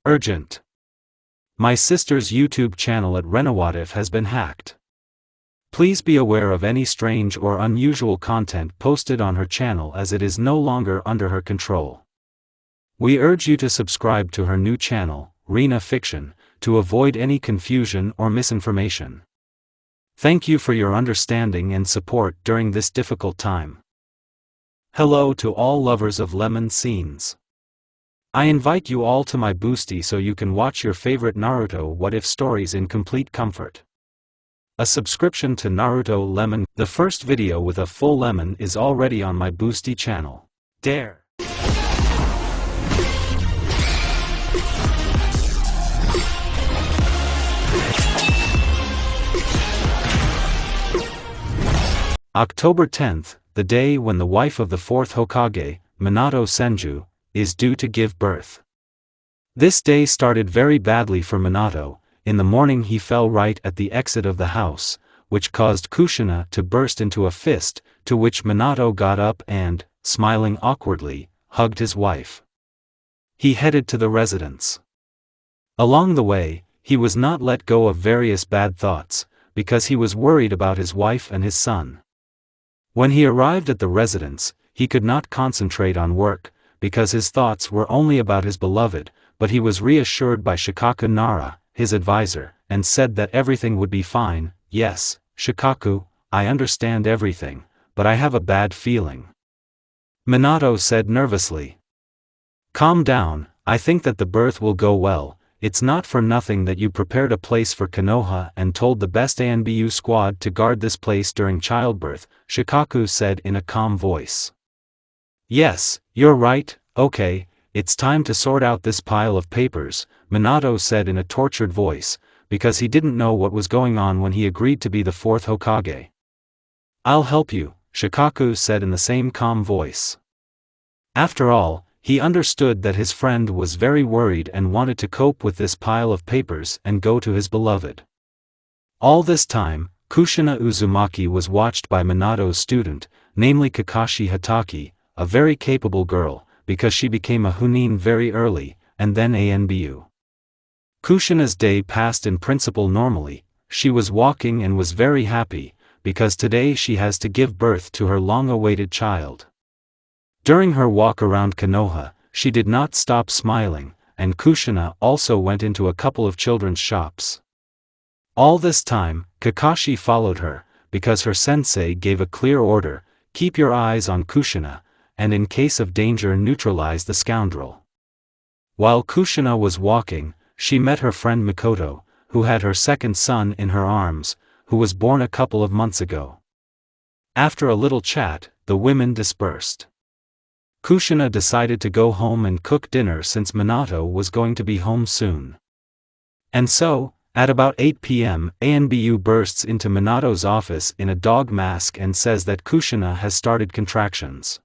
Urgent. My sister's YouTube channel at Renawatif has been hacked. Please be aware of any strange or unusual content posted on her channel as it is no longer under her control. We urge you to subscribe to her new channel, Rena Fiction, to avoid any confusion or misinformation. Thank you for your understanding and support during this difficult time. Hello to all lovers of lemon scenes. I invite you all to my boosty so you can watch your favorite Naruto What If stories in complete comfort. A subscription to Naruto Lemon, the first video with a full lemon, is already on my boosty channel. Dare! October 10th, the day when the wife of the 4th Hokage, Minato Senju, is due to give birth. This day started very badly for Minato. In the morning he fell right at the exit of the house, which caused Kushina to burst into a fist, to which Minato got up and, smiling awkwardly, hugged his wife. He headed to the residence. Along the way, he was not let go of various bad thoughts, because he was worried about his wife and his son. When he arrived at the residence, he could not concentrate on work, because his thoughts were only about his beloved, but he was reassured by Shikaku Nara, his advisor, and said that everything would be fine. Yes, Shikaku, I understand everything, but I have a bad feeling. Minato said nervously. Calm down, I think that the birth will go well. It's not for nothing that you prepared a place for Konoha and told the best ANBU squad to guard this place during childbirth, Shikaku said in a calm voice. Yes, you're right. Okay, it's time to sort out this pile of papers, Minato said in a tortured voice, because he didn't know what was going on when he agreed to be the 4th Hokage. I'll help you, Shikaku said in the same calm voice. After all, he understood that his friend was very worried and wanted to cope with this pile of papers and go to his beloved. All this time, Kushina Uzumaki was watched by Minato's student, namely Kakashi Hatake, a very capable girl, because she became a Chunin very early, and then ANBU. Kushina's day passed in principle normally. She was walking and was very happy, because today she has to give birth to her long-awaited child. During her walk around Konoha, she did not stop smiling, and Kushina also went into a couple of children's shops. All this time, Kakashi followed her, because her sensei gave a clear order: keep your eyes on Kushina, and in case of danger neutralize the scoundrel. While Kushina was walking, she met her friend Mikoto, who had her second son in her arms, who was born a couple of months ago. After a little chat, the women dispersed. Kushina decided to go home and cook dinner since Minato was going to be home soon. And so, at about 8 p.m., ANBU bursts into Minato's office in a dog mask and says that Kushina has started contractions.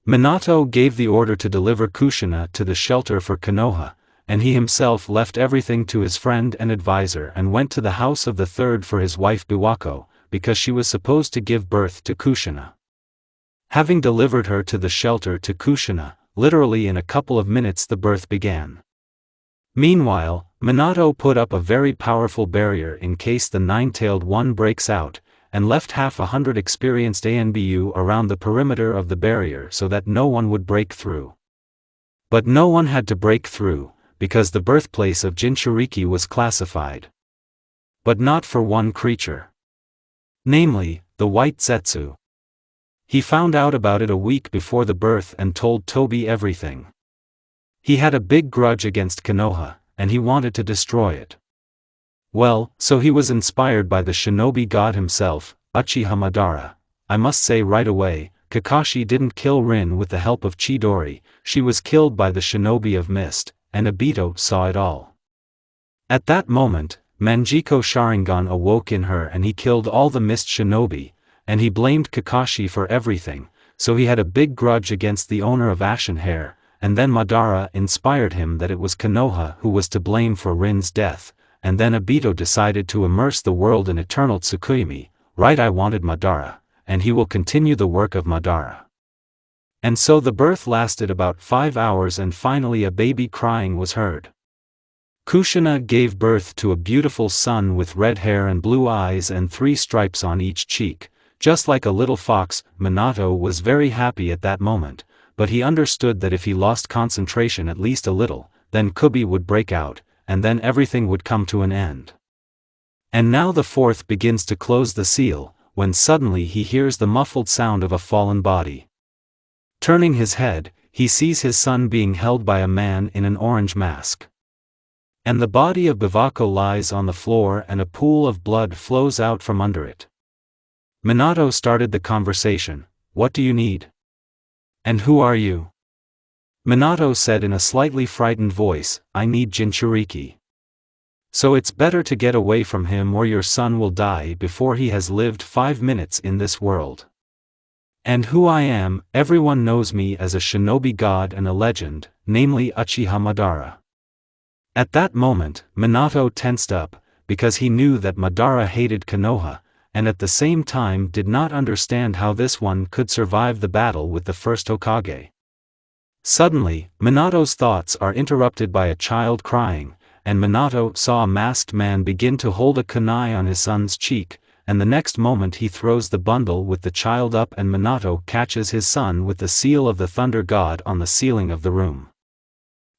Minato gave the order to deliver Kushina to the shelter for Konoha, and he himself left everything to his friend and advisor and went to the house of the 3rd for his wife Biwako, because she was supposed to give birth to Kushina. Having delivered her to the shelter to Kushina, literally in a couple of minutes the birth began. Meanwhile, Minato put up a very powerful barrier in case the nine-tailed one breaks out, and left 100 experienced ANBU around the perimeter of the barrier so that no one would break through. But no one had to break through, because the birthplace of Jinchuriki was classified. But not for one creature. Namely, the White Zetsu. He found out about it a week before the birth and told Tobi everything. He had a big grudge against Konoha, and he wanted to destroy it. Well, so he was inspired by the shinobi god himself, Uchiha Madara. I must say right away, Kakashi didn't kill Rin with the help of Chidori, she was killed by the shinobi of Mist, and Obito saw it all. At that moment, Manjiko Sharingan awoke in her and he killed all the Mist shinobi, and he blamed Kakashi for everything, so he had a big grudge against the owner of Ashen Hair, and then Madara inspired him that it was Konoha who was to blame for Rin's death, and then Obito decided to immerse the world in eternal Tsukuyomi. Right, I wanted Madara, and he will continue the work of Madara. And so the birth lasted about 5 hours and finally a baby crying was heard. Kushina gave birth to a beautiful son with red hair and blue eyes and 3 stripes on each cheek, just like a little fox. Minato was very happy at that moment, but he understood that if he lost concentration at least a little, then Kubi would break out, and then everything would come to an end. And now the fourth begins to close the seal, when suddenly he hears the muffled sound of a fallen body. Turning his head, he sees his son being held by a man in an orange mask. And the body of Bivako lies on the floor and a pool of blood flows out from under it. Minato started the conversation. "What do you need? And who are you?" Minato said in a slightly frightened voice, "I need Jinchuriki. So it's better to get away from him or your son will die before he has lived 5 minutes in this world. And who I am, everyone knows me as a shinobi god and a legend, namely Uchiha Madara." At that moment, Minato tensed up, because he knew that Madara hated Konoha, and at the same time did not understand how this one could survive the battle with the first Hokage. Suddenly, Minato's thoughts are interrupted by a child crying, and Minato saw a masked man begin to hold a kunai on his son's cheek, and the next moment he throws the bundle with the child up and Minato catches his son with the seal of the Thunder God on the ceiling of the room.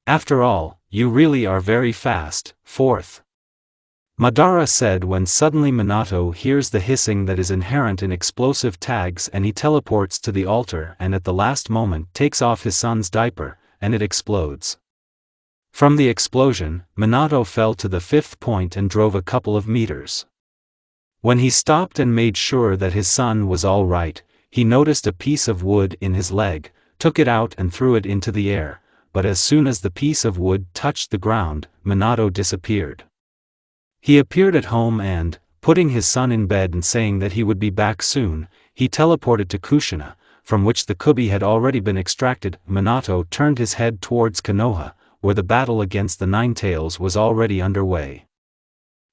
"After all, you really are very fast, fourth," Madara said when suddenly Minato hears the hissing that is inherent in explosive tags and he teleports to the altar and at the last moment takes off his son's diaper, and it explodes. From the explosion, Minato fell to the 5th point and drove a couple of meters. When he stopped and made sure that his son was all right, he noticed a piece of wood in his leg, took it out and threw it into the air, but as soon as the piece of wood touched the ground, Minato disappeared. He appeared at home and, putting his son in bed and saying that he would be back soon, he teleported to Kushina, from which the Kubi had already been extracted. Minato turned his head towards Konoha, where the battle against the Nine Tails was already underway.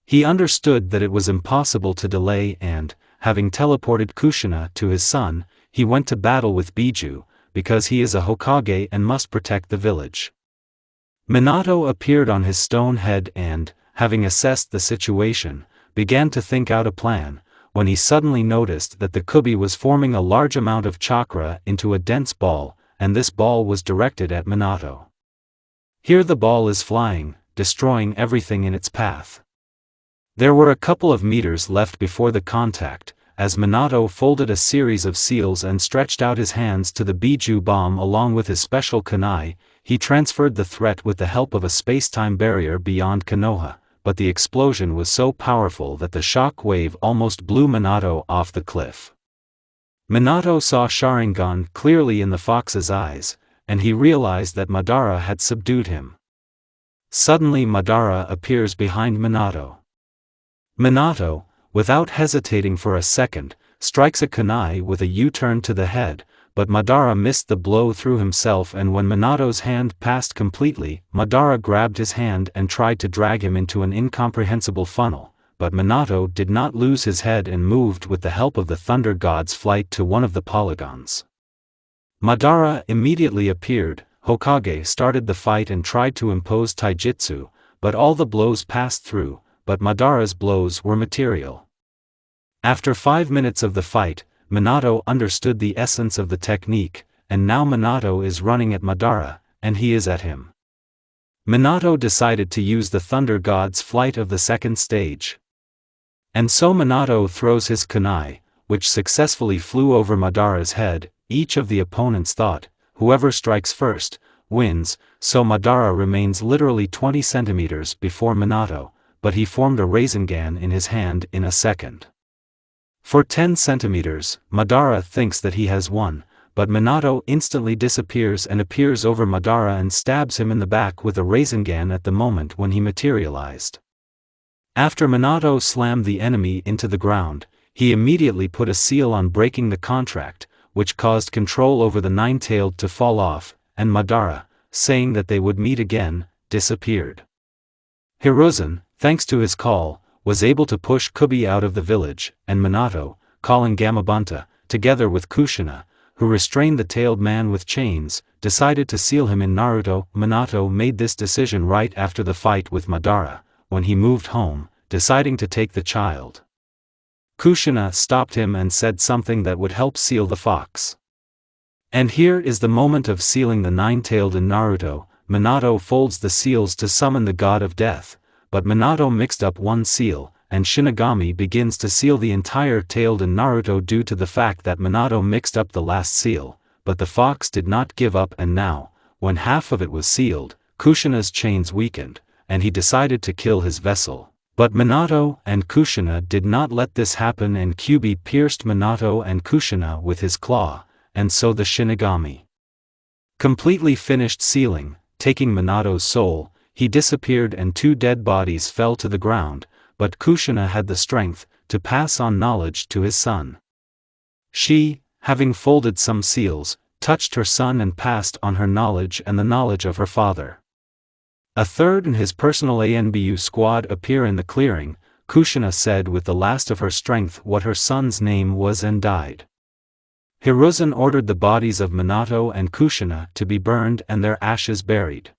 He understood that it was impossible to delay and, having teleported Kushina to his son, he went to battle with Biju, because he is a Hokage and must protect the village. Minato appeared on his stone head and, having assessed the situation, began to think out a plan, when he suddenly noticed that the Kubi was forming a large amount of chakra into a dense ball, and this ball was directed at Minato. Here the ball is flying, destroying everything in its path. There were a couple of meters left before the contact, as Minato folded a series of seals and stretched out his hands to the Biju bomb along with his special kunai. He transferred the threat with the help of a space-time barrier beyond Konoha, but the explosion was so powerful that the shock wave almost blew Minato off the cliff. Minato saw Sharingan clearly in the fox's eyes, and he realized that Madara had subdued him. Suddenly Madara appears behind Minato. Minato, without hesitating for a second, strikes a kunai with a U-turn to the head, but Madara missed the blow through himself, and when Minato's hand passed completely, Madara grabbed his hand and tried to drag him into an incomprehensible funnel, but Minato did not lose his head and moved with the help of the Thunder God's flight to one of the polygons. Madara immediately appeared. Hokage started the fight and tried to impose taijutsu, but all the blows passed through, but Madara's blows were material. After 5 minutes of the fight, Minato understood the essence of the technique, and now Minato is running at Madara, and he is at him. Minato decided to use the Thunder God's flight of the second stage. And so Minato throws his kunai, which successfully flew over Madara's head. Each of the opponents thought, whoever strikes first, wins, so Madara remains literally 20 centimeters before Minato, but he formed a Rasengan in his hand in a second. For 10 centimeters, Madara thinks that he has won, but Minato instantly disappears and appears over Madara and stabs him in the back with a Rasengan at the moment when he materialized. After Minato slammed the enemy into the ground, he immediately put a seal on breaking the contract, which caused control over the Nine-Tailed to fall off, and Madara, saying that they would meet again, disappeared. Hiruzen, thanks to his call, was able to push Kubi out of the village, and Minato, calling Gamabunta, together with Kushina, who restrained the tailed man with chains, decided to seal him in Naruto. Minato made this decision right after the fight with Madara, when he moved home, deciding to take the child. Kushina stopped him and said something that would help seal the fox. And here is the moment of sealing the nine-tailed in Naruto. Minato folds the seals to summon the god of death, but Minato mixed up one seal, and Shinigami begins to seal the entire tailed in Naruto due to the fact that Minato mixed up the last seal, but the fox did not give up, and now, when half of it was sealed, Kushina's chains weakened, and he decided to kill his vessel. But Minato and Kushina did not let this happen, and Kyuubi pierced Minato and Kushina with his claw, and so the Shinigami completely finished sealing, taking Minato's soul. He disappeared and two dead bodies fell to the ground, but Kushina had the strength to pass on knowledge to his son. She, having folded some seals, touched her son and passed on her knowledge and the knowledge of her father. A third and his personal ANBU squad appear in the clearing. Kushina said with the last of her strength what her son's name was and died. Hiruzen ordered the bodies of Minato and Kushina to be burned and their ashes buried.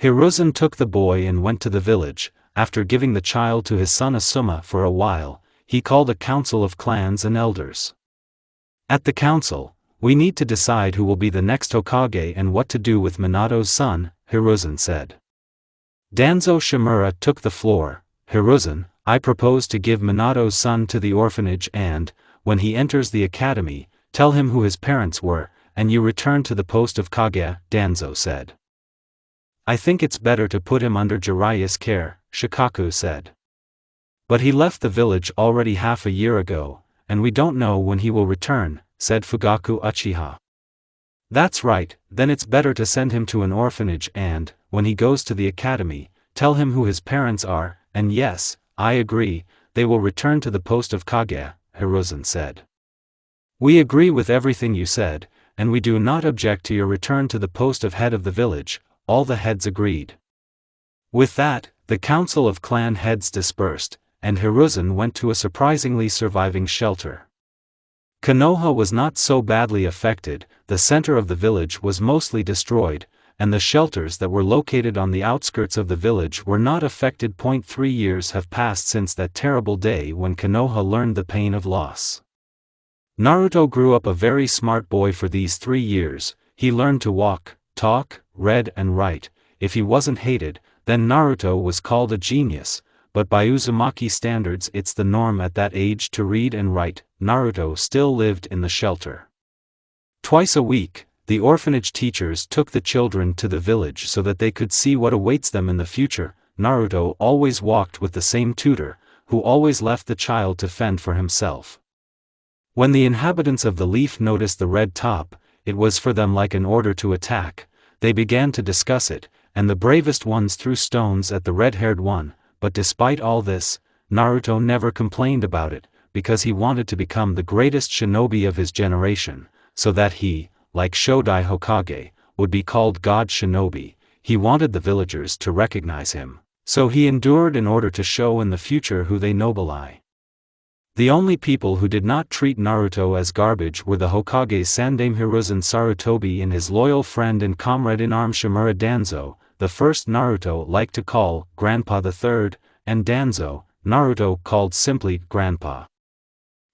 Hiruzen took the boy and went to the village. After giving the child to his son Asuma for a while, he called a council of clans and elders. At the council, "We need to decide who will be the next Hokage and what to do with Minato's son," Hiruzen said. Danzo Shimura took the floor. "Hiruzen, I propose to give Minato's son to the orphanage and, when he enters the academy, tell him who his parents were, and you return to the post of Kage," Danzo said. "I think it's better to put him under Jiraiya's care," Shikaku said. "But he left the village already half a year ago, and we don't know when he will return," said Fugaku Uchiha. "That's right, then it's better to send him to an orphanage and, when he goes to the academy, tell him who his parents are, and yes, I agree, they will return to the post of Kage," Hiruzen said. "We agree with everything you said, and we do not object to your return to the post of head of the village," all the heads agreed. With that, the council of clan heads dispersed, and Hiruzen went to a surprisingly surviving shelter. Konoha was not so badly affected. The center of the village was mostly destroyed, and the shelters that were located on the outskirts of the village were not affected. 3 years have passed since that terrible day when Konoha learned the pain of loss. Naruto grew up a very smart boy for these 3 years. He learned to walk, talk, read and write. If he wasn't hated, then Naruto was called a genius, but by Uzumaki standards it's the norm at that age to read and write. Naruto still lived in the shelter. Twice a week, the orphanage teachers took the children to the village so that they could see what awaits them in the future. Naruto always walked with the same tutor, who always left the child to fend for himself. When the inhabitants of the leaf noticed the red top, it was for them like an order to attack. They began to discuss it, and the bravest ones threw stones at the red-haired one, but despite all this, Naruto never complained about it, because he wanted to become the greatest shinobi of his generation, so that he, like Shodai Hokage, would be called God Shinobi. He wanted the villagers to recognize him, so he endured in order to show in the future who they nobly. The only people who did not treat Naruto as garbage were the Hokage's Sandame Hiruzen Sarutobi and his loyal friend and comrade in arms Shimura Danzo. The first Naruto liked to call Grandpa the third, and Danzo, Naruto called simply Grandpa.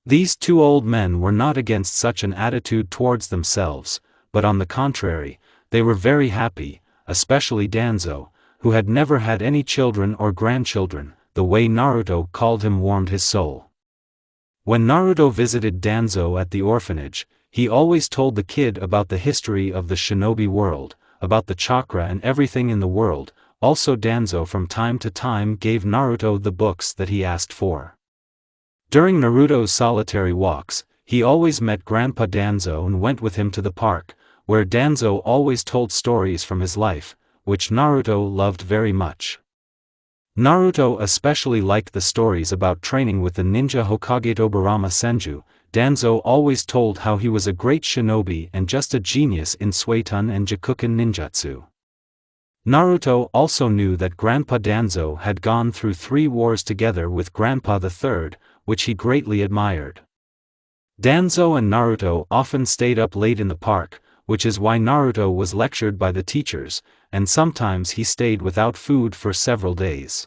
These two old men were not against such an attitude towards themselves, but on the contrary, they were very happy, especially Danzo, who had never had any children or grandchildren. The way Naruto called him warmed his soul. When Naruto visited Danzo at the orphanage, he always told the kid about the history of the shinobi world, about the chakra and everything in the world. Also Danzo from time to time gave Naruto the books that he asked for. During Naruto's solitary walks, he always met Grandpa Danzo and went with him to the park, where Danzo always told stories from his life, which Naruto loved very much. Naruto especially liked the stories about training with the ninja Hokage Tobirama Senju. Danzo always told how he was a great shinobi and just a genius in Suiton and Jakuken ninjutsu. Naruto also knew that Grandpa Danzo had gone through 3 wars together with Grandpa the Third, which he greatly admired. Danzo and Naruto often stayed up late in the park, which is why Naruto was lectured by the teachers, and sometimes he stayed without food for several days.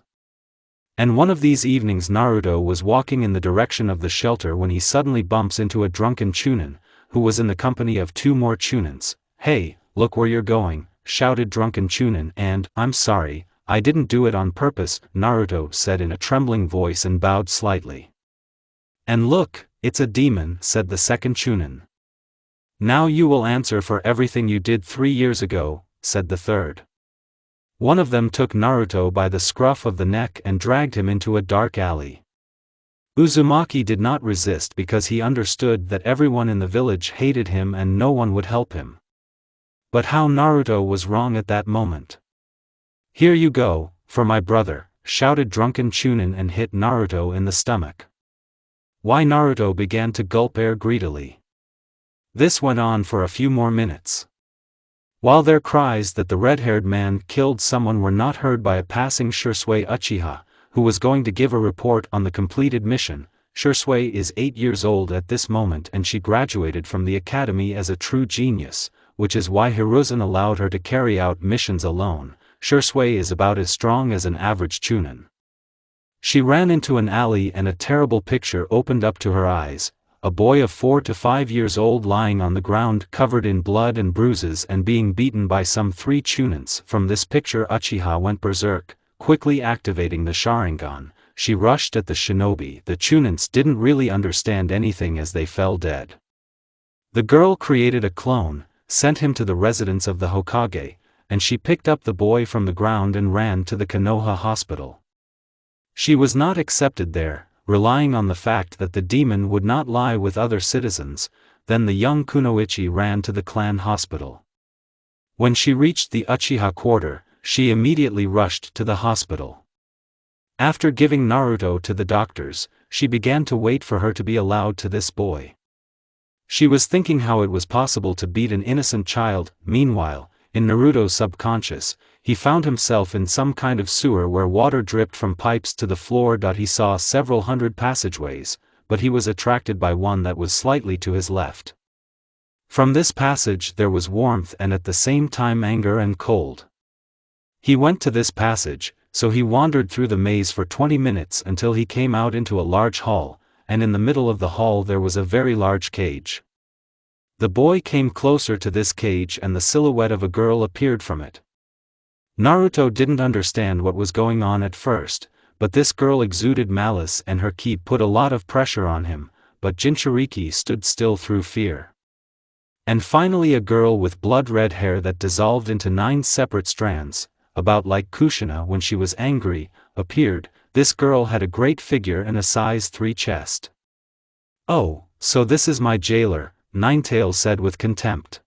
And one of these evenings Naruto was walking in the direction of the shelter when he suddenly bumps into a drunken Chunin, who was in the company of two more Chunins. "Hey, look where you're going," shouted drunken Chunin, and, "I'm sorry, I didn't do it on purpose," Naruto said in a trembling voice and bowed slightly. "And look, it's a demon," said the second Chunin. "Now you will answer for everything you did 3 years ago," said the third. One of them took Naruto by the scruff of the neck and dragged him into a dark alley. Uzumaki did not resist because he understood that everyone in the village hated him and no one would help him. But how Naruto was wrong at that moment. "Here you go, for my brother," shouted drunken Chunin and hit Naruto in the stomach. Why Naruto began to gulp air greedily. This went on for a few more minutes. While their cries that the red-haired man killed someone were not heard by a passing Shisui Uchiha, who was going to give a report on the completed mission. Shisui is 8 years old at this moment and she graduated from the academy as a true genius, which is why Hiruzen allowed her to carry out missions alone. Shisui is about as strong as an average Chunin. She ran into an alley and a terrible picture opened up to her eyes, a boy of 4 to 5 years old lying on the ground covered in blood and bruises and being beaten by some 3 Chunins. From this picture Uchiha went berserk, quickly activating the Sharingan. She rushed at the shinobi. The Chunins didn't really understand anything as they fell dead. The girl created a clone, sent him to the residence of the Hokage, and she picked up the boy from the ground and ran to the Konoha hospital. She was not accepted there, relying on the fact that the demon would not lie with other citizens. Then the young Kunoichi ran to the clan hospital. When she reached the Uchiha quarter, she immediately rushed to the hospital. After giving Naruto to the doctors, she began to wait for her to be allowed to this boy. She was thinking how it was possible to beat an innocent child. Meanwhile, in Naruto's subconscious, he found himself in some kind of sewer where water dripped from pipes to the floor. He saw several hundred passageways, but he was attracted by one that was slightly to his left. From this passage there was warmth and at the same time anger and cold. He went to this passage, so he wandered through the maze for 20 minutes until he came out into a large hall, and in the middle of the hall there was a very large cage. The boy came closer to this cage and the silhouette of a girl appeared from it. Naruto didn't understand what was going on at first, but this girl exuded malice and her ki put a lot of pressure on him, but Jinchuriki stood still through fear. And finally a girl with blood-red hair that dissolved into 9 separate strands, about like Kushina when she was angry, appeared. This girl had a great figure and a size 3 chest. "Oh, so this is my jailer," Ninetail said with contempt.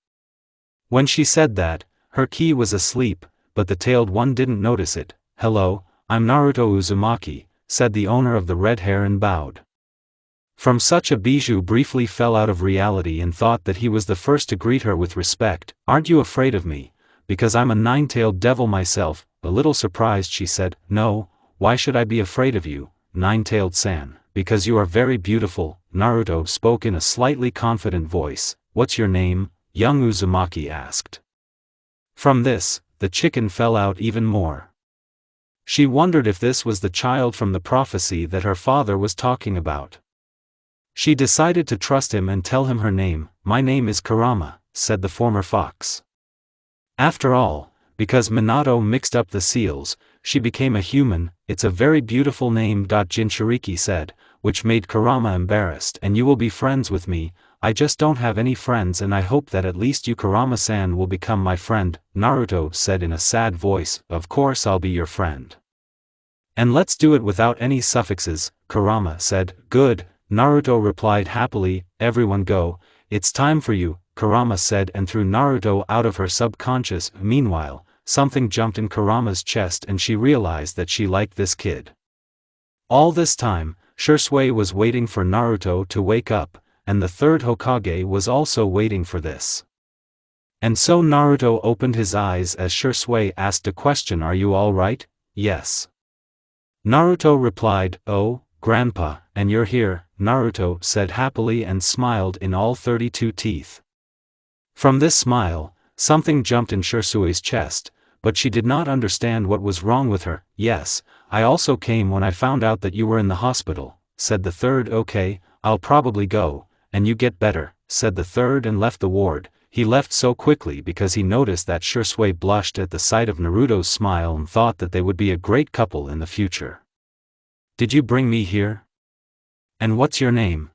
When she said that, her ki was asleep, but the tailed one didn't notice it. "Hello, I'm Naruto Uzumaki," said the owner of the red hair and bowed. From such a bijou briefly fell out of reality and thought that he was the first to greet her with respect. "Aren't you afraid of me? Because I'm a 9-tailed devil myself." A little surprised she said, "No, why should I be afraid of you, 9-tailed-san? Because you are very beautiful." Naruto spoke in a slightly confident voice. "What's your name?" young Uzumaki asked. From this, the chicken fell out even more. She wondered if this was the child from the prophecy that her father was talking about. She decided to trust him and tell him her name. "My name is Kurama," said the former fox. After all, because Minato mixed up the seals, she became a human. "It's a very beautiful name," Jinchuriki said, which made Kurama embarrassed. "And you will be friends with me. I just don't have any friends and I hope that at least you Kurama-san will become my friend," Naruto said in a sad voice. "Of course I'll be your friend. And let's do it without any suffixes," Kurama said. "Good," Naruto replied happily. "Everyone go, it's time for you," Kurama said and threw Naruto out of her subconscious. Meanwhile, something jumped in Kurama's chest and she realized that she liked this kid. All this time, Shisui was waiting for Naruto to wake up, and the third Hokage was also waiting for this. And so Naruto opened his eyes as Shisui asked a question. "Are you all right?" "Yes." Naruto replied, "Oh, Grandpa, and you're here," Naruto said happily and smiled in all 32 teeth. From this smile, something jumped in Shirsue's chest, but she did not understand what was wrong with her. "Yes, I also came when I found out that you were in the hospital," said the third. "Okay, I'll probably go, and you get better," said the third and left the ward. He left so quickly because he noticed that Shirsue blushed at the sight of Naruto's smile and thought that they would be a great couple in the future. "Did you bring me here? And what's your name?"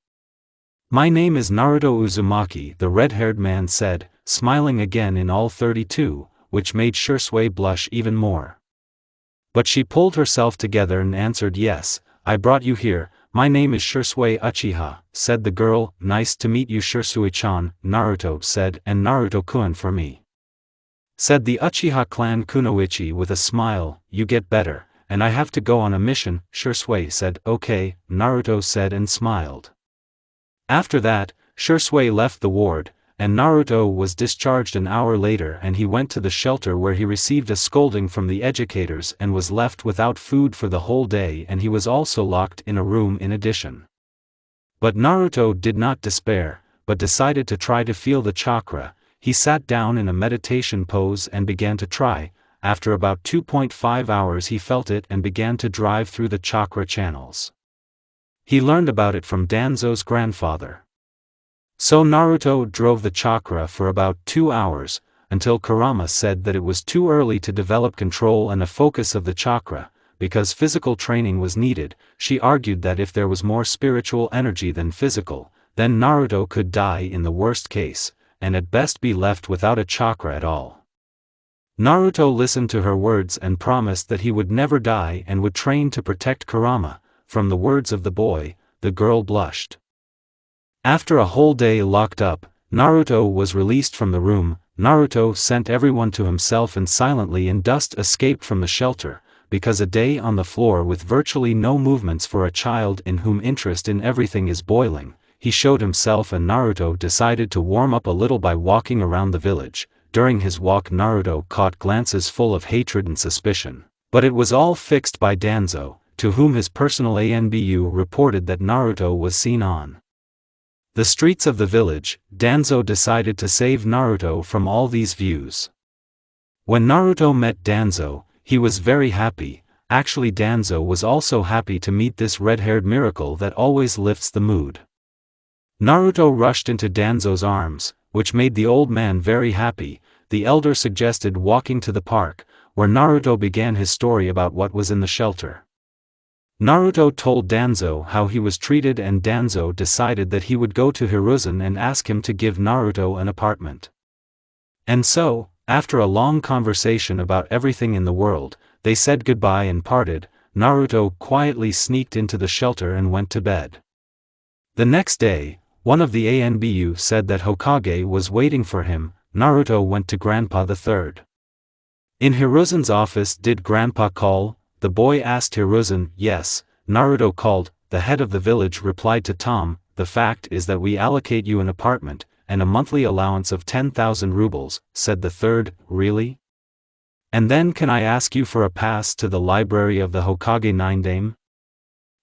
"My name is Naruto Uzumaki," the red-haired man said, smiling again in all 32, which made Shirsue blush even more. But she pulled herself together and answered, "Yes, I brought you here. My name is Shirsue Uchiha," said the girl. "Nice to meet you, Shirsue-chan," Naruto said, "and Naruto-kun for me," said the Uchiha clan Kunoichi with a smile. "You get better, and I have to go on a mission," Shirsue said. "Okay," Naruto said and smiled. After that, Shirsue left the ward, and Naruto was discharged an hour later, and he went to the shelter where he received a scolding from the educators and was left without food for the whole day, and he was also locked in a room in addition. But Naruto did not despair, but decided to try to feel the chakra. He sat down in a meditation pose and began to try. After about 2.5 hours he felt it and began to drive through the chakra channels. He learned about it from Danzo's grandfather. So Naruto drove the chakra for about 2 hours, until Kurama said that it was too early to develop control and a focus of the chakra, because physical training was needed. She argued that if there was more spiritual energy than physical, then Naruto could die in the worst case, and at best be left without a chakra at all. Naruto listened to her words and promised that he would never die and would train to protect Kurama. From the words of the boy, the girl blushed. After a whole day locked up, Naruto was released from the room. Naruto sent everyone to himself and silently in dust escaped from the shelter, because a day on the floor with virtually no movements for a child in whom interest in everything is boiling. He showed himself and Naruto decided to warm up a little by walking around the village. During his walk Naruto caught glances full of hatred and suspicion, but it was all fixed by Danzo, to whom his personal ANBU reported that Naruto was seen on the streets of the village. Danzo decided to save Naruto from all these views. When Naruto met Danzo, he was very happy. Actually, Danzo was also happy to meet this red-haired miracle that always lifts the mood. Naruto rushed into Danzo's arms, which made the old man very happy. The elder suggested walking to the park, where Naruto began his story about what was in the shelter. Naruto told Danzo how he was treated, and Danzo decided that he would go to Hiruzen and ask him to give Naruto an apartment. And so, after a long conversation about everything in the world, they said goodbye and parted. Naruto quietly sneaked into the shelter and went to bed. The next day, one of the ANBU said that Hokage was waiting for him. Naruto went to Grandpa the Third. In Hiruzen's office. "Did Grandpa call?" the boy asked Hiruzen. "Yes, Naruto called," the head of the village replied to Tom. "The fact is that we allocate you an apartment, and a monthly allowance of 10,000 rubles, said the third. "Really? And then can I ask you for a pass to the library of the Hokage Nine-Dame?"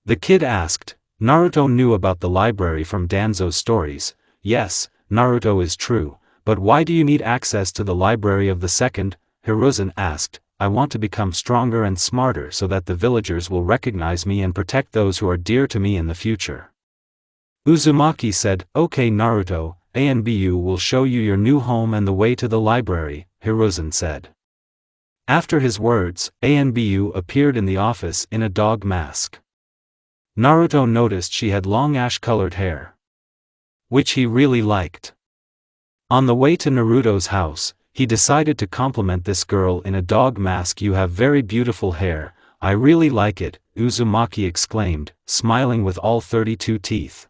the kid asked. Naruto knew about the library from Danzo's stories. "Yes, Naruto is true, but why do you need access to the library of the second?" Hiruzen asked. "I want to become stronger and smarter so that the villagers will recognize me and protect those who are dear to me in the future." Uzumaki said, "Okay Naruto, ANBU will show you your new home and the way to the library," Hiruzen said. After his words, ANBU appeared in the office in a dog mask. Naruto noticed she had long ash-colored hair, which he really liked. On the way to Naruto's house, he decided to compliment this girl in a dog mask. "You have very beautiful hair, I really like it," Uzumaki exclaimed, smiling with all 32 teeth.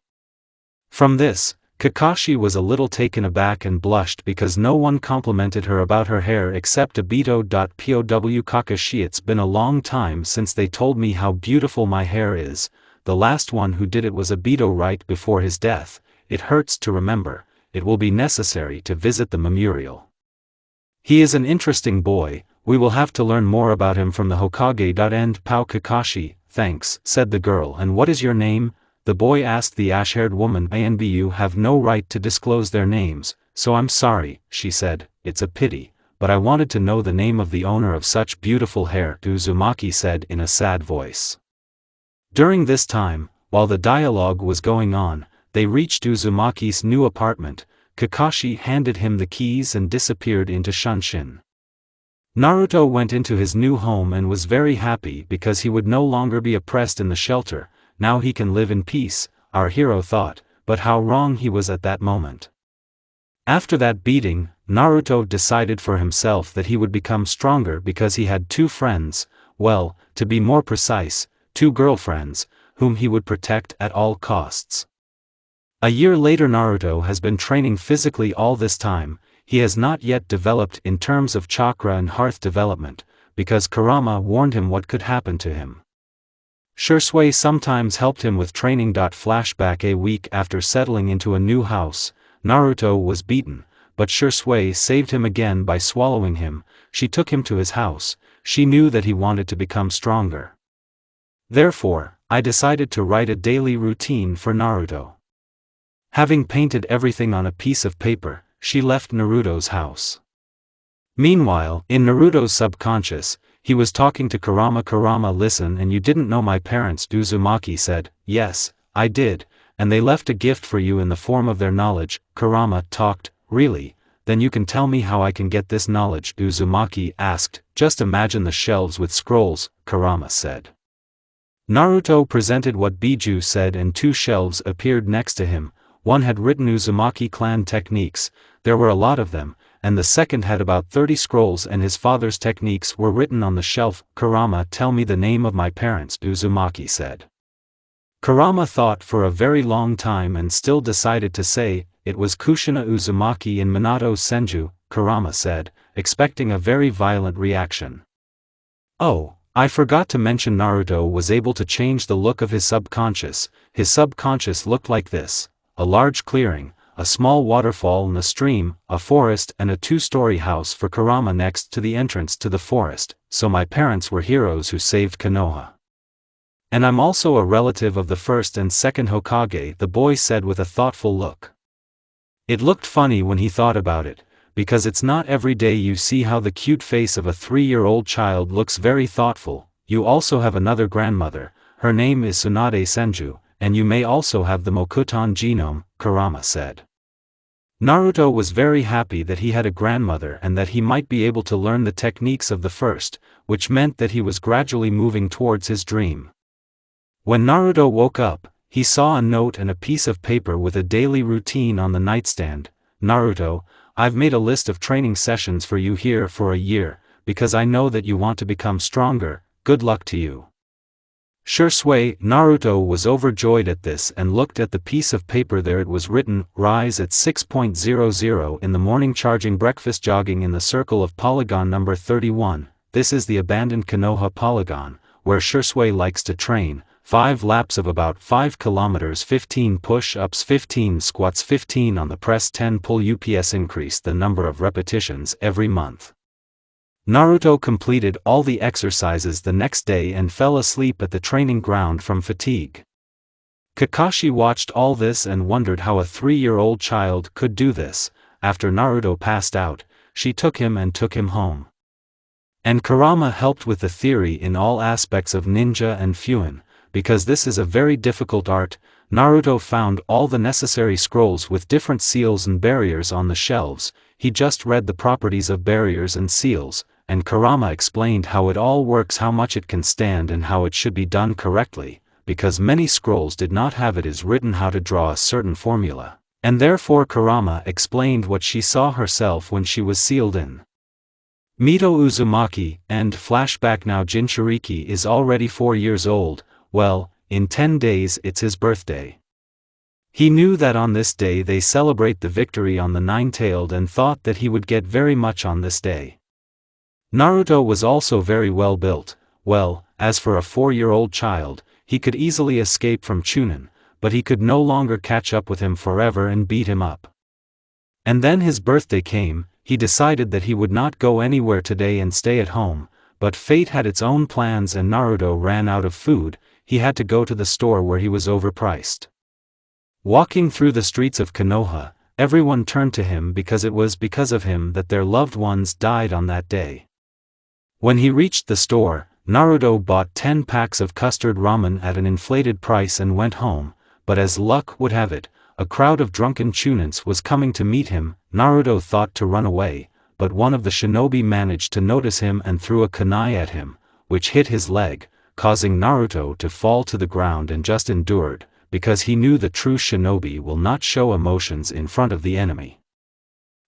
From this, Kakashi was a little taken aback and blushed because no one complimented her about her hair except Obito. Pow Kakashi, it's been a long time since they told me how beautiful my hair is. The last one who did it was Obito right before his death. It hurts to remember. It will be necessary to visit the memorial. He is an interesting boy, we will have to learn more about him from the Hokage. End. Pow Kakashi, thanks, said the girl. And what is your name? The boy asked the ash-haired woman. And you have no right to disclose their names, so I'm sorry, she said. It's a pity, but I wanted to know the name of the owner of such beautiful hair, Uzumaki said in a sad voice. During this time, while the dialogue was going on, they reached Uzumaki's new apartment. Kakashi handed him the keys and disappeared into Shunshin. Naruto went into his new home and was very happy because he would no longer be oppressed in the shelter. Now he can live in peace, our hero thought, but how wrong he was at that moment. After that beating, Naruto decided for himself that he would become stronger because he had two friends, well, to be more precise, two girlfriends, whom he would protect at all costs. A year later, Naruto has been training physically all this time. He has not yet developed in terms of chakra and hearth development, because Kurama warned him what could happen to him. Shisui sometimes helped him with training. Flashback: a week after settling into a new house, Naruto was beaten, but Shisui saved him again by swallowing him. She took him to his house. She knew that he wanted to become stronger. Therefore, I decided to write a daily routine for Naruto. Having painted everything on a piece of paper, she left Naruto's house. Meanwhile, in Naruto's subconscious, he was talking to Kurama. Kurama, listen, and you didn't know my parents? Uzumaki said. Yes, I did, and they left a gift for you in the form of their knowledge. Kurama talked. Really? Then you can tell me how I can get this knowledge? Uzumaki asked. Just imagine the shelves with scrolls, Kurama said. Naruto presented what Biju said and two shelves appeared next to him. One had written Uzumaki clan techniques, there were a lot of them, and the second had about 30 scrolls and his father's techniques were written on the shelf. Kurama, tell me the name of my parents, Uzumaki said. Kurama thought for a very long time and still decided to say, it was Kushina Uzumaki and Minato Senju, Kurama said, expecting a very violent reaction. Oh, I forgot to mention Naruto was able to change the look of his subconscious. His subconscious looked like this: a large clearing, a small waterfall and a stream, a forest and a two-story house for Kurama next to the entrance to the forest. So my parents were heroes who saved Konoha. And I'm also a relative of the first and second Hokage, the boy said with a thoughtful look. It looked funny when he thought about it, because it's not every day you see how the cute face of a 3-year-old child looks very thoughtful. You also have another grandmother, her name is Tsunade Senju, and you may also have the Mokuton genome, Kurama said. Naruto was very happy that he had a grandmother and that he might be able to learn the techniques of the first, which meant that he was gradually moving towards his dream. When Naruto woke up, he saw a note and a piece of paper with a daily routine on the nightstand. Naruto, I've made a list of training sessions for you here for a year, because I know that you want to become stronger. Good luck to you. Shisui. Naruto was overjoyed at this and looked at the piece of paper. There it was written, rise at 6:00 in the morning, charging breakfast, jogging in the circle of polygon number 31. This is the abandoned Konoha polygon, where Shisui likes to train. 5 laps of about 5 kilometers, 15 push-ups, 15 squats, 15 on the press, 10 pull ups. Increase the number of repetitions every month. Naruto completed all the exercises the next day and fell asleep at the training ground from fatigue. Kakashi watched all this and wondered how a 3-year-old child could do this. After Naruto passed out, she took him home. And Kurama helped with the theory in all aspects of ninja and fuin, because this is a very difficult art. Naruto found all the necessary scrolls with different seals and barriers on the shelves. He just read the properties of barriers and seals, and Kurama explained how it all works, how much it can stand and how it should be done correctly, because many scrolls did not have it as written how to draw a certain formula, and therefore Kurama explained what she saw herself when she was sealed in. Mito Uzumaki, and flashback. Now Jinchuriki is already 4 years old. Well, in 10 days it's his birthday. He knew that on this day they celebrate the victory on the Nine-Tailed and thought that he would get very much on this day. Naruto was also very well built. Well, as for a 4-year-old child, he could easily escape from Chunin, but he could no longer catch up with him forever and beat him up. And then his birthday came. He decided that he would not go anywhere today and stay at home, but fate had its own plans and Naruto ran out of food. He had to go to the store where he was overpriced. Walking through the streets of Konoha, everyone turned to him because it was because of him that their loved ones died on that day. When he reached the store, Naruto bought 10 packs of custard ramen at an inflated price and went home, but as luck would have it, a crowd of drunken chunins was coming to meet him. Naruto thought to run away, but one of the shinobi managed to notice him and threw a kunai at him, which hit his leg, causing Naruto to fall to the ground and just endured, because he knew the true shinobi will not show emotions in front of the enemy.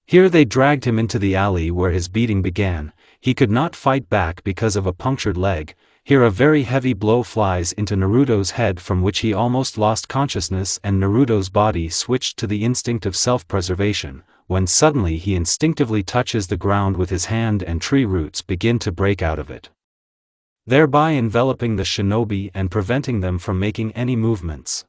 Here they dragged him into the alley where his beating began. He could not fight back because of a punctured leg. Here a very heavy blow flies into Naruto's head from which he almost lost consciousness and Naruto's body switched to the instinct of self-preservation, when suddenly he instinctively touches the ground with his hand and tree roots begin to break out of it, thereby enveloping the shinobi and preventing them from making any movements.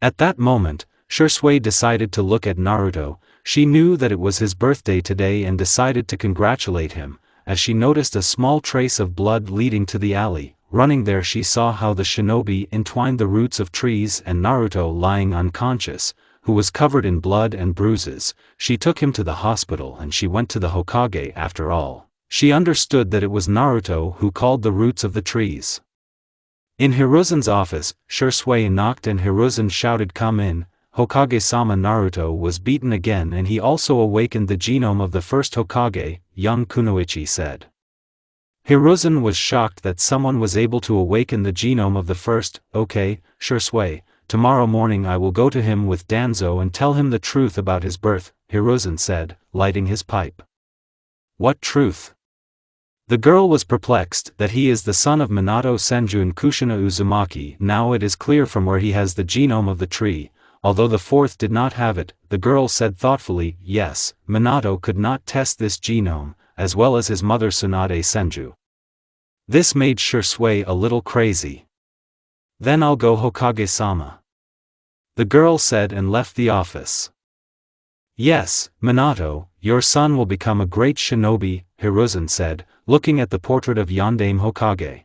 At that moment, Shisui decided to look at Naruto. She knew that it was his birthday today and decided to congratulate him, as she noticed a small trace of blood leading to the alley. Running there she saw how the shinobi entwined the roots of trees and Naruto lying unconscious, who was covered in blood and bruises. She took him to the hospital and she went to the Hokage after all. She understood that it was Naruto who called the roots of the trees. In Hiruzen's office, Shisui knocked and Hiruzen shouted, "Come in." Hokage-sama. Naruto was beaten again and he also awakened the genome of the first Hokage, young Kunoichi said. Hiruzen was shocked that someone was able to awaken the genome of the first. "Okay, Shisui, tomorrow morning I will go to him with Danzo and tell him the truth about his birth," Hiruzen said, lighting his pipe. "What truth?" The girl was perplexed. "That he is the son of Minato Senju and Kushina Uzumaki. Now it is clear from where he has the genome of the tree, although the fourth did not have it," the girl said thoughtfully. "Yes, Minato could not test this genome, as well as his mother Tsunade Senju." This made Shisui a little crazy. "Then I'll go, Hokage-sama," the girl said and left the office. "Yes, Minato, your son will become a great shinobi," Hiruzen said, looking at the portrait of Yondaime Hokage.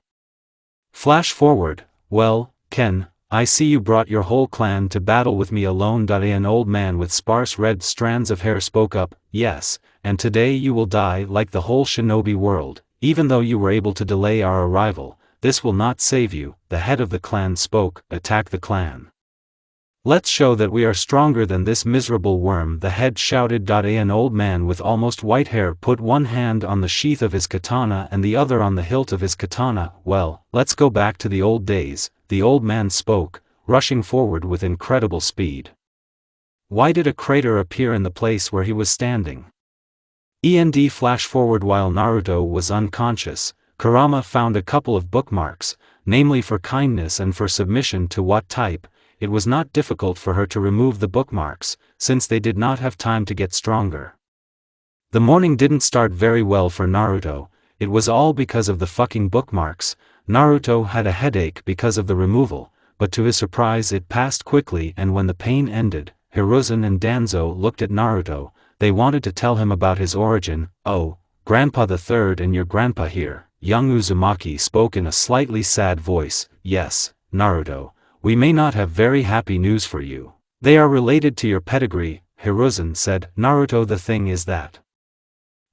Flash forward. "Well, Ken, I see you brought your whole clan to battle with me alone." An old man with sparse red strands of hair spoke up. "Yes, and today you will die like the whole shinobi world. Even though you were able to delay our arrival, this will not save you." The head of the clan spoke. "Attack the clan. Let's show that we are stronger than this miserable worm," the head shouted. An old man with almost white hair put one hand on the sheath of his katana and the other on the hilt of his katana. "Well, let's go back to the old days," the old man spoke, rushing forward with incredible speed. Why did a crater appear in the place where he was standing? Flash forward. While Naruto was unconscious, Kurama found a couple of bookmarks, namely for kindness and for submission to what type. It was not difficult for her to remove the bookmarks, since they did not have time to get stronger. The morning didn't start very well for Naruto. It was all because of the fucking bookmarks. Naruto had a headache because of the removal, but to his surprise it passed quickly, and when the pain ended, Hiruzen and Danzo looked at Naruto. They wanted to tell him about his origin. "Oh, Grandpa the Third and your grandpa here," young Uzumaki spoke in a slightly sad voice. "Yes, Naruto, we may not have very happy news for you. They are related to your pedigree," Hiruzen said. "Naruto, the thing is that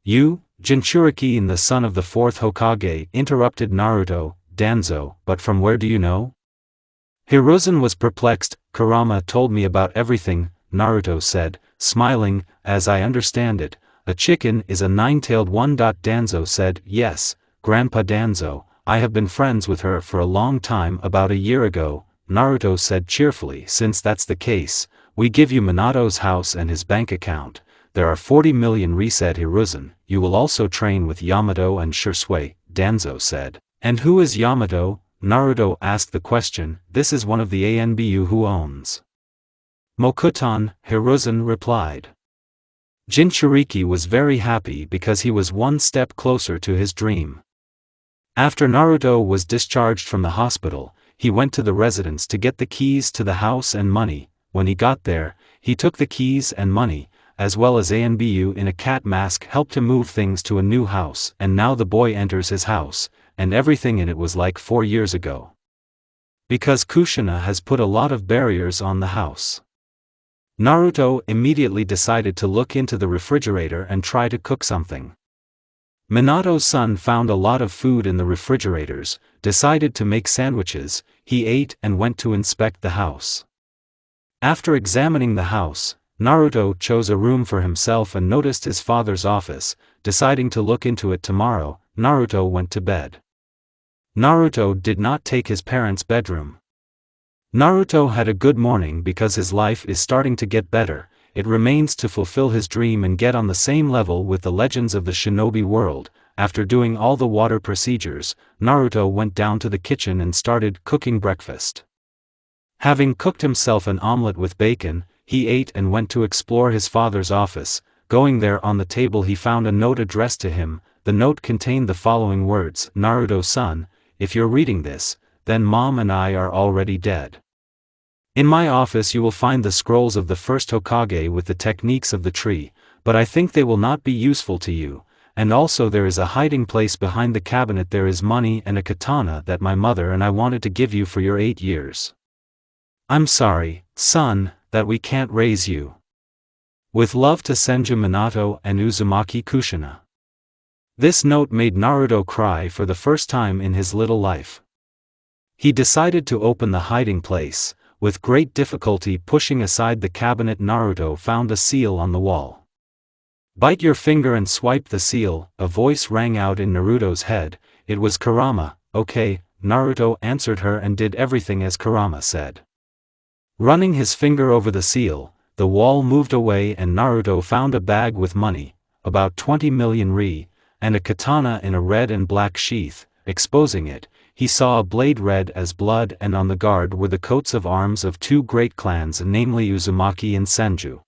you, Jinchuriki, the son of the fourth Hokage," interrupted Naruto. "Danzo, but from where do you know?" Hiruzen was perplexed. "Kurama told me about everything," Naruto said, smiling. "As I understand it, a chicken is a nine-tailed one." Danzo said. "Yes, Grandpa Danzo, I have been friends with her for a long time. About a year ago," Naruto said cheerfully. "Since that's the case, we give you Minato's house and his bank account. There are 40 million," said Hiruzen. "You will also train with Yamato and Shisui," Danzo said. "And who is Yamato?" Naruto asked the question. "This is one of the ANBU who owns Mokuton," Hiruzen replied. Jinchuriki was very happy because he was one step closer to his dream. After Naruto was discharged from the hospital, he went to the residence to get the keys to the house and money. When he got there, he took the keys and money. as well as Anbu in a cat mask helped him move things to a new house, and now the boy enters his house, and everything in it was like 4 years ago. Because Kushina has put a lot of barriers on the house. Naruto immediately decided to look into the refrigerator and try to cook something. Minato's son found a lot of food in the refrigerators, decided to make sandwiches, he ate and went to inspect the house. After examining the house, Naruto chose a room for himself and noticed his father's office, deciding to look into it tomorrow. Naruto went to bed. Naruto did not take his parents' bedroom. Naruto had a good morning because his life is starting to get better. It remains to fulfill his dream and get on the same level with the legends of the shinobi world. After doing all the water procedures, Naruto went down to the kitchen and started cooking breakfast. Having cooked himself an omelette with bacon, he ate and went to explore his father's office. Going there, on the table he found a note addressed to him. The note contained the following words: Naruto-san, if you're reading this, then Mom and I are already dead. In my office you will find the scrolls of the first Hokage with the techniques of the tree, but I think they will not be useful to you, and also there is a hiding place behind the cabinet. There is money and a katana that my mother and I wanted to give you for your 8 years. I'm sorry, son, that we can't raise you. With love to Senju Minato and Uzumaki Kushina. This note made Naruto cry for the first time in his little life. He decided to open the hiding place. With great difficulty pushing aside the cabinet, Naruto found a seal on the wall. Bite your finger and swipe the seal, a voice rang out in Naruto's head. It was Kurama. Okay, Naruto answered her and did everything as Kurama said. Running his finger over the seal, the wall moved away and Naruto found a bag with money, about 20 million ri, and a katana in a red and black sheath. Exposing it, he saw a blade red as blood, and on the guard were the coats of arms of 2 great clans, namely Uzumaki and Senju.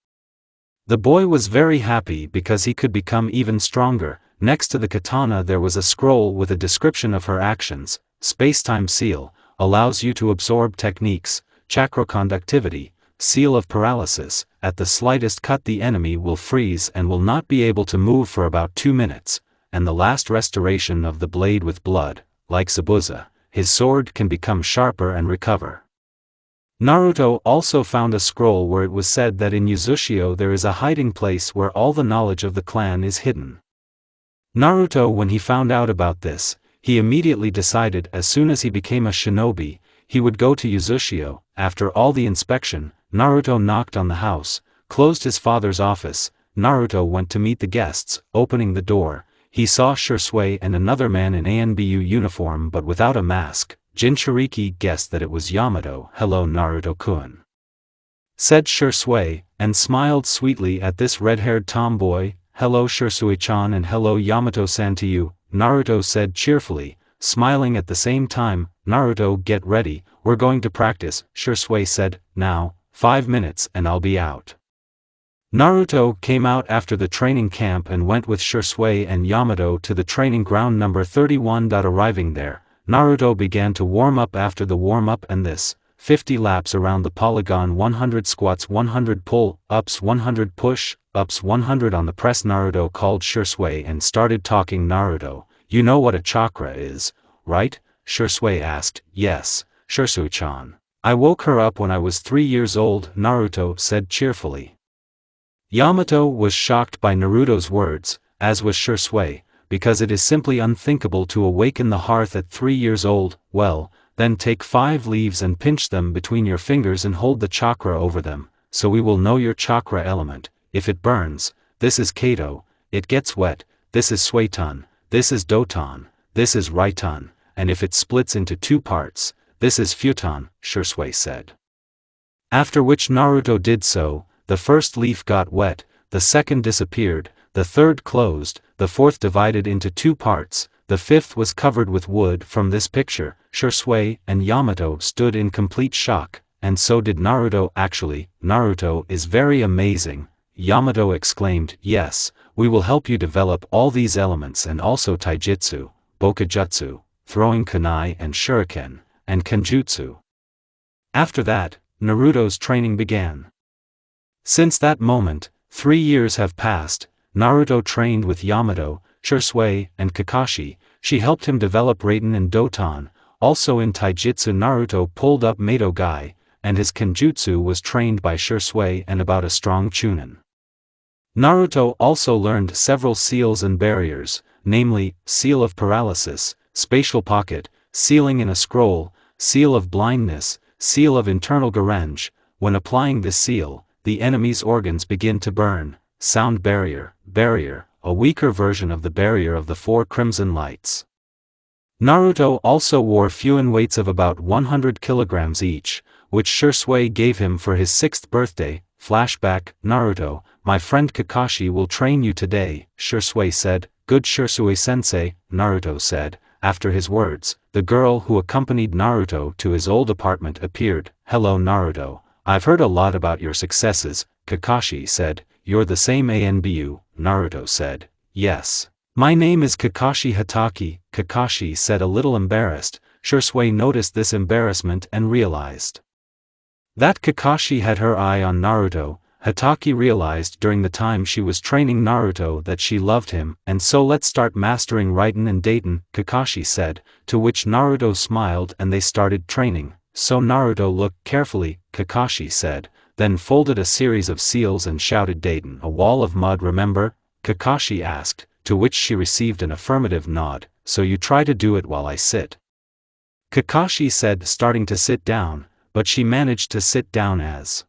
The boy was very happy because he could become even stronger. Next to the katana there was a scroll with a description of her actions. Space-time seal, allows you to absorb techniques. Chakra conductivity, seal of paralysis, at the slightest cut the enemy will freeze and will not be able to move for about 2 minutes, and the last restoration of the blade with blood, like Zabuza, his sword can become sharper and recover. Naruto also found a scroll where it was said that in Uzushio there is a hiding place where all the knowledge of the clan is hidden. Naruto, when he found out about this, he immediately decided as soon as he became a shinobi, he would go to Uzushio. After all the inspection, Naruto knocked on the house, closed his father's office. Naruto went to meet the guests. Opening the door, he saw Shisui and another man in Anbu uniform but without a mask. Jinchuriki guessed that it was Yamato. Hello Naruto-kun, said Shisui, and smiled sweetly at this red-haired tomboy. Hello Shisui-chan and hello Yamato-san to you, Naruto said cheerfully, smiling at the same time. Naruto, get ready, we're going to practice, Shisui said. Now, 5 minutes and I'll be out. Naruto came out after the training camp and went with Shisui and Yamato to the training ground number 31. Arriving there, Naruto began to warm up. After the warm-up and this, 50 laps around the polygon, 100 squats, 100 pull-ups, 100 push-ups, 100 on the press. Naruto called Shisui and started talking. Naruto, you know what a chakra is, right? Shisui asked. Yes, Shisui-chan. I woke her up when I was 3 years old, Naruto said cheerfully. Yamato was shocked by Naruto's words, as was Shisui, because it is simply unthinkable to awaken the hearth at 3 years old. Well, then take 5 leaves and pinch them between your fingers and hold the chakra over them, so we will know your chakra element. If it burns, this is Kato, it gets wet, this is Suiton, this is Doton, this is Raiton, and if it splits into 2 parts, this is Futon, Shisui said. After which Naruto did so. The first leaf got wet, the second disappeared, the third closed, the fourth divided into 2 parts, the fifth was covered with wood. From this picture, Shisui and Yamato stood in complete shock, and so did Naruto. Actually, Naruto is very amazing, Yamato exclaimed. Yes, we will help you develop all these elements and also taijutsu, bokujutsu, throwing kunai and shuriken, and kenjutsu. After that, Naruto's training began. Since that moment, 3 years have passed. Naruto trained with Yamato, Shisui, and Kakashi. She helped him develop Raiden and Doton. Also in Taijutsu Naruto pulled up Mato Gai, and his Kenjutsu was trained by Shisui and about a strong Chunin. Naruto also learned several seals and barriers, namely, Seal of Paralysis, Spatial Pocket, Sealing in a Scroll, Seal of Blindness, Seal of Internal Garenge. When applying this seal, the enemy's organs begin to burn. Sound Barrier, a weaker version of the Barrier of the Four Crimson Lights. Naruto also wore Fuin weights of about 100 kilograms each, which Shisui gave him for his 6th birthday. Flashback, Naruto, my friend Kakashi will train you today, Shisui said. Good Shisui-sensei, Naruto said. After his words, the girl who accompanied Naruto to his old apartment appeared. Hello Naruto, I've heard a lot about your successes, Kakashi said. You're the same ANBU, Naruto said. Yes. My name is Kakashi Hatake, Kakashi said a little embarrassed. Shisui noticed this embarrassment and realized that Kakashi had her eye on Naruto. Hatake realized during the time she was training Naruto that she loved him, and so let's start mastering Raiden and Daten, Kakashi said, to which Naruto smiled and they started training. So Naruto looked carefully, Kakashi said, then folded a series of seals and shouted Daten, a wall of mud remember? Kakashi asked, to which she received an affirmative nod, so you try to do it while I sit. Kakashi said starting to sit down, but she managed to sit down as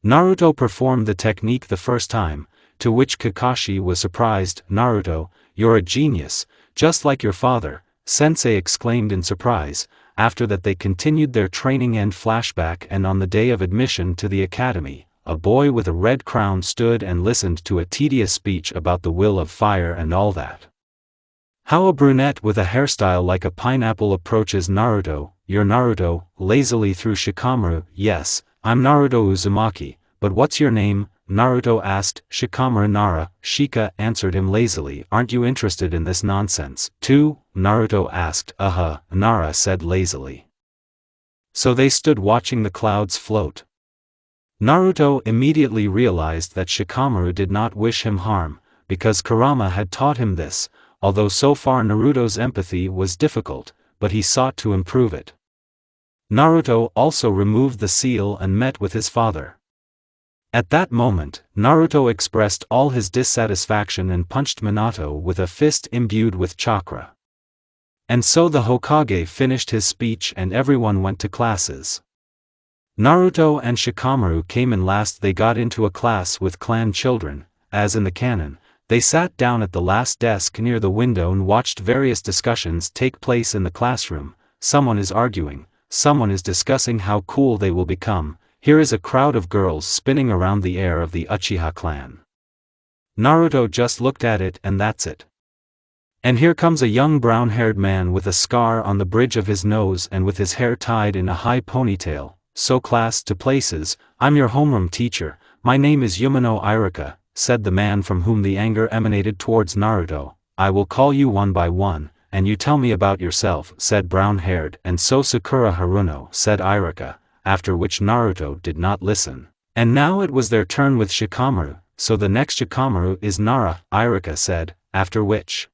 Naruto performed the technique the first time, to which Kakashi was surprised. Naruto, you're a genius, just like your father, Sensei exclaimed in surprise. After that they continued their training and flashback, and on the day of admission to the academy, a boy with a red crown stood and listened to a tedious speech about the will of fire and all that. How a brunette with a hairstyle like a pineapple approaches Naruto. You're Naruto, lazily through Shikamaru. Yes, I'm Naruto Uzumaki, but what's your name? Naruto asked. Shikamaru Nara. Shika answered him lazily. Aren't you interested in this nonsense, too? Naruto asked. Nara said lazily. So they stood watching the clouds float. Naruto immediately realized that Shikamaru did not wish him harm, because Kurama had taught him this, although so far Naruto's empathy was difficult, but he sought to improve it. Naruto also removed the seal and met with his father. At that moment, Naruto expressed all his dissatisfaction and punched Minato with a fist imbued with chakra. And so the Hokage finished his speech and everyone went to classes. Naruto and Shikamaru came in last. They got into a class with clan children, as in the canon. They sat down at the last desk near the window and watched various discussions take place in the classroom. Someone is arguing, someone is discussing how cool they will become. Here is a crowd of girls spinning around the heir of the Uchiha clan. Naruto just looked at it and that's it. And here comes a young brown-haired man with a scar on the bridge of his nose and with his hair tied in a high ponytail. So class to places, I'm your homeroom teacher, my name is Yumino Irika, said the man from whom the anger emanated towards Naruto. I will call you one by one, and you tell me about yourself, said brown-haired. And so Sakura Haruno, said Irika, after which Naruto did not listen. And now it was their turn with Shikamaru, so the next Shikamaru is Nara, Irika said, after which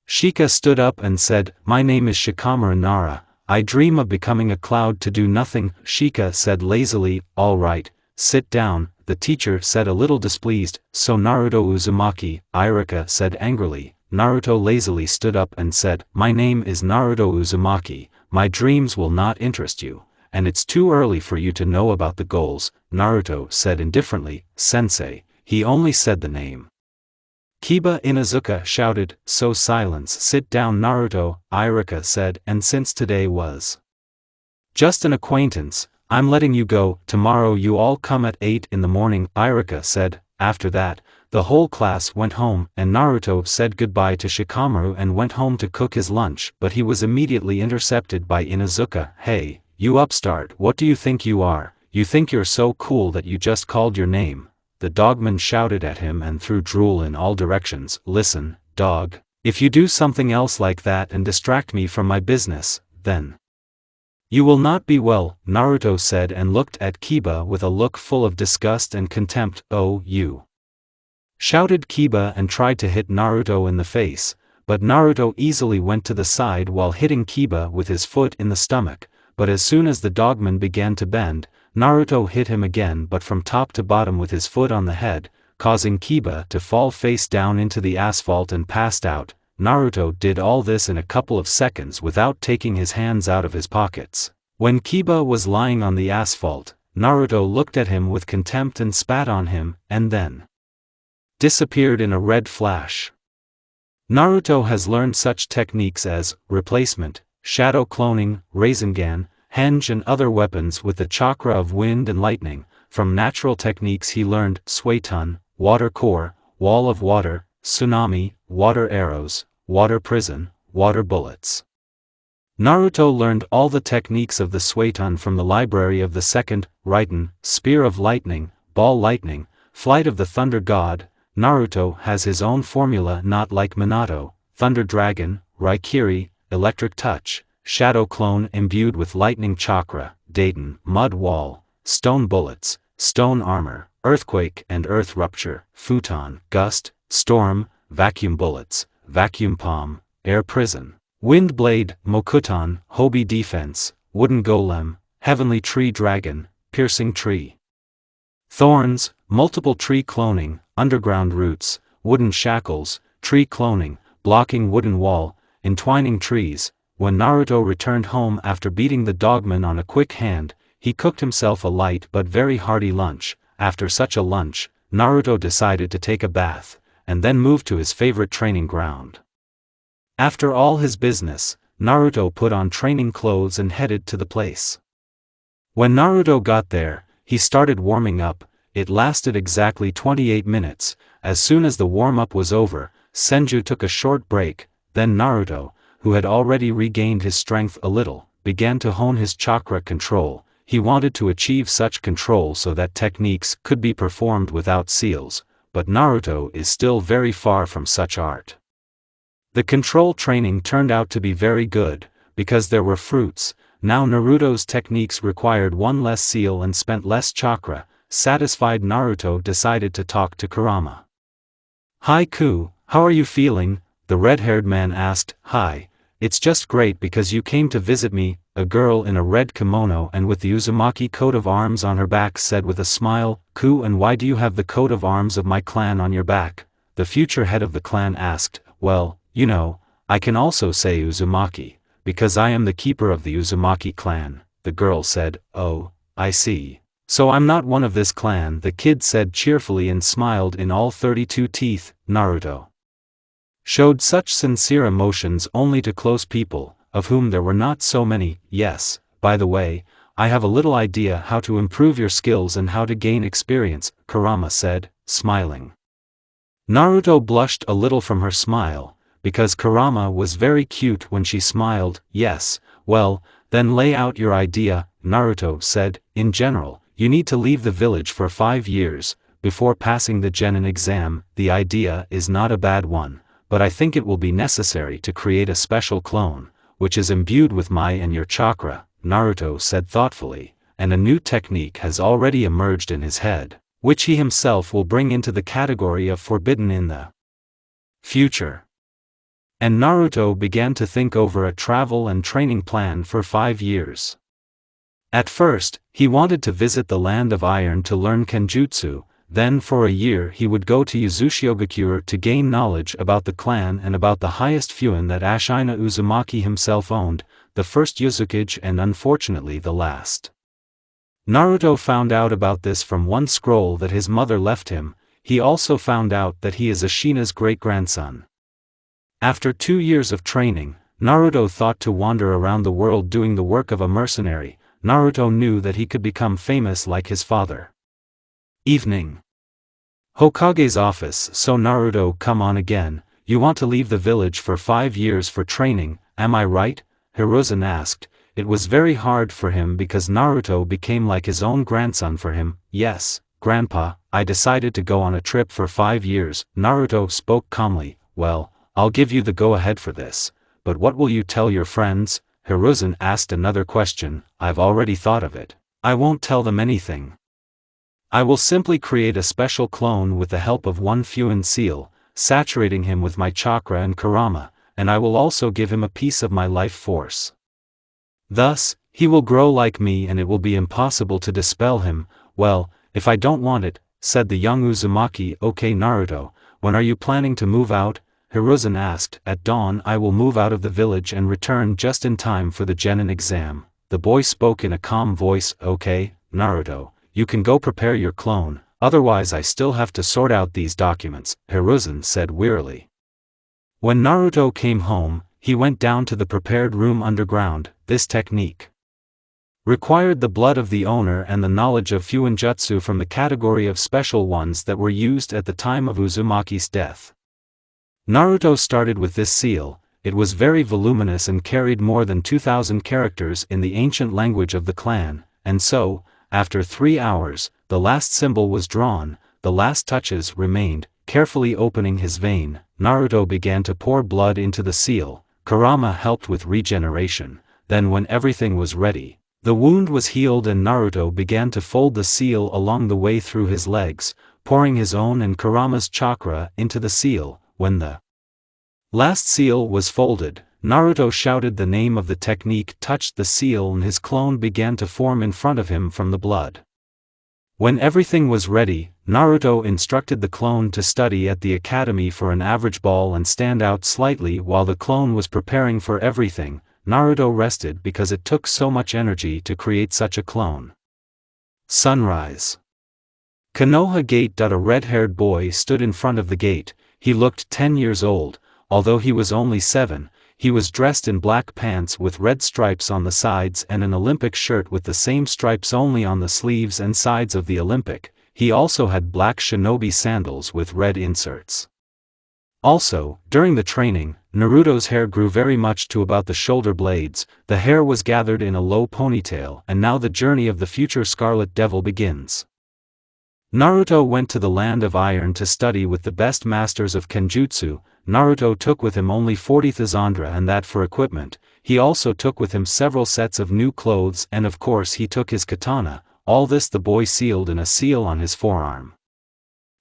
Shika stood up and said, my name is Shikamaru Nara, I dream of becoming a cloud to do nothing. Shika said lazily, all right, sit down, the teacher said a little displeased. So Naruto Uzumaki, Irika said angrily. Naruto lazily stood up and said, my name is Naruto Uzumaki, my dreams will not interest you, and it's too early for you to know about the goals. Naruto said indifferently, Sensei, he only said the name. Kiba Inuzuka shouted, so silence. Sit down Naruto, Irika said, and since today was just an acquaintance, I'm letting you go. Tomorrow you all come at 8 in the morning, Irika said. After that, the whole class went home, and Naruto said goodbye to Shikamaru and went home to cook his lunch, but he was immediately intercepted by Inuzuka. Hey, you upstart, what do you think you are? You think you're so cool that you just called your name? The dogman shouted at him and threw drool in all directions. Listen, dog, if you do something else like that and distract me from my business, then You will not be well, Naruto said and looked at Kiba with a look full of disgust and contempt. Oh, you! Shouted Kiba and tried to hit Naruto in the face, but Naruto easily went to the side while hitting Kiba with his foot in the stomach, but as soon as the dogman began to bend, Naruto hit him again but from top to bottom with his foot on the head, causing Kiba to fall face down into the asphalt and passed out. Naruto did all this in a couple of seconds without taking his hands out of his pockets. When Kiba was lying on the asphalt, Naruto looked at him with contempt and spat on him, and then disappeared in a red flash. Naruto has learned such techniques as replacement, shadow cloning, Rasengan, henge and other weapons with the chakra of wind and lightning. From natural techniques he learned Suiton, water core, wall of water, tsunami, water arrows, water prison, water bullets. Naruto learned all the techniques of the Suiton from the library of the second, Raiden, spear of lightning, ball lightning, flight of the thunder god. Naruto has his own formula not like Minato, thunder dragon, Raikiri, electric touch, shadow clone imbued with lightning chakra, Dayton, mud wall, stone bullets, stone armor, earthquake and earth rupture, futon, gust, storm, vacuum bullets, vacuum palm, air prison, wind blade, mokuton, hobi defense, wooden golem, heavenly tree dragon, piercing tree thorns, multiple tree cloning, underground roots, wooden shackles, tree cloning, blocking wooden wall, entwining trees. When Naruto returned home after beating the dogman on a quick hand, he cooked himself a light but very hearty lunch. After such a lunch, Naruto decided to take a bath, and then moved to his favorite training ground. After all his business, Naruto put on training clothes and headed to the place. When Naruto got there, he started warming up. It lasted exactly 28 minutes. As soon as the warm-up was over, Senju took a short break, then Naruto, who had already regained his strength a little, began to hone his chakra control. He wanted to achieve such control so that techniques could be performed without seals, but Naruto is still very far from such art. The control training turned out to be very good, because there were fruits. Now Naruto's techniques required one less seal and spent less chakra. Satisfied, Naruto decided to talk to Kurama. "Hi Ku, how are you feeling?" the red-haired man asked. "Hi, it's just great because you came to visit me," a girl in a red kimono and with the Uzumaki coat of arms on her back said with a smile. "Ku, and why do you have the coat of arms of my clan on your back?" the future head of the clan asked. "Well, you know, I can also say Uzumaki, because I am the keeper of the Uzumaki clan," the girl said. "Oh, I see. So I'm not one of this clan," the kid said cheerfully and smiled in all 32 teeth. Naruto showed such sincere emotions only to close people, of whom there were not so many. "Yes, by the way, I have a little idea how to improve your skills and how to gain experience," Kurama said, smiling. Naruto blushed a little from her smile, because Kurama was very cute when she smiled. "Yes, well, then lay out your idea," Naruto said. "In general, you need to leave the village for 5 years, before passing the genin exam. The idea is not a bad one, but I think it will be necessary to create a special clone, which is imbued with my and your chakra," Naruto said thoughtfully, "and a new technique has already emerged in his head, which he himself will bring into the category of forbidden in the future." And Naruto began to think over a travel and training plan for 5 years. At first, he wanted to visit the Land of Iron to learn Kenjutsu. Then for a year he would go to Uzushiogakure to gain knowledge about the clan and about the highest fuin that Ashina Uzumaki himself owned, the first Uzukage and unfortunately the last. Naruto found out about this from one scroll that his mother left him. He also found out that he is Ashina's great-grandson. After 2 years of training, Naruto thought to wander around the world doing the work of a mercenary. Naruto knew that he could become famous like his father. Evening. Hokage's office. "So Naruto, come on again, you want to leave the village for 5 years for training, am I right?" Hiruzen asked. It was very hard for him because Naruto became like his own grandson for him. "Yes, Grandpa, I decided to go on a trip for 5 years, Naruto spoke calmly. "Well, I'll give you the go-ahead for this, but what will you tell your friends?" Hiruzen asked another question. I've already thought of it. I won't tell them anything. I will simply create a special clone with the help of one Fuin seal, saturating him with my chakra and kurama, and I will also give him a piece of my life force. Thus, he will grow like me and it will be impossible to dispel him. Well, if I don't want it, said the young Uzumaki. Okay Naruto, when are you planning to move out? Hiruzen asked. At dawn I will move out of the village and return just in time for the genin exam. The boy spoke in a calm voice. Okay, Naruto, you can go prepare your clone, otherwise I still have to sort out these documents, Hiruzen said wearily. When Naruto came home, he went down to the prepared room underground. This technique required the blood of the owner and the knowledge of Fuinjutsu from the category of special ones that were used at the time of Uzumaki's death. Naruto started with this seal. It was very voluminous and carried more than 2,000 characters in the ancient language of the clan, and so, after 3 hours, the last symbol was drawn, the last touches remained. Carefully opening his vein, Naruto began to pour blood into the seal. Kurama helped with regeneration. Then when everything was ready, the wound was healed and Naruto began to fold the seal along the way through his legs, pouring his own and Kurama's chakra into the seal. When the last seal was folded, Naruto shouted the name of the technique, touched the seal and his clone began to form in front of him from the blood. When everything was ready, Naruto instructed the clone to study at the academy for an average ball and stand out slightly while the clone was preparing for everything. Naruto rested because it took so much energy to create such a clone. Sunrise. Konoha Gate. A red-haired boy stood in front of the gate. He looked 10 years old, although he was only 7. He was dressed in black pants with red stripes on the sides and an Olympic shirt with the same stripes only on the sleeves and sides of the Olympic. He also had black shinobi sandals with red inserts. Also, during the training, Naruto's hair grew very much to about the shoulder blades. The hair was gathered in a low ponytail, and now the journey of the future Scarlet Devil begins. Naruto went to the Land of Iron to study with the best masters of Kenjutsu. Naruto took with him only 40 Thazandra and that for equipment. He also took with him several sets of new clothes and of course he took his katana. All this the boy sealed in a seal on his forearm.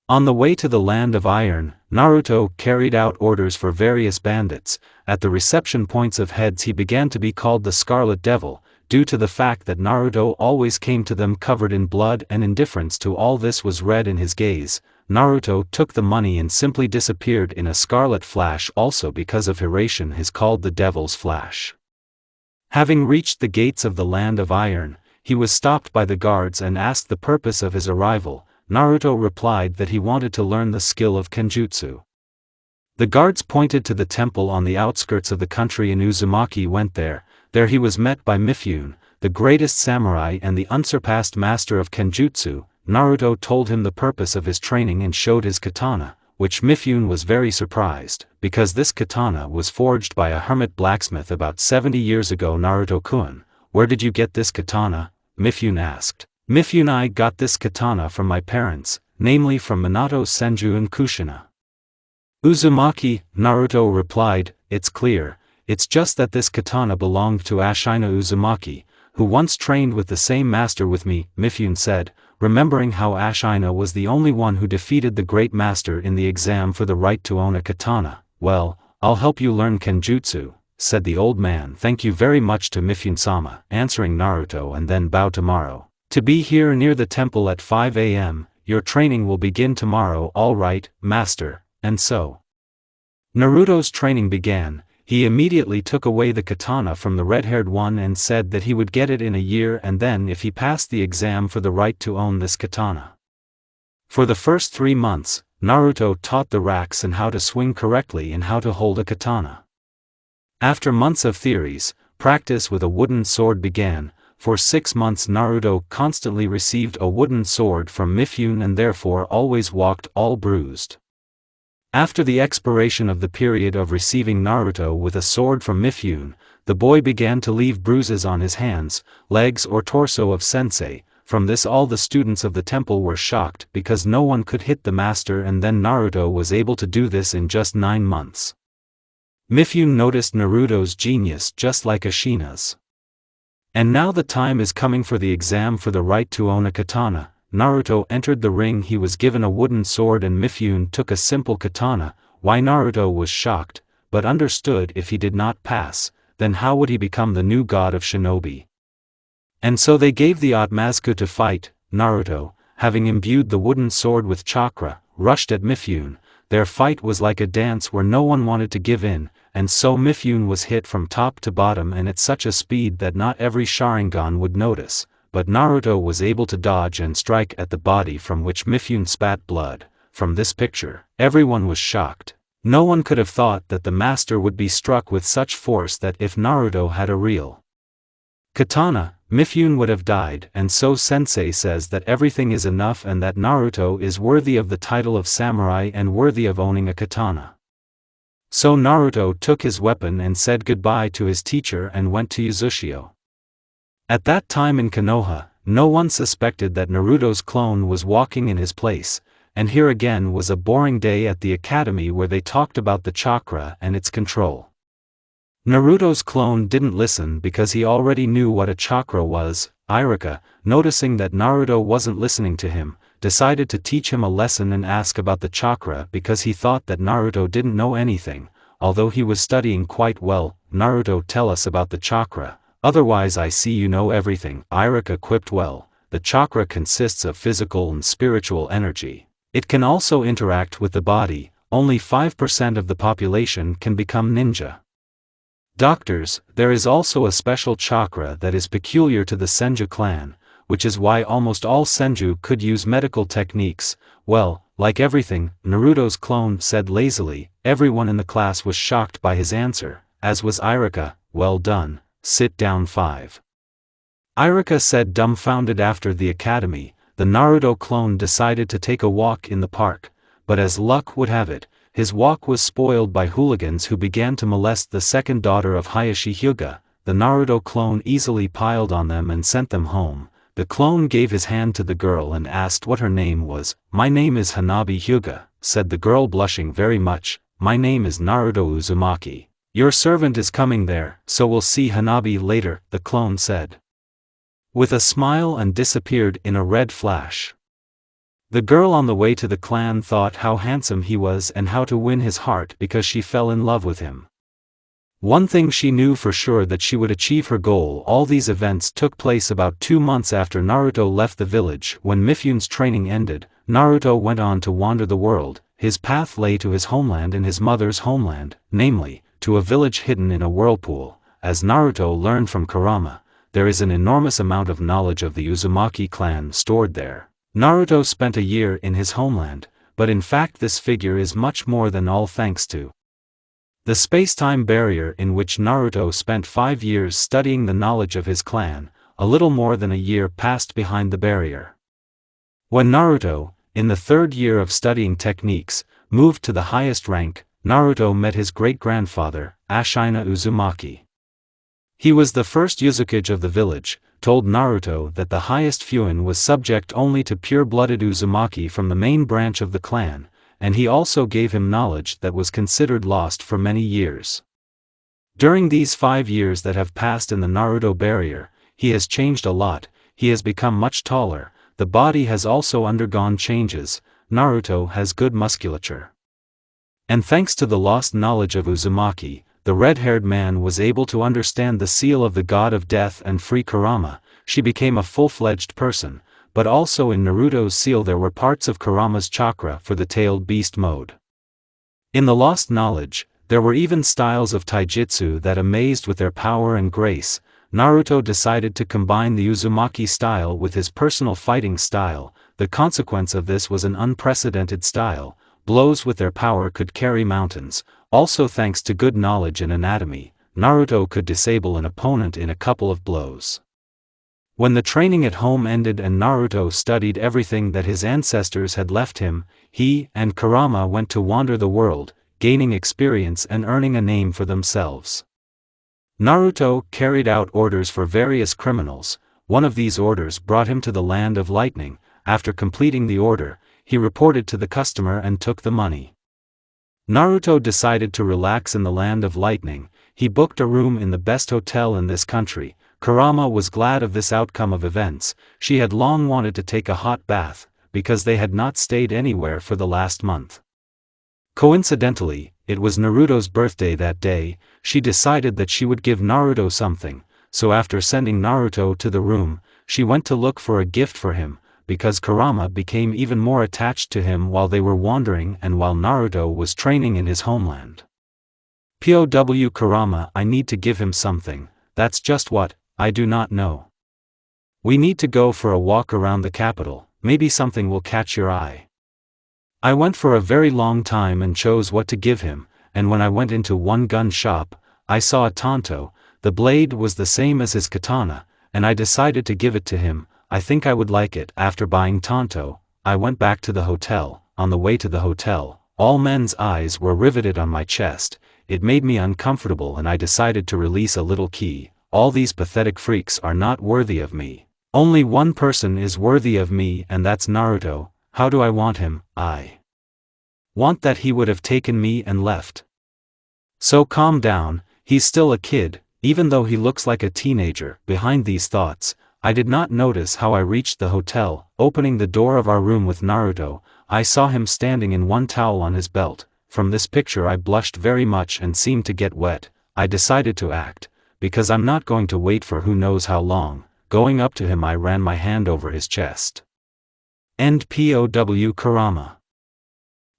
On the way to the Land of Iron, Naruto carried out orders for various bandits. At the reception points of heads he began to be called the Scarlet Devil, due to the fact that Naruto always came to them covered in blood and indifference to all this was read in his gaze. Naruto took the money and simply disappeared in a scarlet flash. Also because of Hiration is called the Devil's Flash. Having reached the gates of the Land of Iron, he was stopped by the guards and asked the purpose of his arrival. Naruto replied that he wanted to learn the skill of Kenjutsu. The guards pointed to the temple on the outskirts of the country and Uzumaki went there. There he was met by Mifune, the greatest samurai and the unsurpassed master of Kenjutsu. Naruto told him the purpose of his training and showed his katana, which Mifune was very surprised, because this katana was forged by a hermit blacksmith about 70 years ago. Naruto-kun, where did you get this katana? Mifune asked. Mifune, I got this katana from my parents, namely from Minato Senju and Kushina. Uzumaki, Naruto replied, it's clear, it's just that this katana belonged to Ashina Uzumaki, who once trained with the same master with me, Mifune said, remembering how Ashina was the only one who defeated the great master in the exam for the right to own a katana. Well, I'll help you learn Kenjutsu, said the old man. Thank you very much to Mifune-sama, answering Naruto and then bow tomorrow. To be here near the temple at 5 a.m., your training will begin tomorrow. All right, master, and so Naruto's training began. He immediately took away the katana from the red-haired one and said that he would get it in a year and then if he passed the exam for the right to own this katana. For the first 3 months, Naruto taught the racks and how to swing correctly and how to hold a katana. After months of theories, practice with a wooden sword began. For 6 months Naruto constantly received a wooden sword from Mifune and therefore always walked all bruised. After the expiration of the period of receiving Naruto with a sword from Mifune, the boy began to leave bruises on his hands, legs or torso of sensei. From this all the students of the temple were shocked because no one could hit the master and then Naruto was able to do this in just 9 months. Mifune noticed Naruto's genius just like Ashina's. And now the time is coming for the exam for the right to own a katana. Naruto entered the ring. He was given a wooden sword and Mifune took a simple katana. Why Naruto was shocked, but understood if he did not pass, then how would he become the new god of shinobi? And so they gave the Otmazku to fight. Naruto, having imbued the wooden sword with chakra, rushed at Mifune. Their fight was like a dance where no one wanted to give in, and so Mifune was hit from top to bottom and at such a speed that not every Sharingan would notice, but Naruto was able to dodge and strike at the body from which Mifune spat blood. From this picture, everyone was shocked. No one could have thought that the master would be struck with such force that if Naruto had a real katana, Mifune would have died, and so Sensei says that everything is enough and that Naruto is worthy of the title of samurai and worthy of owning a katana. So Naruto took his weapon and said goodbye to his teacher and went to Uzushio. At that time in Konoha, no one suspected that Naruto's clone was walking in his place, and here again was a boring day at the academy where they talked about the chakra and its control. Naruto's clone didn't listen because he already knew what a chakra was. Iruka, noticing that Naruto wasn't listening to him, decided to teach him a lesson and ask about the chakra because he thought that Naruto didn't know anything, although he was studying quite well. Naruto, tell us about the chakra, otherwise I see you know everything. Iruka quipped, well, the chakra consists of physical and spiritual energy. It can also interact with the body. Only 5% of the population can become ninja. Doctors, there is also a special chakra that is peculiar to the Senju clan, which is why almost all Senju could use medical techniques. Well, like everything, Naruto's clone said lazily. Everyone in the class was shocked by his answer, as was Iruka. Well done, sit down 5. Iruka said dumbfounded. After the academy, the Naruto clone decided to take a walk in the park, but as luck would have it, his walk was spoiled by hooligans who began to molest the second daughter of Hayashi Hyuga. The Naruto clone easily piled on them and sent them home. The clone gave his hand to the girl and asked what her name was. My name is Hanabi Hyuga, said the girl blushing very much. My name is Naruto Uzumaki. Your servant is coming there, so we'll see Hanabi later, the clone said, with a smile, and disappeared in a red flash. The girl on the way to the clan thought how handsome he was and how to win his heart because she fell in love with him. One thing she knew for sure, that she would achieve her goal. All these events took place about 2 months after Naruto left the village. When Mifune's training ended, Naruto went on to wander the world. His path lay to his homeland and his mother's homeland, namely, to a village hidden in a whirlpool. As Naruto learned from Kurama, there is an enormous amount of knowledge of the Uzumaki clan stored there. Naruto spent a year in his homeland, but in fact this figure is much more than all thanks to the space-time barrier in which Naruto spent 5 years studying the knowledge of his clan. A little more than a year passed behind the barrier. When Naruto, in the 3rd year of studying techniques, moved to the highest rank, Naruto met his great-grandfather, Ashina Uzumaki. He was the first Uzukage of the village, told Naruto that the highest Fuin was subject only to pure-blooded Uzumaki from the main branch of the clan, and he also gave him knowledge that was considered lost for many years. During these 5 years that have passed in the Naruto barrier, he has changed a lot. He has become much taller, the body has also undergone changes. Naruto has good musculature. And thanks to the lost knowledge of Uzumaki, the red-haired man was able to understand the seal of the god of death and free Kurama. She became a full-fledged person, but also in Naruto's seal there were parts of Kurama's chakra for the tailed beast mode. In the lost knowledge, there were even styles of taijutsu that amazed with their power and grace. Naruto decided to combine the Uzumaki style with his personal fighting style. The consequence of this was an unprecedented style. Blows with their power could carry mountains. Also thanks to good knowledge in anatomy, Naruto could disable an opponent in a couple of blows. When the training at home ended and Naruto studied everything that his ancestors had left him, he and Kurama went to wander the world, gaining experience and earning a name for themselves. Naruto carried out orders for various criminals. One of these orders brought him to the land of lightning. After completing the order, he reported to the customer and took the money. Naruto decided to relax in the land of lightning. He booked a room in the best hotel in this country. Kurama was glad of this outcome of events. She had long wanted to take a hot bath, because they had not stayed anywhere for the last month. Coincidentally, it was Naruto's birthday that day. She decided that she would give Naruto something, so after sending Naruto to the room, she went to look for a gift for him, because Kurama became even more attached to him while they were wandering and while Naruto was training in his homeland. POW Kurama, I need to give him something. That's just what, I do not know. We need to go for a walk around the capital, maybe something will catch your eye. I went for a very long time and chose what to give him, and when I went into one gun shop, I saw a tanto. The blade was the same as his katana, and I decided to give it to him. I think I would like it. After buying tanto, I went back to the hotel. On the way to the hotel, all men's eyes were riveted on my chest. It made me uncomfortable and I decided to release a little key. All these pathetic freaks are not worthy of me. Only one person is worthy of me, and that's Naruto. How do I want him? I want that he would have taken me and left. So calm down, he's still a kid, even though he looks like a teenager. Behind these thoughts, I did not notice how I reached the hotel. Opening the door of our room with Naruto, I saw him standing in one towel on his belt. From this picture I blushed very much and seemed to get wet. I decided to act, because I'm not going to wait for who knows how long. Going up to him I ran my hand over his chest. End POW Kurama.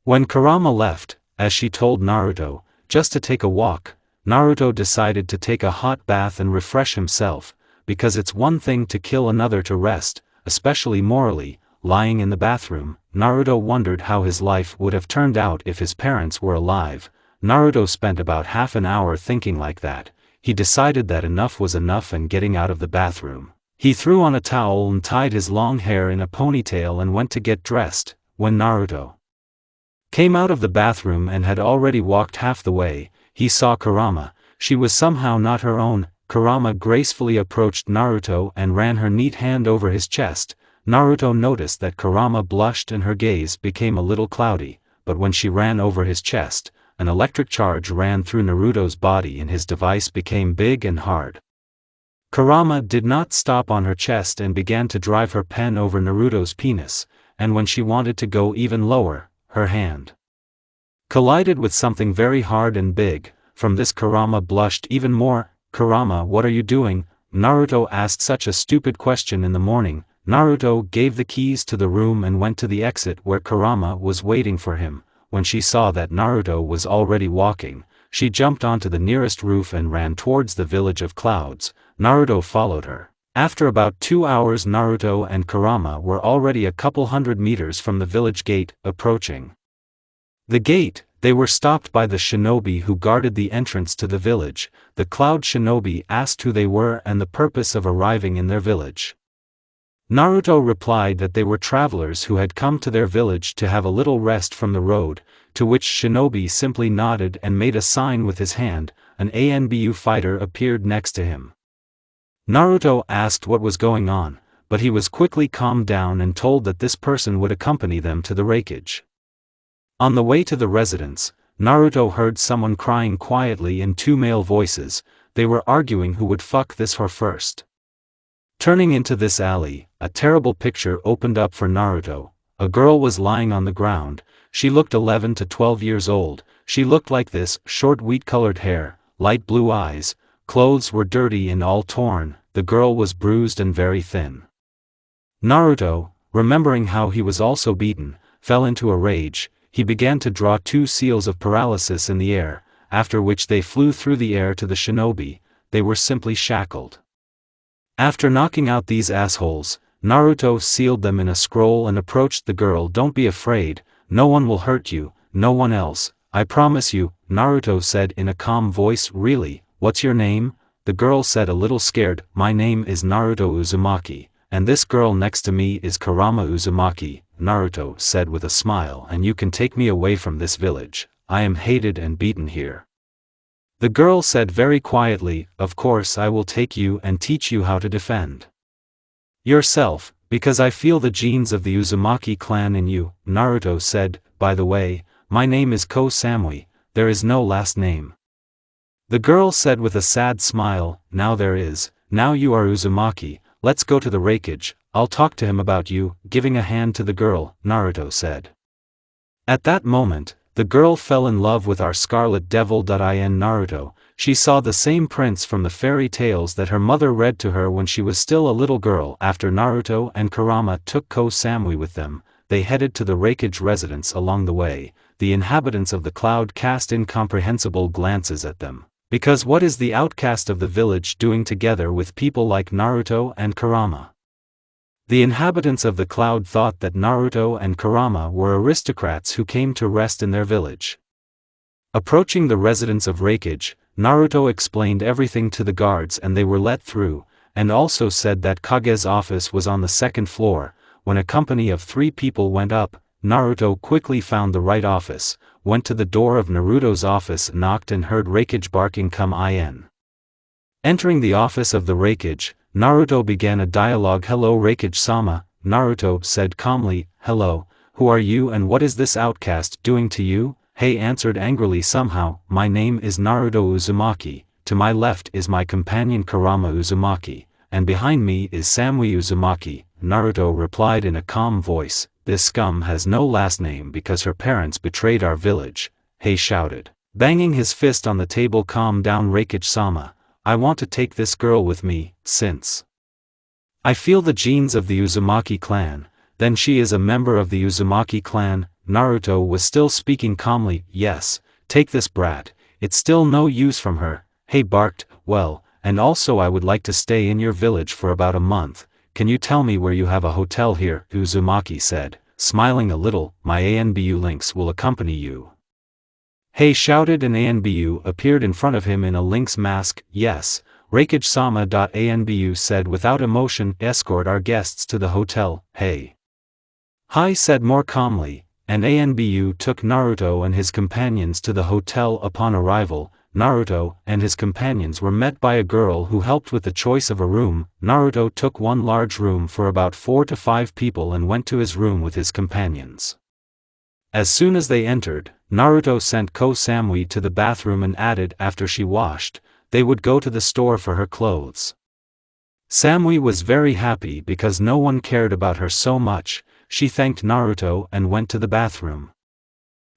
When Kurama left, as she told Naruto, just to take a walk, Naruto decided to take a hot bath and refresh himself, because it's one thing to kill another to rest, especially morally. Lying in the bathroom, Naruto wondered how his life would have turned out if his parents were alive. Naruto spent about half an hour thinking like that. He decided that enough was enough, and getting out of the bathroom, he threw on a towel and tied his long hair in a ponytail and went to get dressed. When Naruto came out of the bathroom and had already walked half the way, he saw Kurama. She was somehow not her own. Kurama gracefully approached Naruto and ran her neat hand over his chest. Naruto noticed that Kurama blushed and her gaze became a little cloudy, but when she ran over his chest, an electric charge ran through Naruto's body and his device became big and hard. Kurama did not stop on her chest and began to drive her pen over Naruto's penis, and when she wanted to go even lower, her hand collided with something very hard and big. From this Kurama blushed even more. Kurama, what are you doing? Naruto asked such a stupid question in the morning. Naruto gave the keys to the room and went to the exit where Kurama was waiting for him. When she saw that Naruto was already walking, she jumped onto the nearest roof and ran towards the village of clouds. Naruto followed her. After about 2 hours, Naruto and Kurama were already a couple hundred meters from the village gate. Approaching the gate, they were stopped by the shinobi who guarded the entrance to the village. The cloud shinobi asked who they were and the purpose of arriving in their village. Naruto replied that they were travelers who had come to their village to have a little rest from the road, to which shinobi simply nodded and made a sign with his hand. An ANBU fighter appeared next to him. Naruto asked what was going on, but he was quickly calmed down and told that this person would accompany them to the wreckage. On the way to the residence, Naruto heard someone crying quietly in 2 male voices. They were arguing who would fuck this whore first. Turning into this alley, a terrible picture opened up for Naruto. A girl was lying on the ground. She looked 11 to 12 years old. She looked like this: short wheat-colored hair, light blue eyes, clothes were dirty and all torn. The girl was bruised and very thin. Naruto, remembering how he was also beaten, fell into a rage. He began to draw 2 seals of paralysis in the air, after which they flew through the air to the shinobi. They were simply shackled. After knocking out these assholes, Naruto sealed them in a scroll and approached the girl. Don't be afraid, no one will hurt you, no one else, I promise you, Naruto said in a calm voice. Really, what's your name? The girl said, a little scared. My name is Naruto Uzumaki, and this girl next to me is Kurama Uzumaki, Naruto said with a smile, and you can take me away from this village. I am hated and beaten here. The girl said very quietly, of course I will take you and teach you how to defend yourself, because I feel the genes of the Uzumaki clan in you. Naruto said, by the way, "My name is Ko Samui, there is no last name." The girl said with a sad smile, "Now there is, now you are Uzumaki, let's go to the Raikage, I'll talk to him about you." Giving a hand to the girl, Naruto said. At that moment, the girl fell in love with our Scarlet Devil. In Naruto, she saw the same prince from the fairy tales that her mother read to her when she was still a little girl. After Naruto and Kurama took Ko Samui with them, they headed to the Raikage residence. Along the way, the inhabitants of the cloud cast incomprehensible glances at them, because what is the outcast of the village doing together with people like Naruto and Kurama? The inhabitants of the cloud thought that Naruto and Kurama were aristocrats who came to rest in their village. Approaching the residence of Raikage, Naruto explained everything to the guards and they were let through, and also said that Kage's office was on the second floor. When a company of 3 people went up, Naruto quickly found the right office, went to the door of Naruto's office, knocked and heard Raikage barking, "Come in." Entering the office of the Raikage, Naruto began a dialogue. "Hello Raikage-sama," Naruto said calmly. "Hello, who are you and what is this outcast doing to you?" Hey answered angrily somehow, "My name is Naruto Uzumaki, to my left is my companion Kurama Uzumaki, and behind me is Samui Uzumaki." Naruto replied in a calm voice, "This scum has no last name because her parents betrayed our village," Hey shouted, banging his fist on the table. "Calm down Raikage-sama, I want to take this girl with me, since I feel the genes of the Uzumaki clan, then she is a member of the Uzumaki clan." Naruto was still speaking calmly. "Yes, take this brat, it's still no use from her," Hey barked. "Well, and also I would like to stay in your village for about a month, can you tell me where you have a hotel here?" Uzumaki said, smiling a little. "My ANBU lynx will accompany you." Hey shouted and ANBU appeared in front of him in a lynx mask. "Yes, Raikage-sama." ANBU said without emotion, "Escort our guests to the hotel." Hey Hi said more calmly, and ANBU took Naruto and his companions to the hotel. Upon arrival, Naruto and his companions were met by a girl who helped with the choice of a room. Naruto took one large room for about 4 to 5 people and went to his room with his companions. As soon as they entered, Naruto sent Ko Samui to the bathroom and added after she washed, they would go to the store for her clothes. Samui was very happy because no one cared about her so much. She thanked Naruto and went to the bathroom.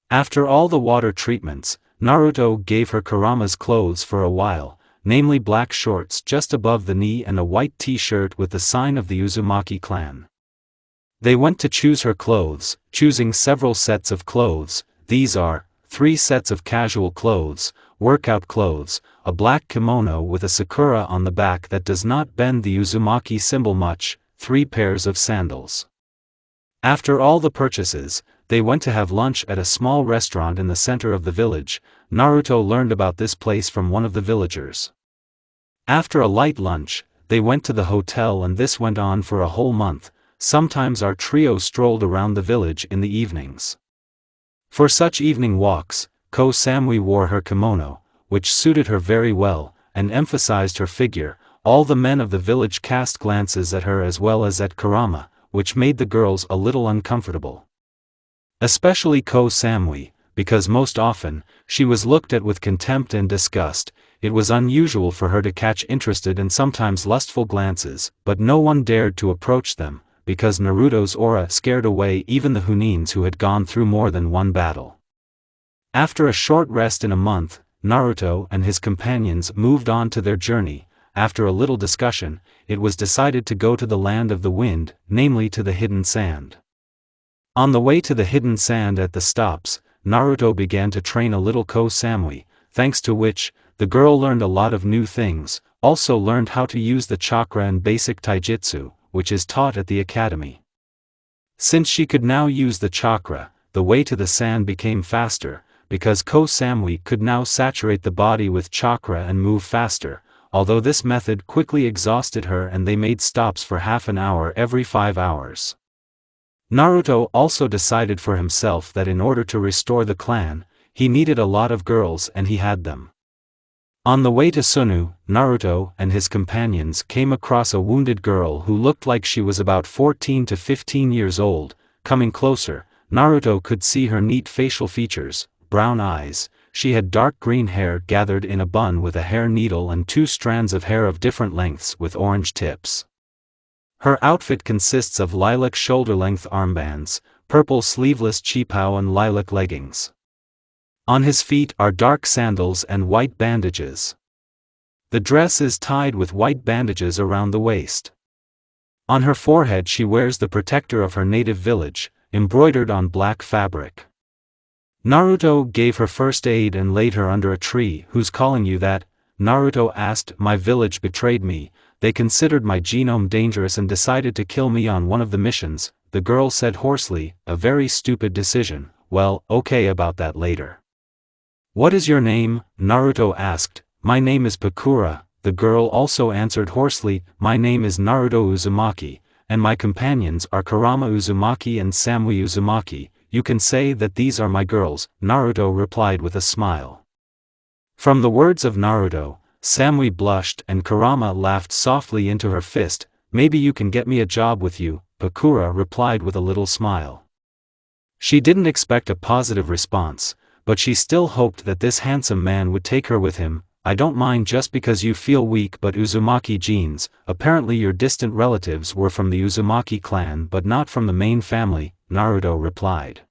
After all the water treatments, Naruto gave her Kurama's clothes for a while, namely black shorts just above the knee and a white t-shirt with the sign of the Uzumaki clan. They went to choose her clothes, choosing several sets of clothes. These are 3 sets of casual clothes, workout clothes, a black kimono with a sakura on the back that does not bend the Uzumaki symbol much, 3 pairs of sandals. After all the purchases, they went to have lunch at a small restaurant in the center of the village. Naruto learned about this place from one of the villagers. After a light lunch, they went to the hotel and this went on for a whole month. Sometimes our trio strolled around the village in the evenings. For such evening walks, Ko Samui wore her kimono, which suited her very well, and emphasized her figure. All the men of the village cast glances at her as well as at Kurama, which made the girls a little uncomfortable. Especially Ko Samui, because most often, she was looked at with contempt and disgust. It was unusual for her to catch interested and sometimes lustful glances, but no one dared to approach them, because Naruto's aura scared away even the Hunins who had gone through more than one battle. After a short rest in a month, Naruto and his companions moved on to their journey. After a little discussion, it was decided to go to the land of the wind, namely to the hidden sand. On the way to the hidden sand at the stops, Naruto began to train a little Ko Samui, thanks to which, the girl learned a lot of new things, also learned how to use the chakra and basic taijutsu, which is taught at the academy. Since she could now use the chakra, the way to the sand became faster, because Ko Samui could now saturate the body with chakra and move faster. Although this method quickly exhausted her and they made stops for half an hour every 5 hours. Naruto also decided for himself that in order to restore the clan, he needed a lot of girls and he had them. On the way to Sunu, Naruto and his companions came across a wounded girl who looked like she was about 14 to 15 years old. Coming closer, Naruto could see her neat facial features, brown eyes. She had dark green hair gathered in a bun with a hair needle and 2 strands of hair of different lengths with orange tips. Her outfit consists of lilac shoulder-length armbands, purple sleeveless cheapao and lilac leggings. On his feet are dark sandals and white bandages. The dress is tied with white bandages around the waist. On her forehead she wears the protector of her native village, embroidered on black fabric. Naruto gave her first aid and laid her under a tree. "Who's calling you that?" Naruto asked. "My village betrayed me, they considered my genome dangerous and decided to kill me on one of the missions," the girl said hoarsely. "A very stupid decision." "Well, okay, about that later." "What is your name?" Naruto asked. "My name is Pakura," the girl also answered hoarsely. "My name is Naruto Uzumaki, and my companions are Kurama Uzumaki and Samui Uzumaki. You can say that these are my girls," Naruto replied with a smile. From the words of Naruto, Samui blushed and Kurama laughed softly into her fist. "Maybe you can get me a job with you," Pakura replied with a little smile. She didn't expect a positive response, but she still hoped that this handsome man would take her with him. "I don't mind just because you feel weak, but Uzumaki genes, apparently your distant relatives were from the Uzumaki clan but not from the main family," Naruto replied.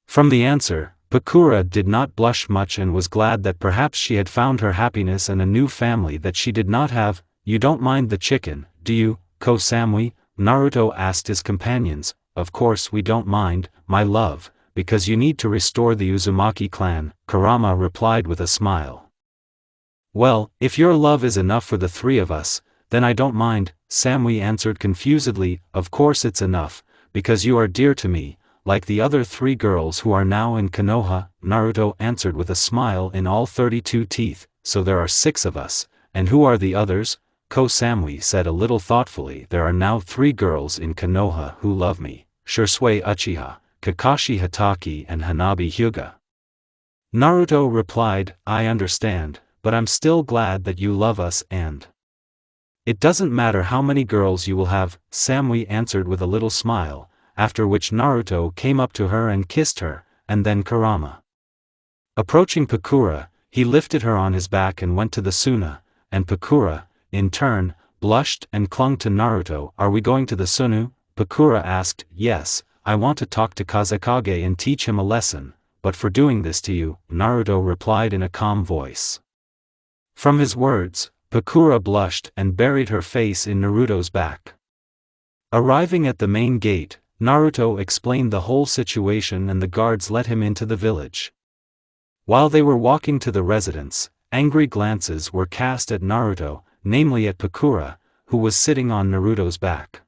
From the answer, Pakura did not blush much and was glad that perhaps she had found her happiness and a new family that she did not have. "You don't mind the chicken, do you, Ko Samui?" Naruto asked his companions. "Of course we don't mind, my love, because you need to restore the Uzumaki clan," Kurama replied with a smile. "Well, if your love is enough for the 3 of us, then I don't mind," Samui answered confusedly. "Of course it's enough, because you are dear to me, like the other 3 girls who are now in Konoha," Naruto answered with a smile in all 32 teeth. "So there are 6 of us, and who are the others?" Ko Samui said a little thoughtfully. "There are now 3 girls in Konoha who love me, Shursui Uchiha, Kakashi Hatake and Hanabi Hyuga." Naruto replied, "I understand, but I'm still glad that you love us and it doesn't matter how many girls you will have," Samui answered with a little smile, after which Naruto came up to her and kissed her, and then Kurama. Approaching Pakura, he lifted her on his back and went to the Suna, and Pakura, in turn, blushed and clung to Naruto. "Are we going to the Sunu?" Pakura asked. "Yes, I want to talk to Kazekage and teach him a lesson, but for doing this to you," Naruto replied in a calm voice. From his words, Pakura blushed and buried her face in Naruto's back. Arriving at the main gate, Naruto explained the whole situation and the guards let him into the village. While they were walking to the residence, angry glances were cast at Naruto, namely at Pakura, who was sitting on Naruto's back.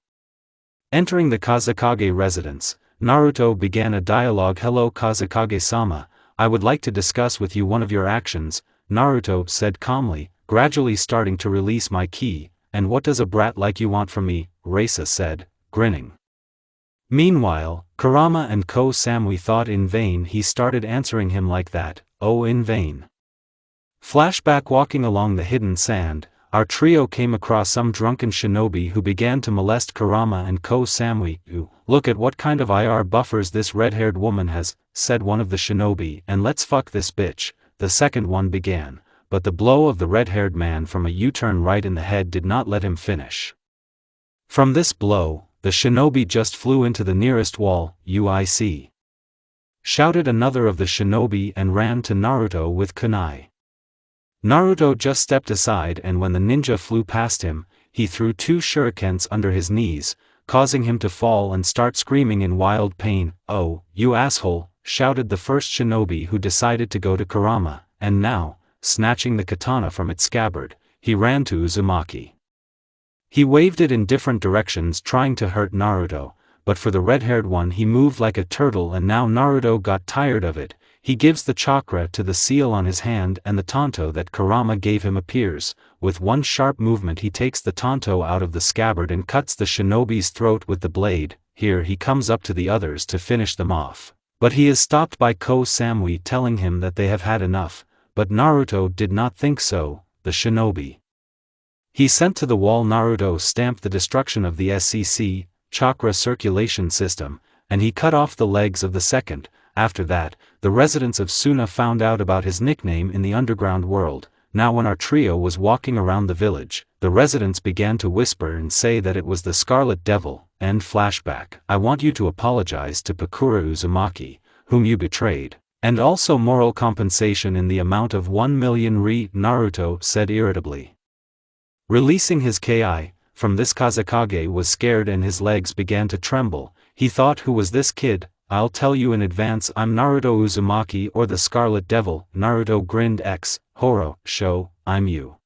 Entering the Kazekage residence, Naruto began a dialogue. "Hello Kazekage-sama, I would like to discuss with you one of your actions," Naruto said calmly, gradually starting to release my ki. "And what does a brat like you want from me?" Reisa said, grinning. Meanwhile, Kurama and Ko Samui thought in vain he started answering him like that. Oh, in vain. Flashback. Walking along the hidden sand, our trio came across some drunken shinobi who began to molest Kurama and Ko Samui. "Ooh, look at what kind of IR buffers this red-haired woman has," said one of the shinobi, "and let's fuck this bitch," the second one began, but the blow of the red-haired man from a U-turn right in the head did not let him finish. From this blow, the shinobi just flew into the nearest wall. "UIC!" shouted another of the shinobi and ran to Naruto with kunai. Naruto just stepped aside, and when the ninja flew past him, he threw 2 shurikens under his knees, causing him to fall and start screaming in wild pain. "Oh, you asshole!" shouted the first shinobi, who decided to go to Kurama, and now, snatching the katana from its scabbard, he ran to Uzumaki. He waved it in different directions trying to hurt Naruto, but for the red-haired one he moved like a turtle, and now Naruto got tired of it. He gives the chakra to the seal on his hand and the tanto that Kurama gave him appears. With one sharp movement he takes the tanto out of the scabbard and cuts the shinobi's throat with the blade. Here he comes up to the others to finish them off, but he is stopped by Ko Samui telling him that they have had enough, but Naruto did not think so. The shinobi he sent to the wall. Naruto stamped the destruction of the SCC, chakra circulation system, and he cut off the legs of the second. After that, the residents of Suna found out about his nickname in the underground world. Now when our trio was walking around the village, the residents began to whisper and say that it was the Scarlet Devil. End flashback. I want you to apologize to Pakura Uzumaki, whom you betrayed, and also moral compensation in the amount of 1 million ri, Naruto said irritably. Releasing his ki, from this Kazekage was scared and his legs began to tremble. He thought, who was this kid? I'll tell you in advance, I'm Naruto Uzumaki, or the Scarlet Devil. Naruto grinned. Horo, show, I'm you.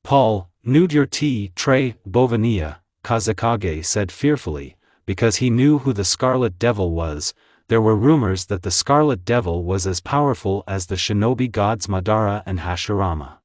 Paul, nude your tea tray, Bovania, Kazekage said fearfully, because he knew who the Scarlet Devil was. There were rumors that the Scarlet Devil was as powerful as the shinobi gods Madara and Hashirama.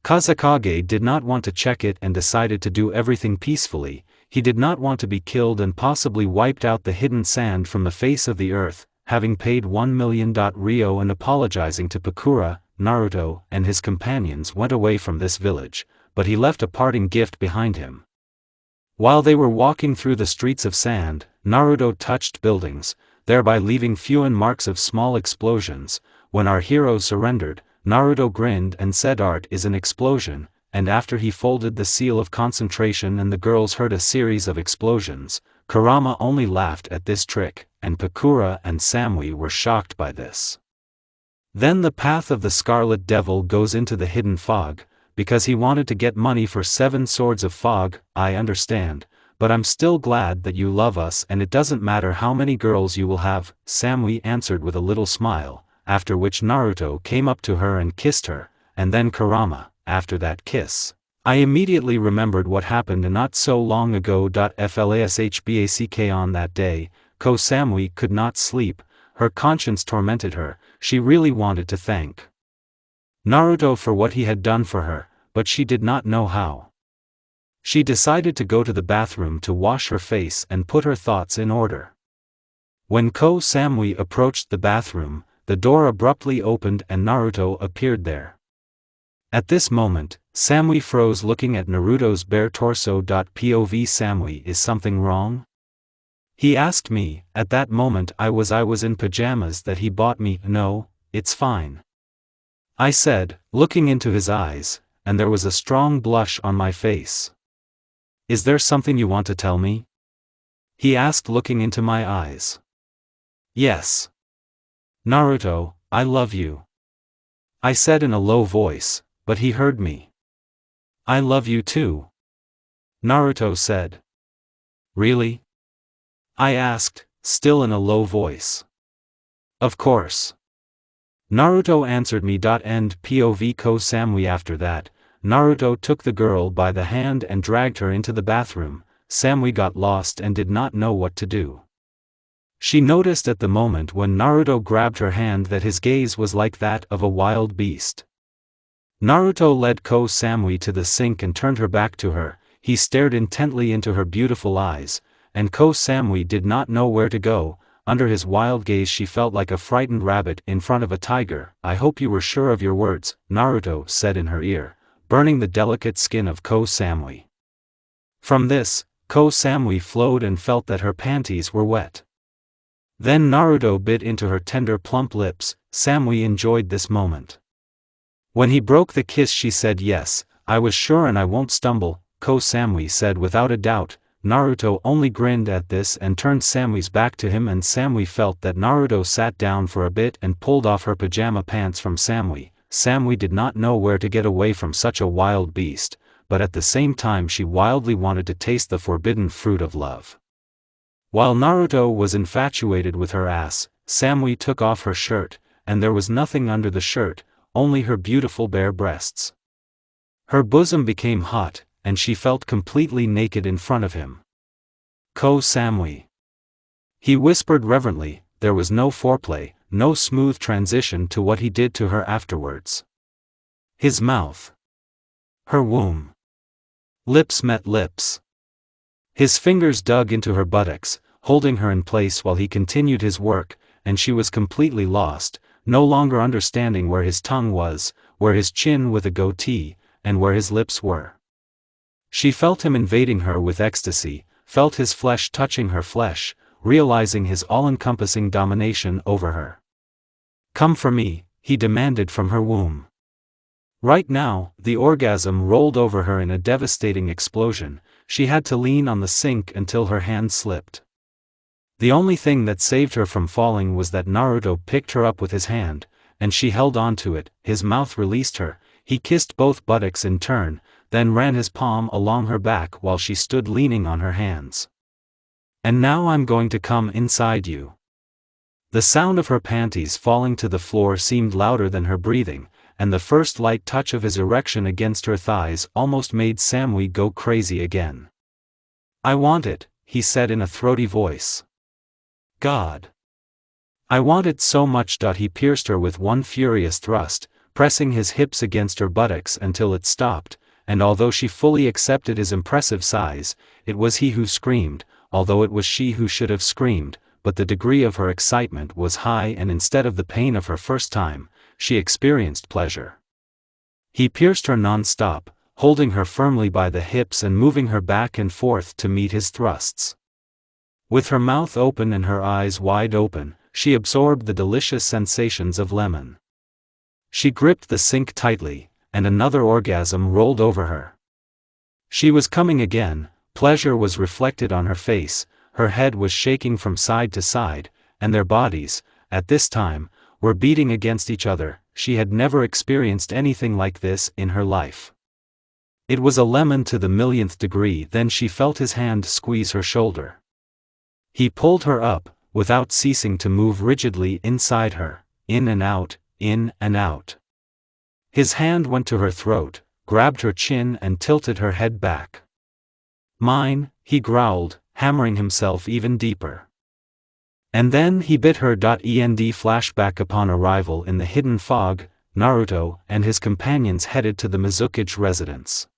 Kazekage did not want to check it and decided to do everything peacefully. He did not want to be killed and possibly wiped out the hidden sand from the face of the earth. Having paid 1 million Rio and apologizing to Pakura, Naruto and his companions went away from this village, but he left a parting gift behind him. While they were walking through the streets of sand, Naruto touched buildings, thereby leaving few marks of small explosions. When our hero surrendered, Naruto grinned and said, "Art is an explosion," and after he folded the seal of concentration and the girls heard a series of explosions, Kurama only laughed at this trick, and Pakura and Samui were shocked by this. Then the path of the Scarlet Devil goes into the hidden fog, because he wanted to get money for 7 swords of fog. I understand, but I'm still glad that you love us and it doesn't matter how many girls you will have, Samui answered with a little smile, after which Naruto came up to her and kissed her, and then Kurama, after that kiss. I immediately remembered what happened not so long ago. Flashback on that day, Ko Samui could not sleep, her conscience tormented her. She really wanted to thank Naruto for what he had done for her, but she did not know how. She decided to go to the bathroom to wash her face and put her thoughts in order. When Ko Samui approached the bathroom, the door abruptly opened and Naruto appeared there. At this moment, Samui froze looking at Naruto's bare torso. POV Samui, is something wrong? He asked me. At that moment I was in pajamas that he bought me. No, it's fine, I said, looking into his eyes, and there was a strong blush on my face. Is there something you want to tell me? He asked, looking into my eyes. Yes. Naruto, I love you, I said in a low voice, but he heard me. I love you too, Naruto said. Really? I asked, still in a low voice. Of course, Naruto answered me. End POV Ko Samui. After that, Naruto took the girl by the hand and dragged her into the bathroom. Samui got lost and did not know what to do. She noticed at the moment when Naruto grabbed her hand that his gaze was like that of a wild beast. Naruto led Ko Samui to the sink and turned her back to her. He stared intently into her beautiful eyes, and Ko Samui did not know where to go. Under his wild gaze she felt like a frightened rabbit in front of a tiger. I hope you were sure of your words, Naruto said in her ear, burning the delicate skin of Ko Samui. From this, Ko Samui flowed and felt that her panties were wet. Then Naruto bit into her tender plump lips. Samui enjoyed this moment. When he broke the kiss she said, "Yes, I was sure and I won't stumble," Ko Samui said without a doubt. Naruto only grinned at this and turned Samui's back to him, and Samui felt that Naruto sat down for a bit and pulled off her pajama pants from Samui. Samui did not know where to get away from such a wild beast, but at the same time she wildly wanted to taste the forbidden fruit of love. While Naruto was infatuated with her ass, Samui took off her shirt, and there was nothing under the shirt, only her beautiful bare breasts. Her bosom became hot, and she felt completely naked in front of him. Ko Samui, he whispered reverently. There was no foreplay, no smooth transition to what he did to her afterwards. His mouth, her womb, lips met lips. His fingers dug into her buttocks, holding her in place while he continued his work, and she was completely lost, no longer understanding where his tongue was, where his chin with a goatee, and where his lips were. She felt him invading her with ecstasy, felt his flesh touching her flesh, realizing his all-encompassing domination over her. "Come for me," he demanded from her womb. Right now, the orgasm rolled over her in a devastating explosion. She had to lean on the sink until her hand slipped. The only thing that saved her from falling was that Naruto picked her up with his hand, and she held on to it. His mouth released her. He kissed both buttocks in turn, then ran his palm along her back while she stood leaning on her hands. "And now I'm going to come inside you." The sound of her panties falling to the floor seemed louder than her breathing, and the first light touch of his erection against her thighs almost made Samui go crazy again. "I want it," he said in a throaty voice. "God. I want it so much." He pierced her with one furious thrust, pressing his hips against her buttocks until it stopped, and although she fully accepted his impressive size, it was he who screamed, although it was she who should have screamed, but the degree of her excitement was high, and instead of the pain of her first time, she experienced pleasure. He pierced her non-stop, holding her firmly by the hips and moving her back and forth to meet his thrusts. With her mouth open and her eyes wide open, she absorbed the delicious sensations of lemon. She gripped the sink tightly, and another orgasm rolled over her. She was coming again. Pleasure was reflected on her face, her head was shaking from side to side, and their bodies, at this time, were beating against each other. She had never experienced anything like this in her life. It was a lemon to the millionth degree. Then she felt his hand squeeze her shoulder. He pulled her up, without ceasing to move rigidly inside her, in and out, in and out. His hand went to her throat, grabbed her chin and tilted her head back. "Mine," he growled, hammering himself even deeper. And then he bit her. End flashback. Upon arrival in the hidden fog, Naruto and his companions headed to the Mizukage residence.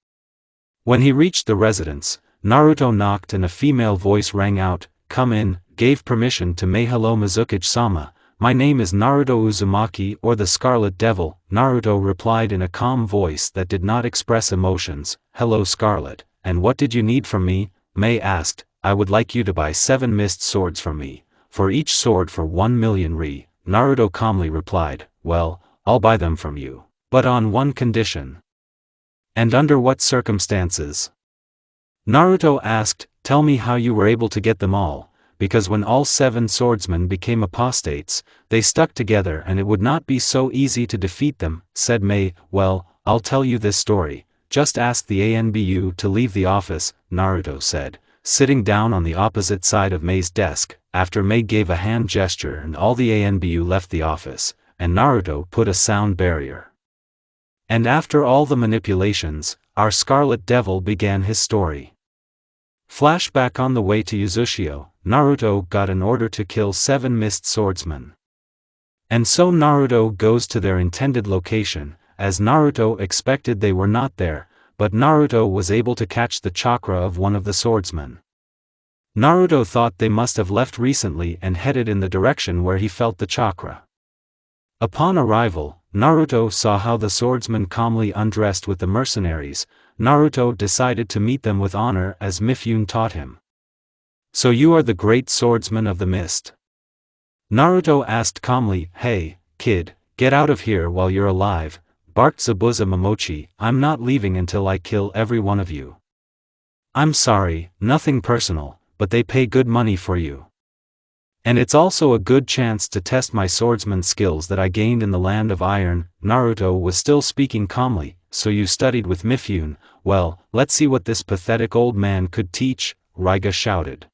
When he reached the residence, Naruto knocked and a female voice rang out, "Come in," gave permission to May. "Hello Mizukage-sama, my name is Naruto Uzumaki, or the Scarlet Devil," Naruto replied in a calm voice that did not express emotions. "Hello Scarlet, and what did you need from me?" May asked. "I would like you to buy 7 mist swords from me, for each sword for 1,000,000 ri," Naruto calmly replied. "Well, I'll buy them from you, but on one condition." "And under what circumstances?" Naruto asked. "Tell me how you were able to get them all, because when all 7 swordsmen became apostates, they stuck together and it would not be so easy to defeat them," said May. "Well, I'll tell you this story. Just ask the ANBU to leave the office," Naruto said, sitting down on the opposite side of May's desk. After May gave a hand gesture and all the ANBU left the office, and Naruto put a sound barrier. And after all the manipulations, our Scarlet Devil began his story. Flashback. On the way to Uzushio, Naruto got an order to kill 7 mist swordsmen. And so Naruto goes to their intended location. As Naruto expected, they were not there, but Naruto was able to catch the chakra of one of the swordsmen. Naruto thought they must have left recently and headed in the direction where he felt the chakra. Upon arrival, Naruto saw how the swordsman calmly undressed with the mercenaries. Naruto decided to meet them with honor as Mifune taught him. "So you are the great swordsman of the mist?" Naruto asked calmly. "Hey, kid, get out of here while you're alive," barked Zabuza Momochi. "I'm not leaving until I kill every one of you." "I'm sorry, nothing personal, but they pay good money for you. And it's also a good chance to test my swordsman skills that I gained in the Land of Iron." Naruto was still speaking calmly. "So you studied with Mifune? Well, let's see what this pathetic old man could teach," Raiga shouted.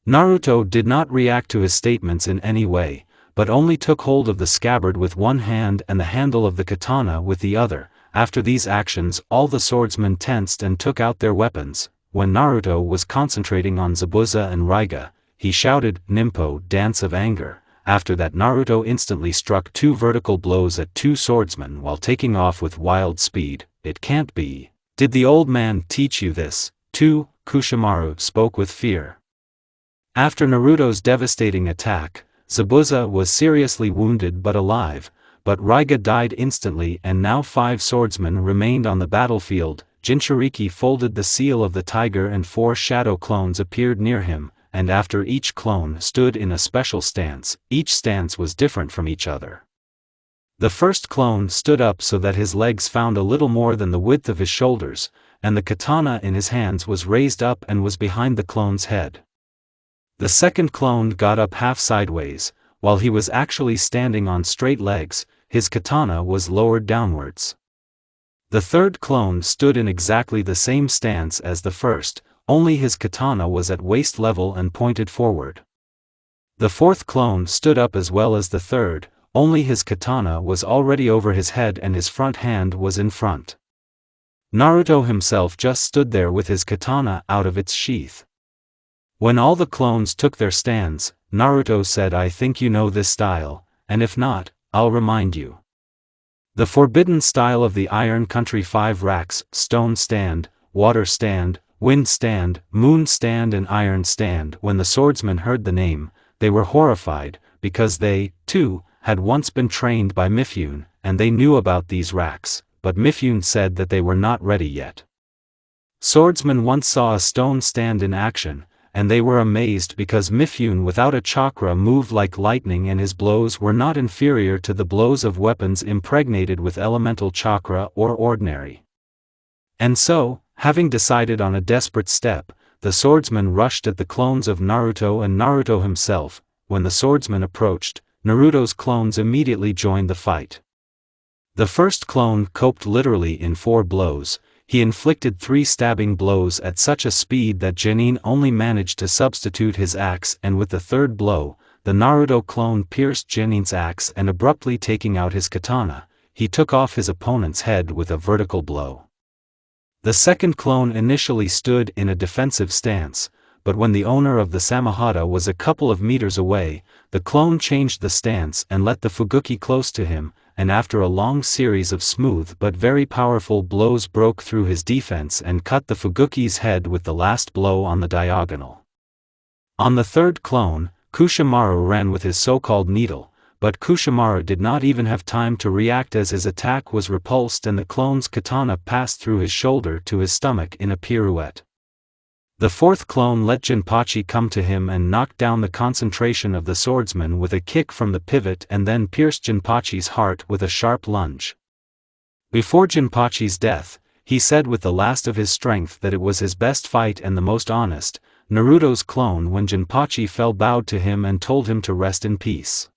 Naruto did not react to his statements in any way, but only took hold of the scabbard with one hand and the handle of the katana with the other. After these actions, all the swordsmen tensed and took out their weapons. When Naruto was concentrating on Zabuza and Raiga, he shouted, "Nimpo, dance of anger." After that, Naruto instantly struck 2 vertical blows at 2 swordsmen while taking off with wild speed. "It can't be. Did the old man teach you this, too?" Kushimaru spoke with fear. After Naruto's devastating attack, Zabuza was seriously wounded but alive, but Raiga died instantly, and now 5 swordsmen remained on the battlefield. Jinchuriki folded the seal of the tiger and 4 shadow clones appeared near him, and after each clone stood in a special stance, each stance was different from each other. The first clone stood up so that his legs found a little more than the width of his shoulders, and the katana in his hands was raised up and was behind the clone's head. The second clone got up half sideways, while he was actually standing on straight legs, his katana was lowered downwards. The third clone stood in exactly the same stance as the first, only his katana was at waist level and pointed forward. The fourth clone stood up as well as the third, only his katana was already over his head and his front hand was in front. Naruto himself just stood there with his katana out of its sheath. When all the clones took their stands, Naruto said, "I think you know this style, and if not, I'll remind you. The forbidden style of the Iron Country 5 racks, stone stand, water stand, wind stand, moon stand and iron stand." When the swordsmen heard the name, they were horrified, because they, too, had once been trained by Mifune, and they knew about these racks, but Mifune said that they were not ready yet. Swordsmen once saw a stone stand in action, and they were amazed because Mifune without a chakra moved like lightning and his blows were not inferior to the blows of weapons impregnated with elemental chakra or ordinary. And so, having decided on a desperate step, the swordsman rushed at the clones of Naruto and Naruto himself. When the swordsman approached, Naruto's clones immediately joined the fight. The first clone coped literally in 4 blows. He inflicted 3 stabbing blows at such a speed that Genin only managed to substitute his axe, and with the third blow, the Naruto clone pierced Genin's axe and abruptly taking out his katana, he took off his opponent's head with a vertical blow. The second clone initially stood in a defensive stance, but when the owner of the Samahata was a couple of meters away, the clone changed the stance and let the Fuguki close to him, and after a long series of smooth but very powerful blows broke through his defense and cut the Fuguki's head with the last blow on the diagonal. On the third clone, Kushimaru ran with his so-called needle, but Kushimaru did not even have time to react as his attack was repulsed and the clone's katana passed through his shoulder to his stomach in a pirouette. The fourth clone let Jinpachi come to him and knocked down the concentration of the swordsman with a kick from the pivot and then pierced Jinpachi's heart with a sharp lunge. Before Jinpachi's death, he said with the last of his strength that it was his best fight and the most honest. Naruto's clone, when Jinpachi fell, bowed to him and told him to rest in peace.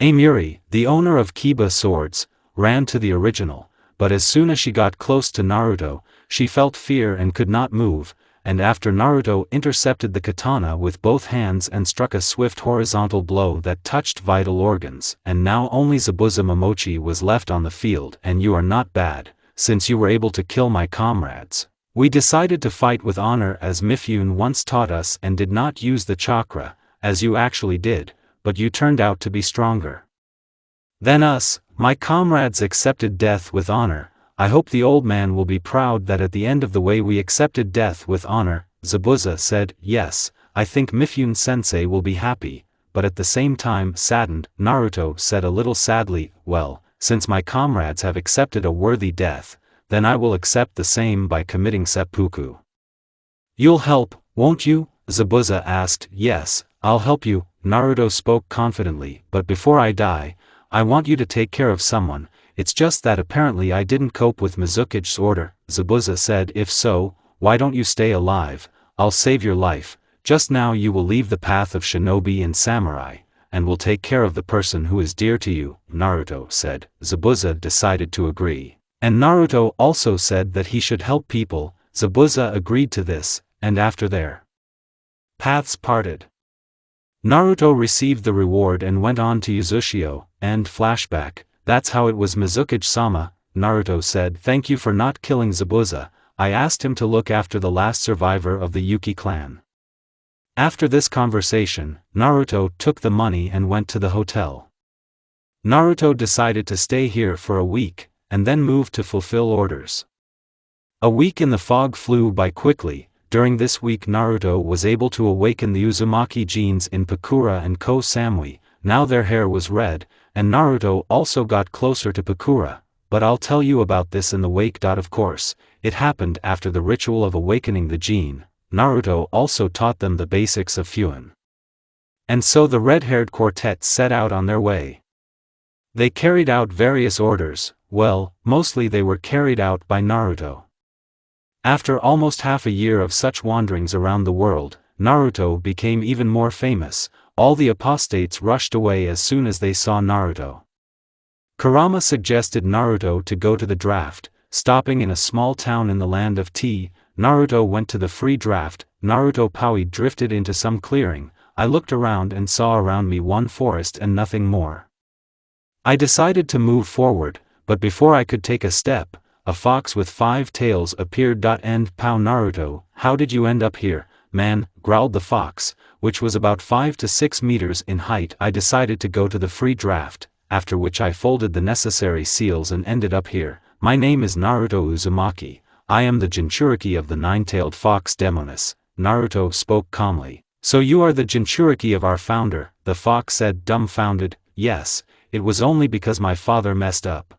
Amiri, the owner of Kiba swords, ran to the original, but as soon as she got close to Naruto, she felt fear and could not move, and after Naruto intercepted the katana with both hands and struck a swift horizontal blow that touched vital organs, and now only Zabuza Momochi was left on the field. "And you are not bad, since you were able to kill my comrades. We decided to fight with honor as Mifune once taught us and did not use the chakra, as you actually did, but you turned out to be stronger than us. My comrades accepted death with honor. I hope the old man will be proud that at the end of the way we accepted death with honor." Zabuza said, "Yes, I think Mifune sensei will be happy," but at the same time saddened. Naruto said a little sadly, "Well, since my comrades have accepted a worthy death, then I will accept the same by committing seppuku." "You'll help, won't you?" Zabuza asked. "Yes, I'll help you," Naruto spoke confidently, "but before I die, I want you to take care of someone. It's just that apparently I didn't cope with Mizuki's order." Zabuza said, "If so, why don't you stay alive? I'll save your life. Just now you will leave the path of shinobi and samurai, and will take care of the person who is dear to you," Naruto said. Zabuza decided to agree. And Naruto also said that he should help people. Zabuza agreed to this, and after their paths parted, Naruto received the reward and went on to Uzushio. And flashback. "That's how it was, Mizuki-sama," Naruto said. "Thank you for not killing Zabuza. I asked him to look after the last survivor of the Yuki clan." After this conversation, Naruto took the money and went to the hotel. Naruto decided to stay here for a week, and then moved to fulfill orders. A week in the fog flew by quickly. During this week Naruto was able to awaken the Uzumaki genes in Pakura and Ko Samui. Now their hair was red, and Naruto also got closer to Pakura, but I'll tell you about this in the wake. Of course, it happened after the ritual of awakening the gene. Naruto also taught them the basics of Fuin. And so the red-haired quartet set out on their way. They carried out various orders, well, mostly they were carried out by Naruto. After almost half a year of such wanderings around the world, Naruto became even more famous. All the apostates rushed away as soon as they saw Naruto. Kurama suggested Naruto to go to the draft, stopping in a small town in the land of tea. Naruto went to the free draft. Naruto Paui drifted into some clearing. I looked around and saw around me one forest and nothing more. I decided to move forward, but before I could take a step, a fox with 5 tails appeared. And Pow Naruto, how did you end up here, man? Growled the fox, which was about 5 to 6 meters in height. I decided to go to the free draft, after which I folded the necessary seals and ended up here. My name is Naruto Uzumaki. I am the Jinchuriki of the 9-tailed fox Demonis. Naruto spoke calmly. So you are the Jinchuriki of our founder, the fox said, dumbfounded. Yes, it was only because my father messed up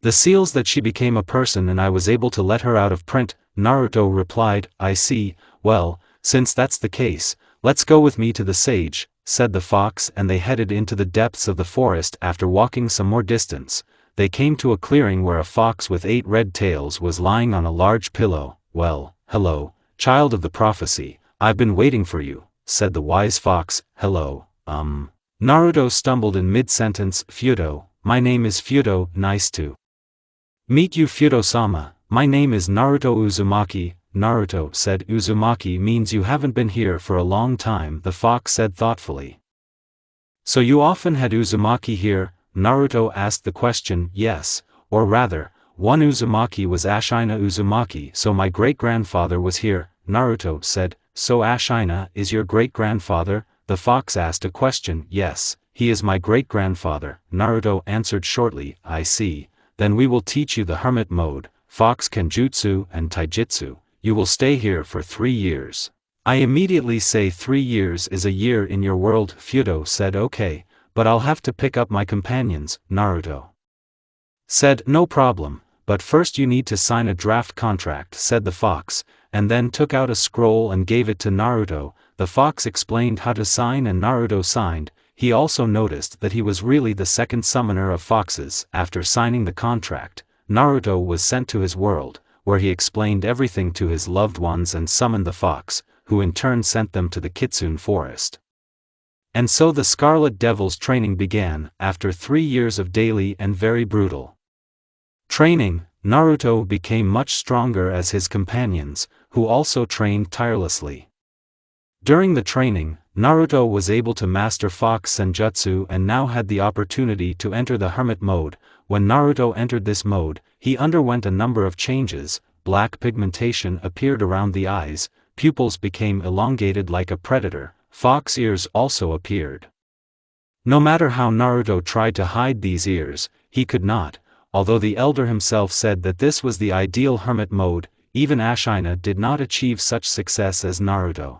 the seals that she became a person and I was able to let her out of print. Naruto replied, I see. Well, since that's the case, let's go with me to the sage, said the fox, and they headed into the depths of the forest. After walking some more distance, they came to a clearing where a fox with 8 red tails was lying on a large pillow. Well, hello, child of the prophecy, I've been waiting for you, said the wise fox. Hello, Naruto stumbled in mid-sentence. Fudo, my name is Fudo, nice to meet you. Fudo-sama, my name is Naruto Uzumaki. Naruto said, Uzumaki means you haven't been here for a long time, the fox said thoughtfully. So you often had Uzumaki here? Naruto asked the question. Yes, or rather, one Uzumaki was Ashina Uzumaki, so my great-grandfather was here, Naruto said. So Ashina is your great-grandfather? The fox asked a question. Yes, he is my great-grandfather, Naruto answered shortly. I see, then we will teach you the hermit mode, fox kenjutsu and taijutsu. You will stay here for 3 years. I immediately say 3 years is a year in your world. Fudo said okay, but I'll have to pick up my companions. Naruto said no problem, but first you need to sign a draft contract, said the fox, and then took out a scroll and gave it to Naruto. The fox explained how to sign and Naruto signed. He also noticed that he was really the second summoner of foxes. After signing the contract, Naruto was sent to his world, where he explained everything to his loved ones and summoned the fox, who in turn sent them to the Kitsune forest. And so the Scarlet Devil's training began. After 3 years of daily and very brutal training, Naruto became much stronger as his companions, who also trained tirelessly. During the training, Naruto was able to master fox senjutsu and now had the opportunity to enter the hermit mode. When Naruto entered this mode, he underwent a number of changes. Black pigmentation appeared around the eyes, pupils became elongated like a predator, fox ears also appeared. No matter how Naruto tried to hide these ears, he could not, although the elder himself said that this was the ideal hermit mode. Even Ashina did not achieve such success as Naruto.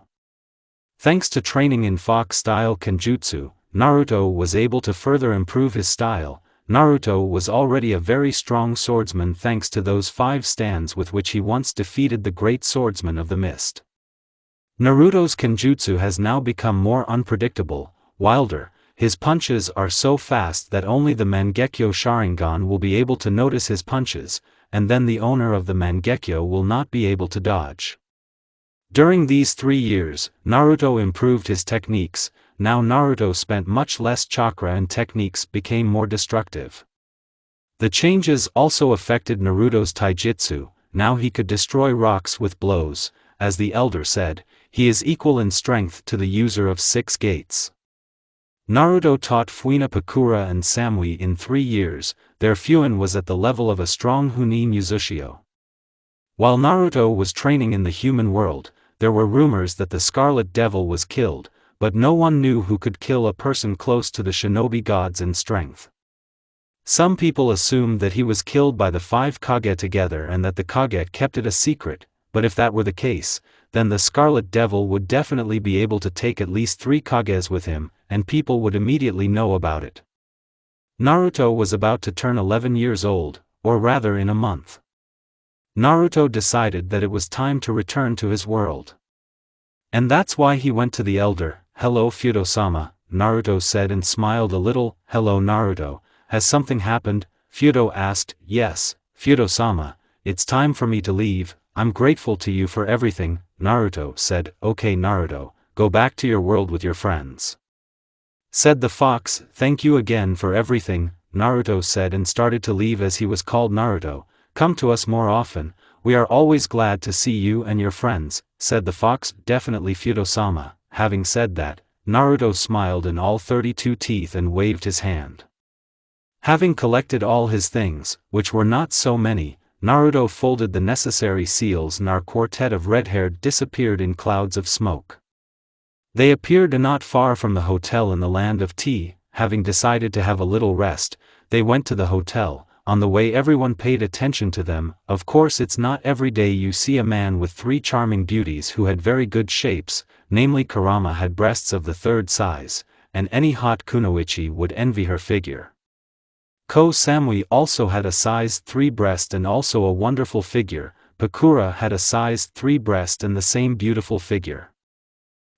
Thanks to training in fox-style kenjutsu, Naruto was able to further improve his style. Naruto was already a very strong swordsman thanks to those 5 stands with which he once defeated the great swordsman of the mist. Naruto's kenjutsu has now become more unpredictable, wilder. His punches are so fast that only the Mangekyo Sharingan will be able to notice his punches, and then the owner of the Mangekyo will not be able to dodge. During these 3 years, Naruto improved his techniques. Now Naruto spent much less chakra and techniques became more destructive. The changes also affected Naruto's taijutsu. Now he could destroy rocks with blows. As the elder said, he is equal in strength to the user of 6 gates. Naruto taught Fuina Pakura and Samui in 3 years. Their Fuin was at the level of a strong Hunin Yuzushio. While Naruto was training in the human world, there were rumors that the Scarlet Devil was killed, but no one knew who could kill a person close to the shinobi gods in strength. Some people assumed that he was killed by the 5 Kage together and that the Kage kept it a secret, but if that were the case, then the Scarlet Devil would definitely be able to take at least 3 Kages with him, and people would immediately know about it. Naruto was about to turn 11 years old, or rather in a month. Naruto decided that it was time to return to his world. And that's why he went to the elder. "Hello Fudo-sama," Naruto said and smiled a little. "Hello Naruto, has something happened?" Fudo asked. "Yes, Fudo-sama, it's time for me to leave. I'm grateful to you for everything," Naruto said. "Okay Naruto, go back to your world with your friends," said the fox. "Thank you again for everything," Naruto said and started to leave. As he was called, "Naruto, come to us more often, we are always glad to see you and your friends," said the fox. "Definitely Fudo-sama." Having said that, Naruto smiled in all 32 teeth and waved his hand. Having collected all his things, which were not so many, Naruto folded the necessary seals and our quartet of red-haired disappeared in clouds of smoke. They appeared not far from the hotel in the land of tea. Having decided to have a little rest, they went to the hotel. On the way everyone paid attention to them. Of course it's not every day you see a man with 3 charming beauties who had very good shapes, namely Kurama had breasts of the 3rd size, and any hot kunoichi would envy her figure. Ko Samui also had a size 3 breast and also a wonderful figure. Pakura had a size 3 breast and the same beautiful figure.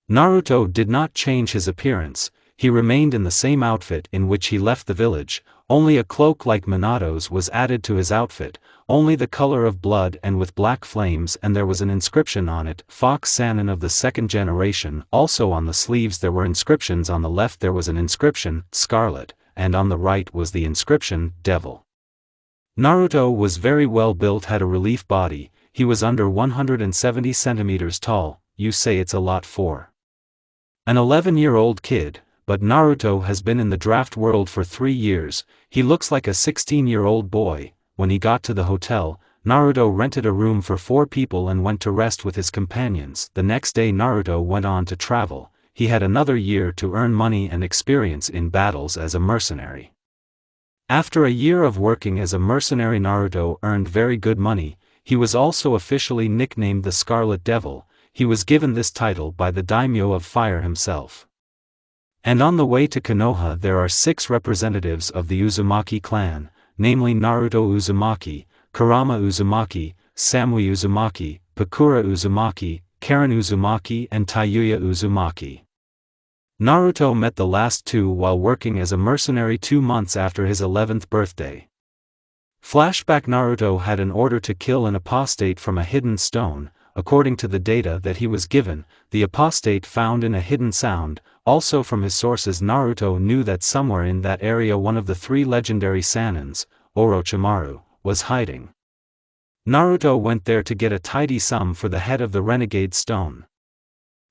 Naruto did not change his appearance, he remained in the same outfit in which he left the village, only a cloak like Minato's was added to his outfit, only the color of blood and with black flames, and there was an inscription on it, "Fox Sannin of the 2nd generation." Also on the sleeves there were inscriptions. On the left there was an inscription, "Scarlet," and on the right was the inscription, "Devil." Naruto was very well built, had a relief body, he was under 170 centimeters tall. You say it's a lot for an 11-year-old kid, but Naruto has been in the draft world for 3 years, he looks like a 16-year-old boy. When he got to the hotel, Naruto rented a room for 4 people and went to rest with his companions. The next day Naruto went on to travel, he had another year to earn money and experience in battles as a mercenary. After a year of working as a mercenary, Naruto earned very good money. He was also officially nicknamed the Scarlet Devil. He was given this title by the daimyo of fire himself. And on the way to Konoha there are 6 representatives of the Uzumaki clan, namely Naruto Uzumaki, Kurama Uzumaki, Samui Uzumaki, Pakura Uzumaki, Karen Uzumaki and Tayuya Uzumaki. Naruto met the last 2 while working as a mercenary 2 months after his 11th birthday. Flashback: Naruto had an order to kill an apostate from a hidden stone. According to the data that he was given, the apostate found in a hidden sound. Also from his sources Naruto knew that somewhere in that area one of the 3 legendary Sanins, Orochimaru, was hiding. Naruto went there to get a tidy sum for the head of the renegade stone.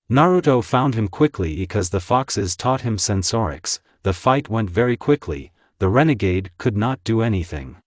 Naruto found him quickly because the foxes taught him sensorics. The fight went very quickly, the renegade could not do anything.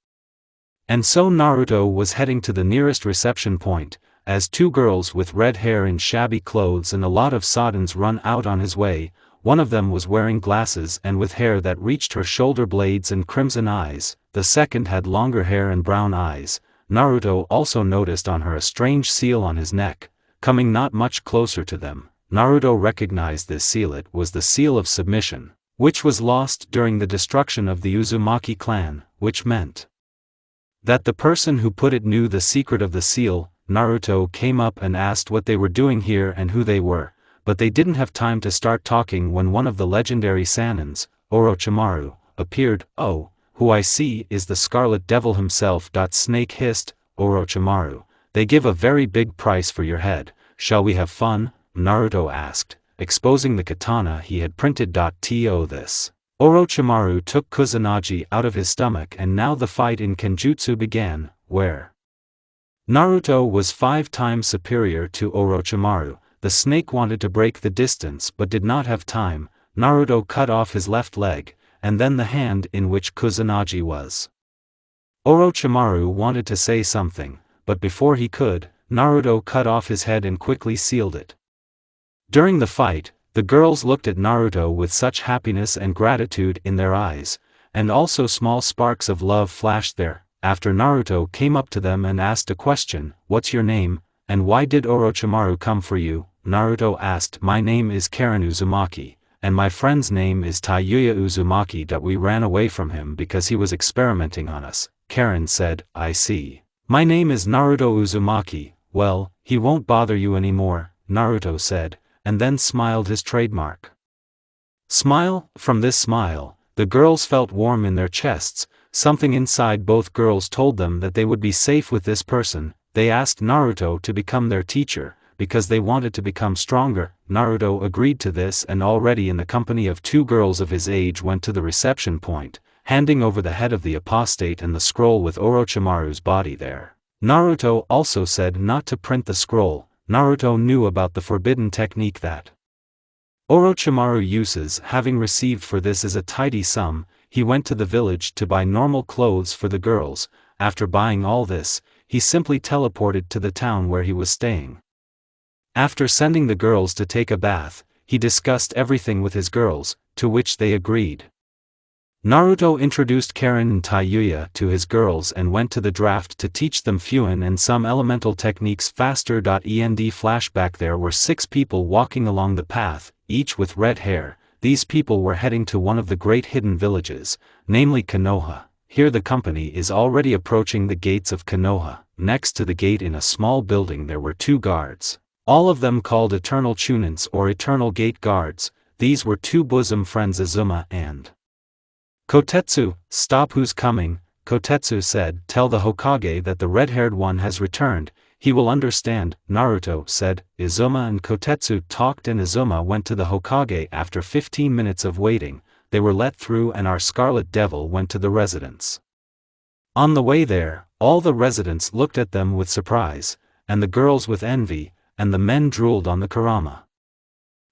And so Naruto was heading to the nearest reception point, as 2 girls with red hair in shabby clothes and a lot of soddens run out on his way. One of them was wearing glasses and with hair that reached her shoulder blades and crimson eyes, the second had longer hair and brown eyes. Naruto also noticed on her a strange seal on his neck. Coming not much closer to them, Naruto recognized this seal. It was the seal of submission, which was lost during the destruction of the Uzumaki clan, which meant that the person who put it knew the secret of the seal. Naruto came up and asked what they were doing here and who they were, but they didn't have time to start talking when one of the legendary Sanins, Orochimaru, appeared. "Oh, who I see is the Scarlet Devil himself." Snake hissed. "Orochimaru, they give a very big price for your head, shall we have fun?" Naruto asked, exposing the katana he had printed. To this, Orochimaru took Kusanagi out of his stomach and now the fight in Kenjutsu began, where Naruto was 5 times superior to Orochimaru. The snake wanted to break the distance but did not have time. Naruto cut off his left leg, and then the hand in which Kusanagi was. Orochimaru wanted to say something, but before he could, Naruto cut off his head and quickly sealed it. During the fight, the girls looked at Naruto with such happiness and gratitude in their eyes, and also small sparks of love flashed there. After Naruto came up to them and asked a question, "What's your name, and why did Orochimaru come for you?" Naruto asked, "My name is Karen Uzumaki, and my friend's name is Tayuya Uzumaki. We ran away from him because he was experimenting on us." Karen said, "I see. My name is Naruto Uzumaki. Well, he won't bother you anymore, Naruto said, and then smiled his trademark smile. From this smile, the girls felt warm in their chests. Something inside both girls told them that they would be safe with this person. They asked Naruto to become their teacher, because they wanted to become stronger. Naruto agreed to this and already in the company of two girls of his age went to the reception point, handing over the head of the apostate and the scroll with Orochimaru's body there. Naruto also said not to print the scroll. Naruto knew about the forbidden technique that Orochimaru uses. Having received for this as a tidy sum, he went to the village to buy normal clothes for the girls. After buying all this, he simply teleported to the town where he was staying. After sending the girls to take a bath, he discussed everything with his girls, to which they agreed. Naruto introduced Karen and Taiyuya to his girls and went to the draft to teach them Fuin and some elemental techniques faster. End flashback. There were 6 people walking along the path, each with red hair. These people were heading to one of the great hidden villages, namely Konoha. Here the company is already approaching the gates of Konoha. Next to the gate in a small building there were 2 guards, all of them called Eternal Chunins or Eternal Gate Guards. These were 2 bosom friends, Azuma and Kotetsu. Stop, who's coming? Kotetsu said. Tell the Hokage that the red-haired one has returned, he will understand, Naruto said. Azuma and Kotetsu talked and Azuma went to the Hokage. After 15 minutes of waiting, they were let through and our Scarlet Devil went to the residence. On the way there, all the residents looked at them with surprise, and the girls with envy, and the men drooled on the kurama.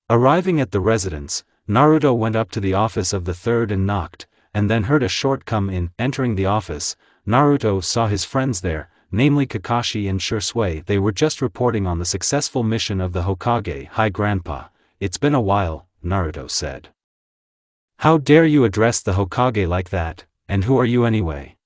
Arriving at the residence, Naruto went up to the office of the third and knocked, and then heard a short come in. Entering the office, Naruto saw his friends there, namely Kakashi and Shisui. They were just reporting on the successful mission of the Hokage. Hi Grandpa, it's been a while, Naruto said. How dare you address the Hokage like that, and who are you anyway?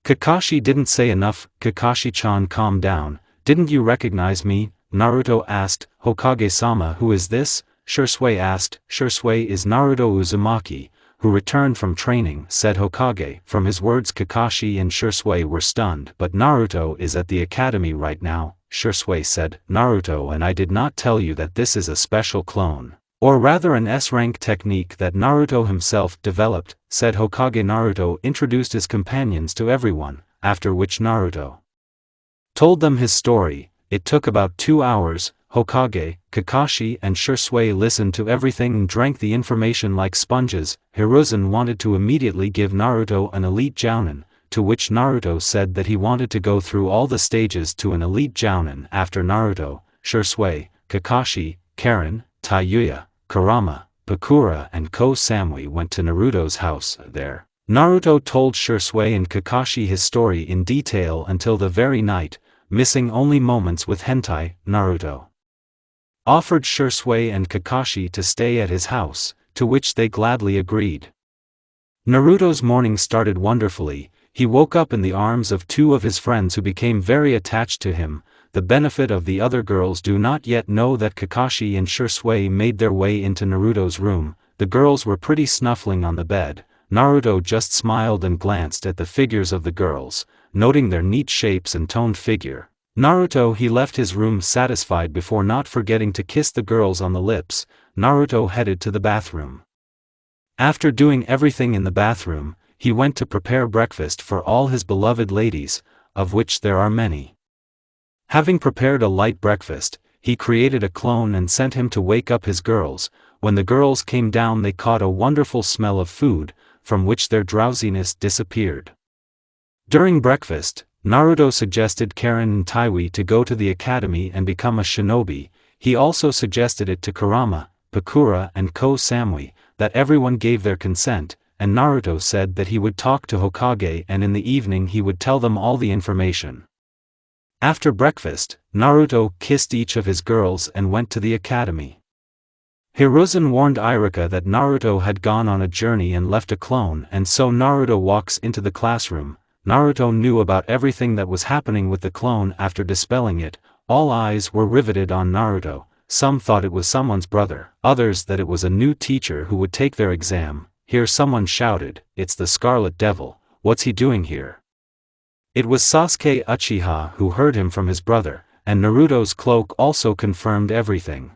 Kakashi didn't say enough. Kakashi-chan, calm down, didn't you recognize me? Naruto asked. Hokage-sama, who is this? Shisui asked. Shisui is Naruto Uzumaki, who returned from training, said Hokage. From his words Kakashi and Shisui were stunned. But Naruto is at the academy right now, Shisui said. Naruto, and I did not tell you that this is a special clone, or rather an S-rank technique that Naruto himself developed, said Hokage. Naruto introduced his companions to everyone, after which Naruto told them his story. It took about 2 hours. Hokage, Kakashi and Shisui listened to everything and drank the information like sponges. Hiruzen wanted to immediately give Naruto an elite jounin, to which Naruto said that he wanted to go through all the stages to an elite jounin. After Naruto, Shisui, Kakashi, Karen, Taiyuya, Kurama, Pakura and Ko Samui went to Naruto's house. There, Naruto told Shisui and Kakashi his story in detail until the very night, missing only moments with hentai. Naruto offered Shisui and Kakashi to stay at his house, to which they gladly agreed. Naruto's morning started wonderfully. He woke up in the arms of 2 of his friends who became very attached to him. The benefit of the other girls do not yet know that Kakashi and Shisui made their way into Naruto's room. The girls were pretty snuffling on the bed. Naruto just smiled and glanced at the figures of the girls, noting their neat shapes and toned figure. Naruto he left his room satisfied before not forgetting to kiss the girls on the lips. Naruto headed to the bathroom. After doing everything in the bathroom, he went to prepare breakfast for all his beloved ladies, of which there are many. Having prepared a light breakfast, he created a clone and sent him to wake up his girls. When the girls came down they caught a wonderful smell of food, from which their drowsiness disappeared. During breakfast, Naruto suggested Karen and Taiwi to go to the academy and become a shinobi. He also suggested it to Kurama, Pakura and Ko Samui, that everyone gave their consent, and Naruto said that he would talk to Hokage and in the evening he would tell them all the information. After breakfast, Naruto kissed each of his girls and went to the academy. Hiruzen warned Iruka that Naruto had gone on a journey and left a clone, and so Naruto walks into the classroom. Naruto knew about everything that was happening with the clone. After dispelling it, all eyes were riveted on Naruto. Some thought it was someone's brother, others that it was a new teacher who would take their exam. Here someone shouted, "It's the Scarlet Devil, what's he doing here?" It was Sasuke Uchiha who heard him from his brother, and Naruto's cloak also confirmed everything.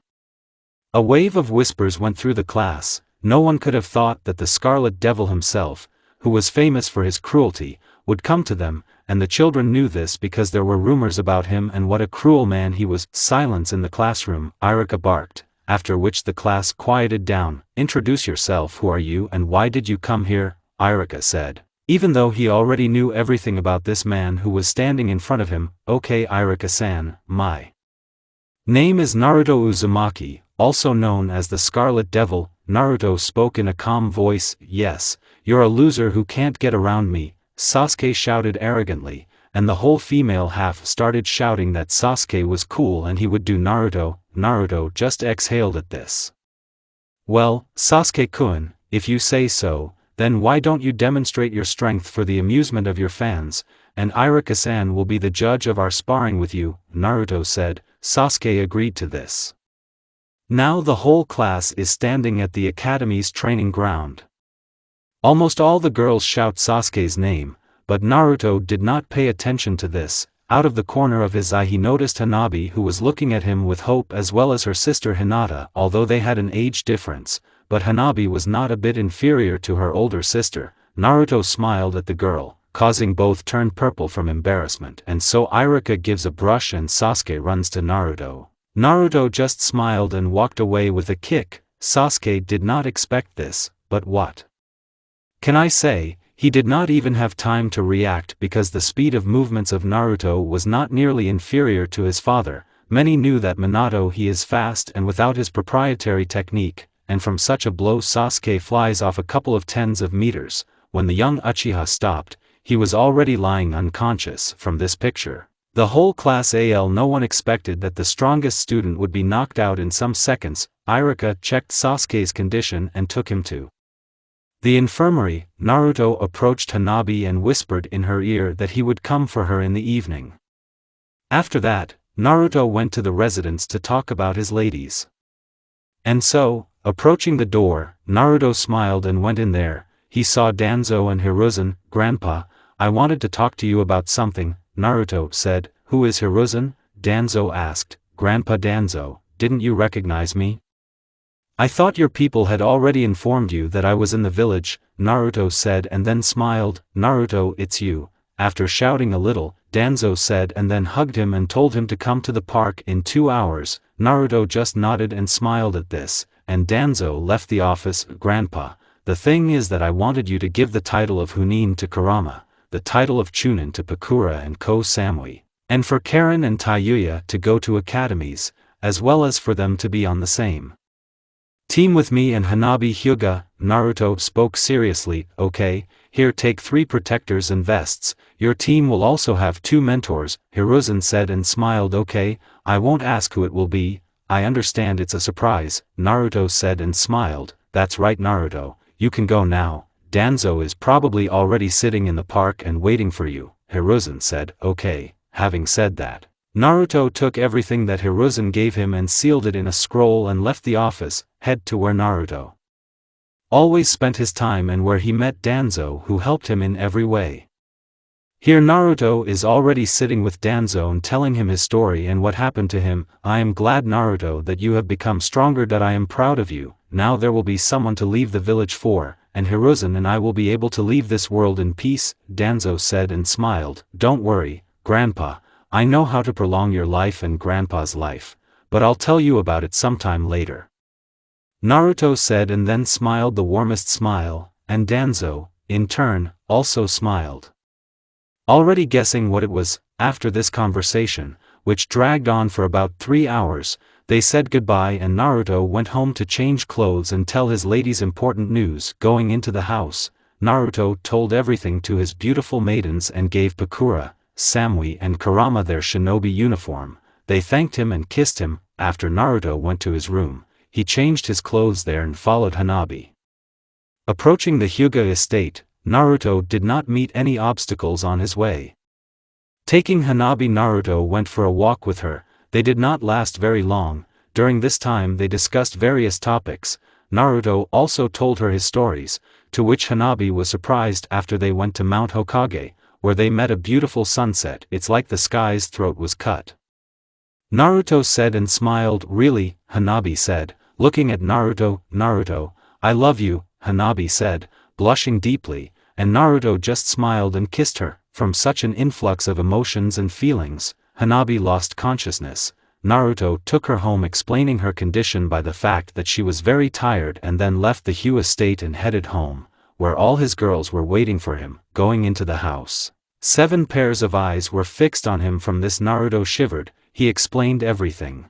A wave of whispers went through the class. No one could have thought that the Scarlet Devil himself, who was famous for his cruelty, would come to them, and the children knew this because there were rumors about him and what a cruel man he was. Silence in the classroom, Iruka barked, after which the class quieted down. Introduce yourself. Who are you and why did you come here? Iruka said. Even though he already knew everything about this man who was standing in front of him. Okay, Iruka-san, my name is Naruto Uzumaki, also known as the Scarlet Devil. Naruto spoke in a calm voice. Yes, you're a loser who can't get around me, Sasuke shouted arrogantly, and the whole female half started shouting that Sasuke was cool and he would do Naruto. Naruto just exhaled at this. Well, Sasuke-kun, if you say so, then why don't you demonstrate your strength for the amusement of your fans, and Iruka-san will be the judge of our sparring with you, Naruto said. Sasuke agreed to this. Now the whole class is standing at the academy's training ground. Almost all the girls shout Sasuke's name, but Naruto did not pay attention to this. Out of the corner of his eye he noticed Hanabi, who was looking at him with hope, as well as her sister Hinata, although they had an age difference, but Hanabi was not a bit inferior to her older sister. Naruto smiled at the girl, causing both turn purple from embarrassment, and so Iruka gives a brush and Sasuke runs to Naruto. Naruto just smiled and walked away with a kick. Sasuke did not expect this, but what can I say, he did not even have time to react because the speed of movements of Naruto was not nearly inferior to his father. Many knew that Minato he is fast and without his proprietary technique, and from such a blow Sasuke flies off a couple of tens of meters. When the young Uchiha stopped, he was already lying unconscious. From this picture, the whole class no one expected that the strongest student would be knocked out in some seconds. Iruka checked Sasuke's condition and took him to the infirmary. Naruto approached Hanabi and whispered in her ear that he would come for her in the evening. After that, Naruto went to the residence to talk about his ladies. And so, approaching the door, Naruto smiled and went in there. He saw Danzo and Hiruzen. Grandpa, I wanted to talk to you about something, Naruto said. Who is Hiruzen? Danzo asked. Grandpa Danzo, didn't you recognize me? I thought your people had already informed you that I was in the village, Naruto said and then smiled. Naruto, it's you. After shouting a little, Danzo said and then hugged him and told him to come to the park in 2 hours. Naruto just nodded and smiled at this, and Danzo left the office. Grandpa, the thing is that I wanted you to give the title of Chunin to Kurama, the title of Chunin to Pakura and Ko Samui, and for Karen and Tayuya to go to academies, as well as for them to be on the same team with me and Hanabi Hyuga. Naruto spoke seriously. Okay, here, take 3 protectors and vests. Your team will also have 2 mentors, Hiruzen said and smiled. Okay, I won't ask who it will be, I understand it's a surprise, Naruto said and smiled. That's right Naruto, you can go now. Danzo is probably already sitting in the park and waiting for you, Hiruzen said. Okay, having said that, Naruto took everything that Hiruzen gave him and sealed it in a scroll and left the office, head to where Naruto always spent his time and where he met Danzo, who helped him in every way. Here Naruto is already sitting with Danzo and telling him his story and what happened to him. I am glad Naruto that you have become stronger, that I am proud of you. Now there will be someone to leave the village for, and Hiruzen and I will be able to leave this world in peace, Danzo said and smiled. Don't worry, Grandpa, I know how to prolong your life and Grandpa's life, but I'll tell you about it sometime later, Naruto said and then smiled the warmest smile, and Danzo, in turn, also smiled. Already guessing what it was, after this conversation, which dragged on for about 3 hours, they said goodbye and Naruto went home to change clothes and tell his ladies important news. Going into the house, Naruto told everything to his beautiful maidens and gave Pakura, Samui and Kurama their shinobi uniform. They thanked him and kissed him. After Naruto went to his room, he changed his clothes there and followed Hanabi. Approaching the Hyuga estate, Naruto did not meet any obstacles on his way. Taking Hanabi, Naruto went for a walk with her. They did not last very long. During this time they discussed various topics. Naruto also told her his stories, to which Hanabi was surprised. After they went to Mount Hokage, where they met a beautiful sunset. It's like the sky's throat was cut. Naruto said and smiled. Really, Hanabi said, looking at Naruto. Naruto, I love you, Hanabi said, blushing deeply, and Naruto just smiled and kissed her. From such an influx of emotions and feelings, Hanabi lost consciousness. Naruto took her home, explaining her condition by the fact that she was very tired, and then left the Hue estate and headed home, where all his girls were waiting for him. Going into the house, 7 pairs of eyes were fixed on him. From this Naruto shivered. He explained everything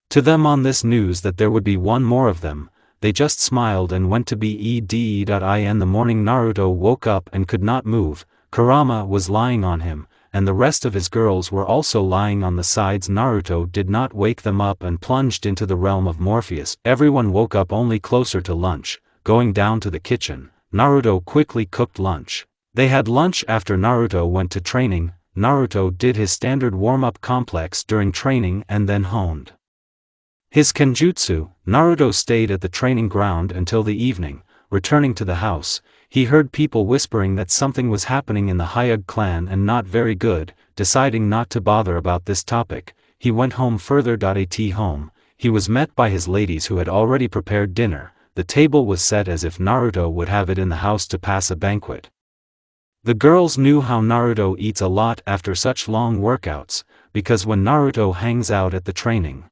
to them on this news that there would be one more of them. They just smiled and went to bed. In the morning Naruto woke up and could not move. Kurama was lying on him, and the rest of his girls were also lying on the sides. Naruto did not wake them up and plunged into the realm of Morpheus. Everyone woke up only closer to lunch. Going down to the kitchen, Naruto quickly cooked lunch. They had lunch after Naruto went to training. Naruto did his standard warm-up complex during training and then honed his kenjutsu. Naruto stayed at the training ground until the evening. Returning to the house, he heard people whispering that something was happening in the Hyuga clan and not very good. Deciding not to bother about this topic, he went home further. At home, he was met by his ladies who had already prepared dinner. The table was set as if Naruto would have it in the house to pass a banquet. The girls knew how Naruto eats a lot after such long workouts, because when Naruto hangs out at the training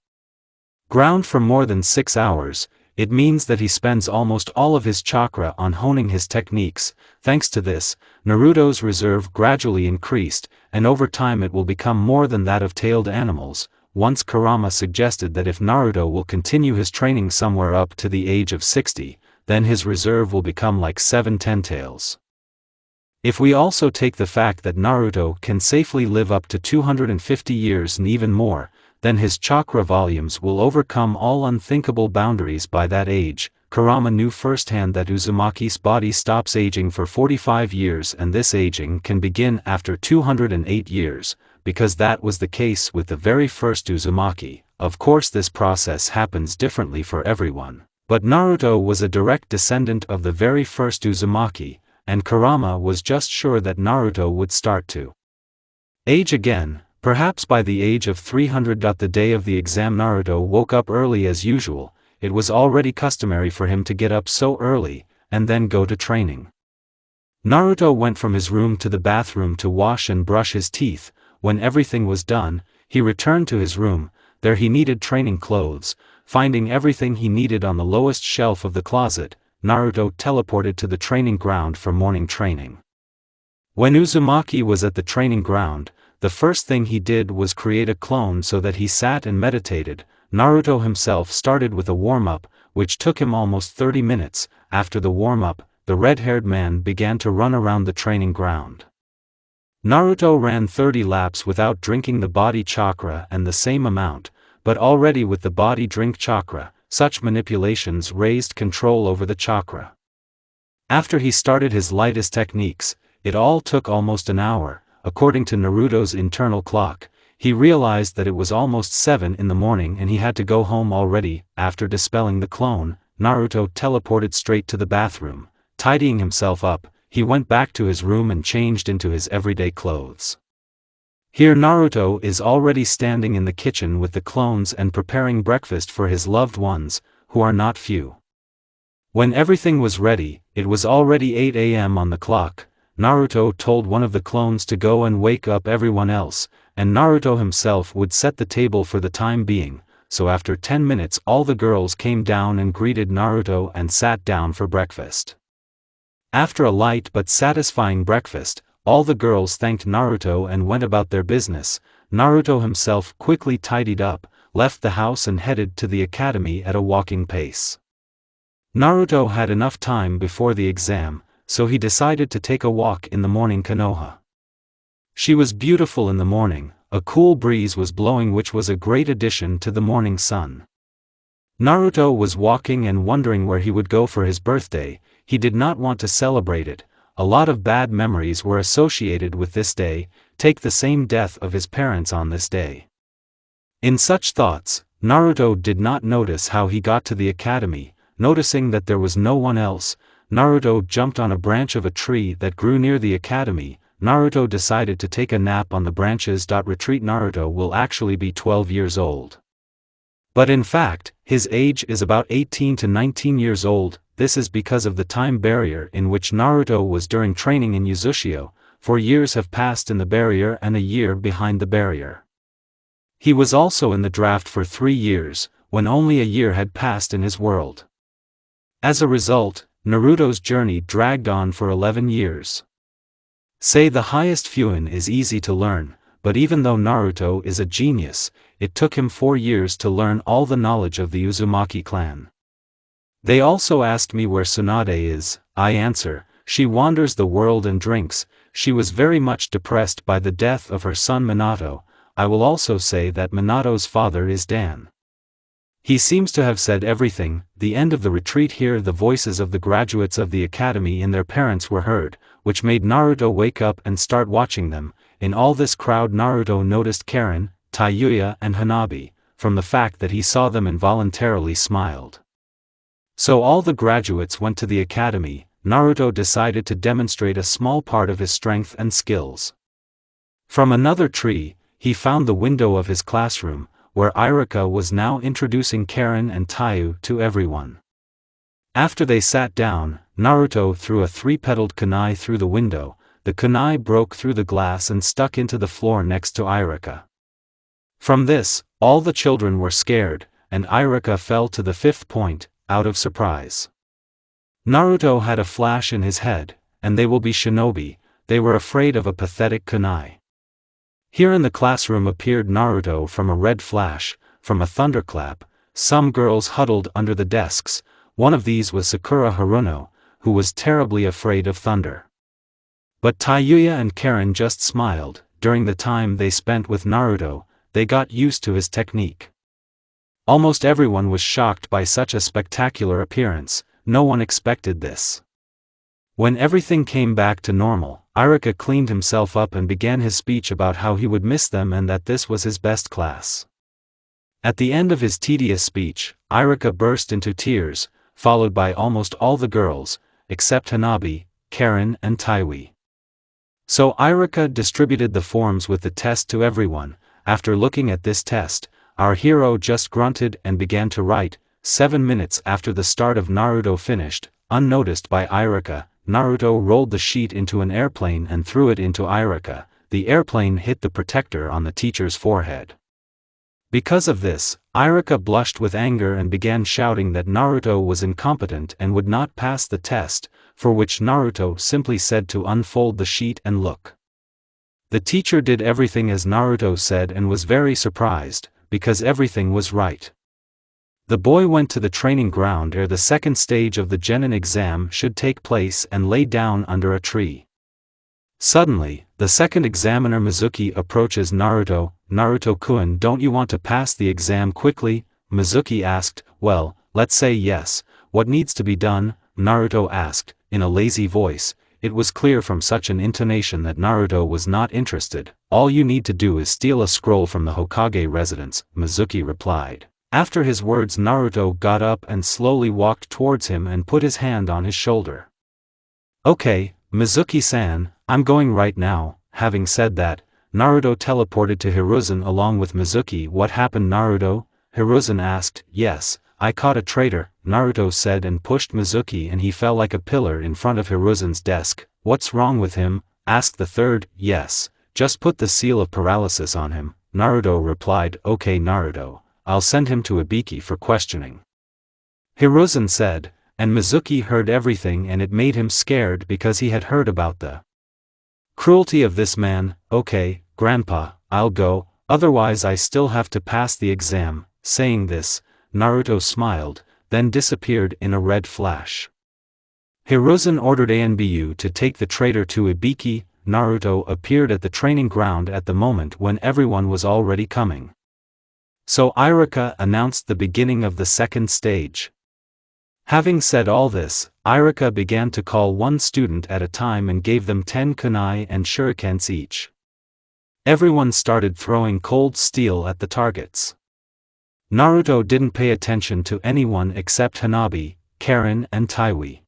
ground for more than 6 hours, it means that he spends almost all of his chakra on honing his techniques. Thanks to this, Naruto's reserve gradually increased, and over time it will become more than that of tailed animals. Once Kurama suggested that if Naruto will continue his training somewhere up to the age of 60, then his reserve will become like 7 10-tails. If we also take the fact that Naruto can safely live up to 250 years and even more, then his chakra volumes will overcome all unthinkable boundaries by that age. Kurama knew firsthand that Uzumaki's body stops aging for 45 years, and this aging can begin after 208 years, because that was the case with the very first Uzumaki. Of course this process happens differently for everyone, but Naruto was a direct descendant of the very first Uzumaki, and Kurama was just sure that Naruto would start to age again, perhaps by the age of 300. The day of the exam Naruto woke up early as usual. It was already customary for him to get up so early, and then go to training. Naruto went from his room to the bathroom to wash and brush his teeth. When everything was done, he returned to his room. There he needed training clothes. Finding everything he needed on the lowest shelf of the closet, Naruto teleported to the training ground for morning training. When Uzumaki was at the training ground, the first thing he did was create a clone so that he sat and meditated. Naruto himself started with a warm-up, which took him almost 30 minutes. After the warm-up, the red-haired man began to run around the training ground. Naruto ran 30 laps without drinking the body chakra and the same amount, but already with the body drink chakra. Such manipulations raised control over the chakra. After he started his lightest techniques, it all took almost an hour. According to Naruto's internal clock, he realized that it was almost 7 in the morning and he had to go home already. After dispelling the clone, Naruto teleported straight to the bathroom. Tidying himself up, he went back to his room and changed into his everyday clothes. Here Naruto is already standing in the kitchen with the clones and preparing breakfast for his loved ones, who are not few. When everything was ready, it was already 8 a.m. on the clock. Naruto told one of the clones to go and wake up everyone else, and Naruto himself would set the table for the time being. So after 10 minutes all the girls came down and greeted Naruto and sat down for breakfast. After a light but satisfying breakfast, all the girls thanked Naruto and went about their business. Naruto himself quickly tidied up, left the house and headed to the academy at a walking pace. Naruto had enough time before the exam, so he decided to take a walk in the morning Konoha. She was beautiful in the morning, a cool breeze was blowing which was a great addition to the morning sun. Naruto was walking and wondering where he would go for his birthday. He did not want to celebrate it. A lot of bad memories were associated with this day. Take the same death of his parents on this day. In such thoughts, Naruto did not notice how he got to the academy. Noticing that there was no one else, Naruto jumped on a branch of a tree that grew near the academy. Naruto decided to take a nap on the branches. Retreat Naruto will actually be 12 years old. But in fact, his age is about 18 to 19 years old. This is because of the time barrier in which Naruto was during training in Uzushio. 4 years have passed in the barrier and a year behind the barrier. He was also in the draft for 3 years, when only a year had passed in his world. As a result, Naruto's journey dragged on for 11 years. Say the highest Fuin is easy to learn, but even though Naruto is a genius, it took him 4 years to learn all the knowledge of the Uzumaki clan. They also asked me where Tsunade is. I answer, she wanders the world and drinks. She was very much depressed by the death of her son Minato. I will also say that Minato's father is Dan. He seems to have said everything. The end of the retreat. Here the voices of the graduates of the academy and their parents were heard, which made Naruto wake up and start watching them. In all this crowd Naruto noticed Karen, Tayuya and Hanabi. From the fact that he saw them involuntarily smiled. So all the graduates went to the academy. Naruto decided to demonstrate a small part of his strength and skills. From another tree, he found the window of his classroom, where Iruka was now introducing Karen and Taiyu to everyone. After they sat down, Naruto threw a 3-petaled kunai through the window. The kunai broke through the glass and stuck into the floor next to Iruka. From this, all the children were scared, and Iruka fell to the 5th point, out of surprise. Naruto had a flash in his head, and they will be shinobi. They were afraid of a pathetic kunai. Here in the classroom appeared Naruto from a red flash, from a thunderclap. Some girls huddled under the desks. One of these was Sakura Haruno, who was terribly afraid of thunder. But Tayuya and Karen just smiled. During the time they spent with Naruto, they got used to his technique. Almost everyone was shocked by such a spectacular appearance. No one expected this. When everything came back to normal, Iruka cleaned himself up and began his speech about how he would miss them and that this was his best class. At the end of his tedious speech, Iruka burst into tears, followed by almost all the girls, except Hanabi, Karen and Taiwi. So Iruka distributed the forms with the test to everyone. After looking at this test, our hero just grunted and began to write. 7 minutes after the start of Naruto finished, unnoticed by Iruka, Naruto rolled the sheet into an airplane and threw it into Iruka. The airplane hit the protector on the teacher's forehead. Because of this, Iruka blushed with anger and began shouting that Naruto was incompetent and would not pass the test, for which Naruto simply said to unfold the sheet and look. The teacher did everything as Naruto said and was very surprised, because everything was right. The boy went to the training ground ere the second stage of the Genin exam should take place and lay down under a tree. Suddenly, the second examiner Mizuki approaches Naruto. Naruto-kun, don't you want to pass the exam quickly? Mizuki asked. Well, let's say yes. What needs to be done? Naruto asked, in a lazy voice. It was clear from such an intonation that Naruto was not interested. All you need to do is steal a scroll from the Hokage residence, Mizuki replied. After his words Naruto got up and slowly walked towards him and put his hand on his shoulder. Okay, Mizuki-san, I'm going right now. Having said that, Naruto teleported to Hiruzen along with Mizuki. What happened, Naruto? Hiruzen asked. Yes, I caught a traitor, Naruto said and pushed Mizuki and he fell like a pillar in front of Hiruzen's desk. What's wrong with him? Asked the third. Yes, just put the seal of paralysis on him, Naruto replied. Okay Naruto, I'll send him to Ibiki for questioning, Hiruzen said, and Mizuki heard everything and it made him scared because he had heard about the cruelty of this man. Okay, Grandpa, I'll go, otherwise I still have to pass the exam. Saying this, Naruto smiled, then disappeared in a red flash. Hiruzen ordered Anbu to take the traitor to Ibiki. Naruto appeared at the training ground at the moment when everyone was already coming. So Iruka announced the beginning of the second stage. Having said all this, Iruka began to call one student at a time and gave them 10 kunai and shurikens each. Everyone started throwing cold steel at the targets. Naruto didn't pay attention to anyone except Hanabi, Karen and Taiwi.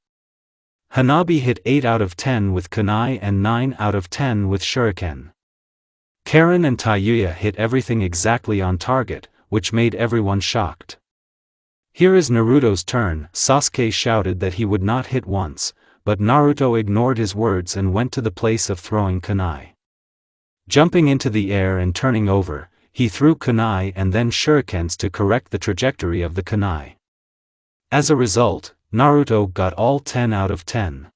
Hanabi hit 8 out of 10 with kunai and 9 out of 10 with shuriken. Karen and Taiyuya hit everything exactly on target, which made everyone shocked. Here is Naruto's turn. Sasuke shouted that he would not hit once, but Naruto ignored his words and went to the place of throwing kunai. Jumping into the air and turning over, he threw kunai and then shurikens to correct the trajectory of the kunai. As a result, Naruto got all 10 out of 10.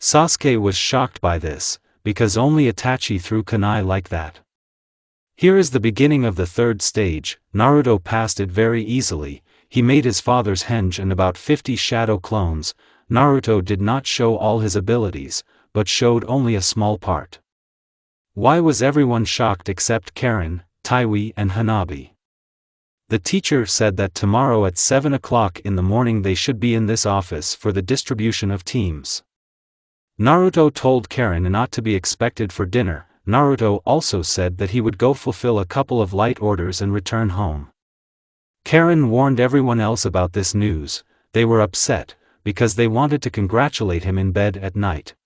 Sasuke was shocked by this, because only Itachi threw kunai like that. Here is the beginning of the third stage. Naruto passed it very easily. He made his father's henge and about 50 shadow clones. Naruto did not show all his abilities, but showed only a small part. Why was everyone shocked except Karen, Taiwi and Hanabi? The teacher said that tomorrow at 7 o'clock in the morning they should be in this office for the distribution of teams. Naruto told Karen not to be expected for dinner. Naruto also said that he would go fulfill a couple of light orders and return home. Karen warned everyone else about this news. They were upset, because they wanted to congratulate him in bed at night.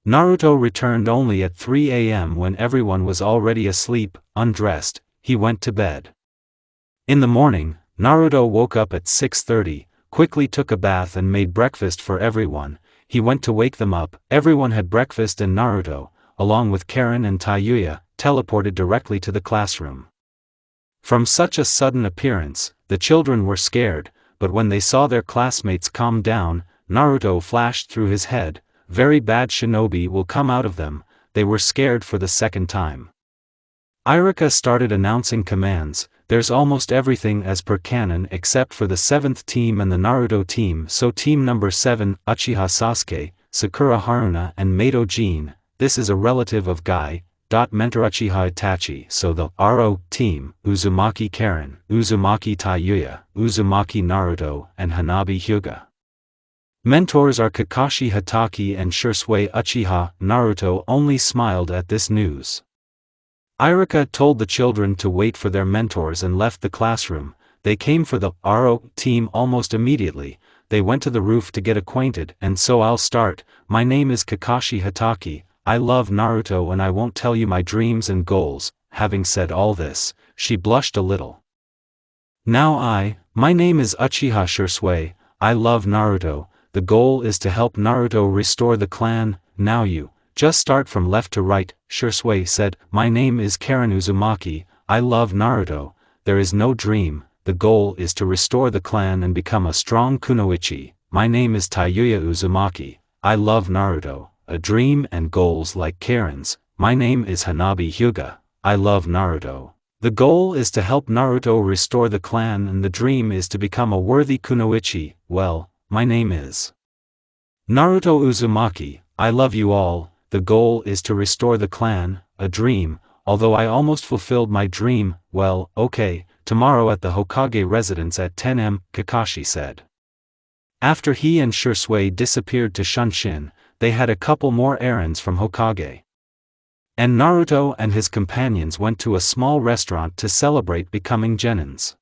Naruto returned only at 3 a.m. when everyone was already asleep. Undressed, he went to bed. In the morning, Naruto woke up at 6:30, quickly took a bath and made breakfast for everyone. He went to wake them up. Everyone had breakfast and Naruto, along with Karen and Taiyuya, teleported directly to the classroom. From such a sudden appearance, the children were scared, but when they saw their classmates calm down, Naruto flashed through his head, very bad shinobi will come out of them. They were scared for the second time. Iruka started announcing commands. There's almost everything as per canon except for the 7th team and the Naruto team. So team number 7, Uchiha Sasuke, Sakura Haruna and Mato Jin, this is a relative of Guy, mentor Uchiha Itachi. So the RO team, Uzumaki Karen, Uzumaki Taiyuya, Uzumaki Naruto and Hanabi Hyuga. Mentors are Kakashi Hatake and Shursui Uchiha. Naruto only smiled at this news. Iruka told the children to wait for their mentors and left the classroom. They came for the RO team almost immediately. They went to the roof to get acquainted. And so I'll start. My name is Kakashi Hatake. I love Naruto and I won't tell you my dreams and goals. Having said all this, she blushed a little. Now my name is Uchiha Shursui. I love Naruto. The goal is to help Naruto restore the clan. Now you, just start from left to right. Shursui said, my name is Karen Uzumaki. I love Naruto. There is no dream. The goal is to restore the clan and become a strong kunoichi. My name is Taiyuya Uzumaki. I love Naruto. A dream and goals like Karen's. My name is Hanabi Hyuga. I love Naruto. The goal is to help Naruto restore the clan and the dream is to become a worthy kunoichi. Well, my name is Naruto Uzumaki. I love you all. The goal is to restore the clan, a dream, although I almost fulfilled my dream. Well, okay, tomorrow at the Hokage residence at 10 am, Kakashi said. After he and Shursui disappeared to Shunshin, they had a couple more errands from Hokage. And Naruto and his companions went to a small restaurant to celebrate becoming genins.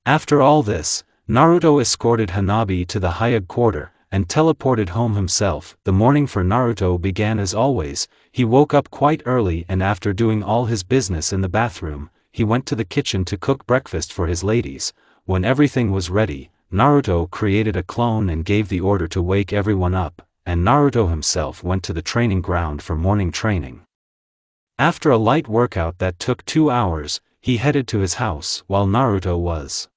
After all this, Naruto escorted Hanabi to the Hyuga quarter, and teleported home himself. The morning for Naruto began as always. He woke up quite early and after doing all his business in the bathroom, he went to the kitchen to cook breakfast for his ladies. When everything was ready, Naruto created a clone and gave the order to wake everyone up, and Naruto himself went to the training ground for morning training. After a light workout that took 2 hours, he headed to his house. While Naruto was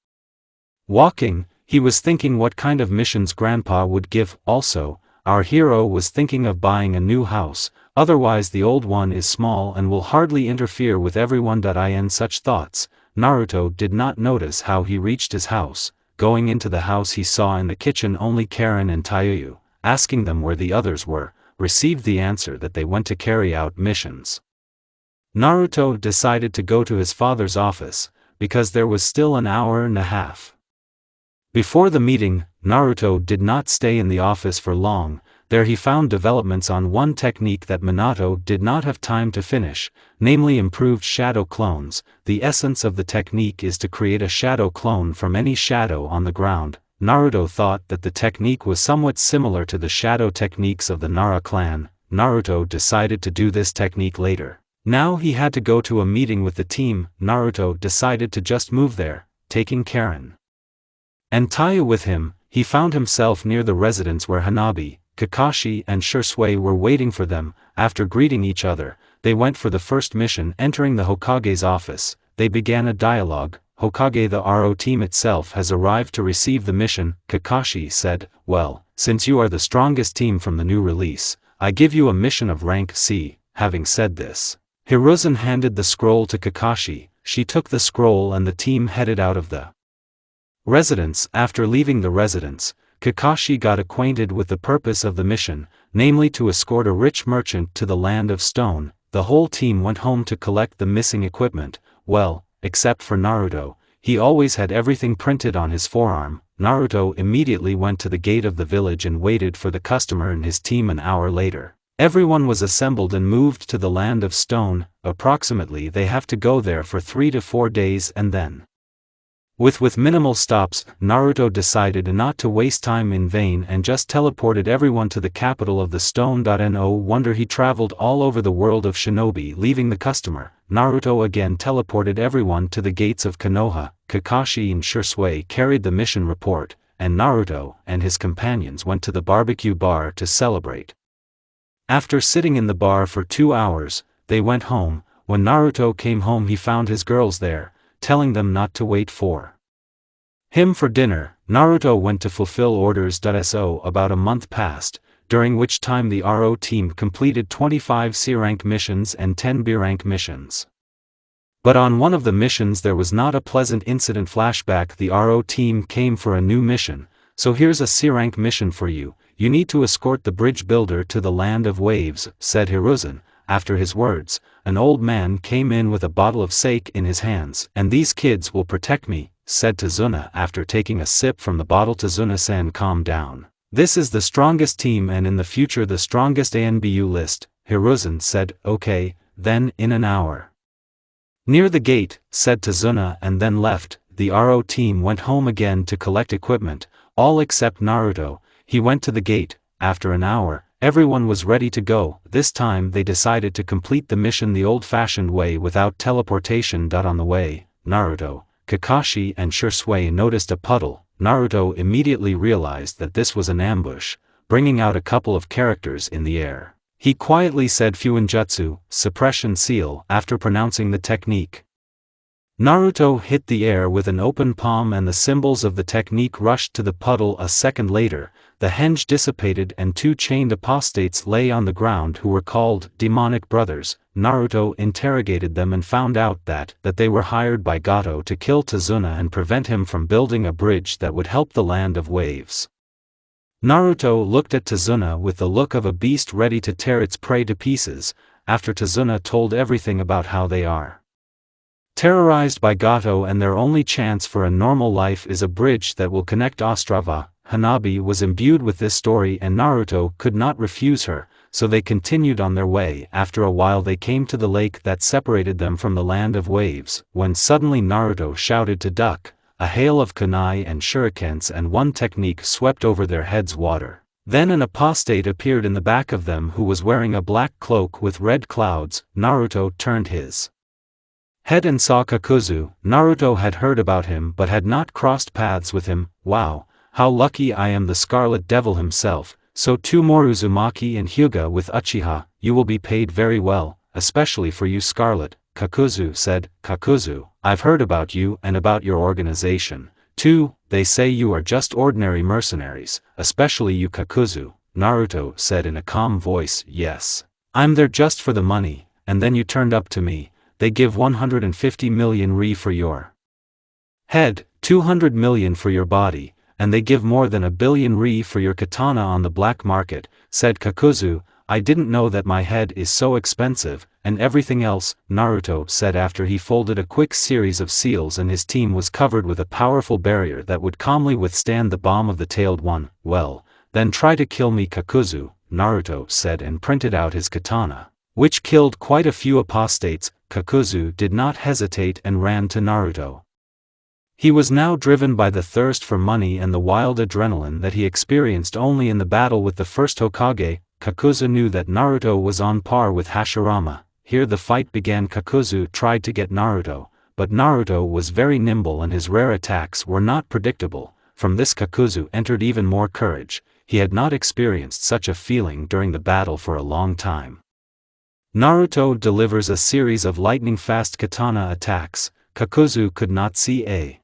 walking, he was thinking what kind of missions Grandpa would give. Also, our hero was thinking of buying a new house, otherwise the old one is small and will hardly interfere with everyone. In such thoughts, Naruto did not notice how he reached his house. Going into the house he saw in the kitchen only Karen and Taiyuya. Asking them where the others were, received the answer that they went to carry out missions. Naruto decided to go to his father's office, because there was still an hour and a half. Before the meeting, Naruto did not stay in the office for long. There he found developments on one technique that Minato did not have time to finish, namely improved shadow clones. The essence of the technique is to create a shadow clone from any shadow on the ground. Naruto thought that the technique was somewhat similar to the shadow techniques of the Nara clan. Naruto decided to do this technique later. Now he had to go to a meeting with the team. Naruto decided to just move there, taking Karen and Taya with him. He found himself near the residence where Hanabi, Kakashi and Shisui were waiting for them. After greeting each other, they went for the first mission. Entering the Hokage's office, they began a dialogue. Hokage, the RO team itself has arrived to receive the mission. Kakashi said, well, since you are the strongest team from the new release, I give you a mission of rank C. Having said this, Hiruzen handed the scroll to Kakashi. She took the scroll and the team headed out of the residence. After leaving the residence, Kakashi got acquainted with the purpose of the mission, namely to escort a rich merchant to the land of stone. The whole team went home to collect the missing equipment. Well, except for Naruto, he always had everything printed on his forearm. Naruto immediately went to the gate of the village and waited for the customer and his team. An hour later, everyone was assembled and moved to the land of stone. Approximately they have to go there for 3 to 4 days and then with minimal stops. Naruto decided not to waste time in vain and just teleported everyone to the capital of the stone. No wonder he traveled all over the world of shinobi. Leaving the customer, Naruto again teleported everyone to the gates of Konoha. Kakashi and Shisui carried the mission report, and Naruto and his companions went to the barbecue bar to celebrate. After sitting in the bar for 2 hours, they went home. When Naruto came home, he found his girls there, telling them not to wait for him for dinner. Naruto went to fulfill orders. So about a month passed, during which time the RO team completed 25 C-rank missions and 10 B-rank missions. But on one of the missions there was not a pleasant incident. Flashback: the RO team came for a new mission, so here's a C-rank mission for you. You need to escort the bridge builder to the land of waves, said Hiruzen. After his words, an old man came in with a bottle of sake in his hands. And these kids will protect me, said Tazuna. After taking a sip from the bottle, Tazuna-san calmed down. This is the strongest team and in the future the strongest ANBU list. Hiruzen said, okay, then in an hour. Near the gate, said Tazuna, and then left. The RO team went home again to collect equipment, all except Naruto. He went to the gate. After an hour, everyone was ready to go. This time they decided to complete the mission the old-fashioned way without teleportation. On the way, Naruto, Kakashi and Shisui noticed a puddle. Naruto immediately realized that this was an ambush, bringing out a couple of characters in the air. He quietly said Fuinjutsu, suppression seal. After pronouncing the technique, Naruto hit the air with an open palm and the symbols of the technique rushed to the puddle. A second later, the henge dissipated and 2 chained apostates lay on the ground who were called demonic brothers. Naruto interrogated them and found out that they were hired by Gato to kill Tazuna and prevent him from building a bridge that would help the land of waves. Naruto looked at Tazuna with the look of a beast ready to tear its prey to pieces. After Tazuna told everything about how they are terrorized by Gato and their only chance for a normal life is a bridge that will connect Ostrava, Hanabi was imbued with this story and Naruto could not refuse her, so they continued on their way. After a while they came to the lake that separated them from the land of waves, when suddenly Naruto shouted to duck. A hail of kunai and shurikens and one technique swept over their heads water. Then an apostate appeared in the back of them who was wearing a black cloak with red clouds. Naruto turned his head and saw Kakuzu. Naruto had heard about him but had not crossed paths with him. Wow, how lucky I am! The Scarlet Devil himself. So too Moruzumaki and Hyuga with Uchiha, you will be paid very well, especially for you Scarlet, Kakuzu said. Kakuzu, I've heard about you and about your organization, too. They say you are just ordinary mercenaries, especially you Kakuzu, Naruto said in a calm voice. Yes, I'm there just for the money, and then you turned up to me. They give 150 million Ri for your head, 200 million for your body, and they give more than 1 billion Ri for your katana on the black market, said Kakuzu. I didn't know that my head is so expensive, and everything else, Naruto said after he folded a quick series of seals and his team was covered with a powerful barrier that would calmly withstand the bomb of the tailed one. Well, then try to kill me Kakuzu, Naruto said and printed out his katana, which killed quite a few apostates. Kakuzu did not hesitate and ran to Naruto. He was now driven by the thirst for money and the wild adrenaline that he experienced only in the battle with the first Hokage. Kakuzu knew that Naruto was on par with Hashirama. Here the fight began. Kakuzu tried to get Naruto, but Naruto was very nimble and his rare attacks were not predictable. From this Kakuzu entered even more courage. He had not experienced such a feeling during the battle for a long time. Naruto delivers a series of lightning-fast katana attacks. Kakuzu could not see a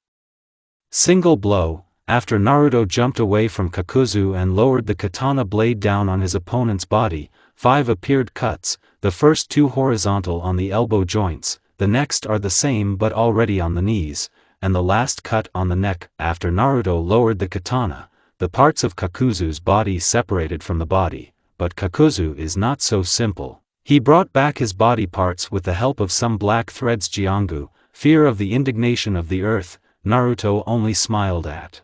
single blow. After Naruto jumped away from Kakuzu and lowered the katana blade down on his opponent's body, 5 appeared cuts, the first 2 horizontal on the elbow joints, the next are the same but already on the knees, and the last cut on the neck. After Naruto lowered the katana, the parts of Kakuzu's body separated from the body, but Kakuzu is not so simple. He brought back his body parts with the help of some black threads. Jiangu, fear of the indignation of the earth, Naruto only smiled at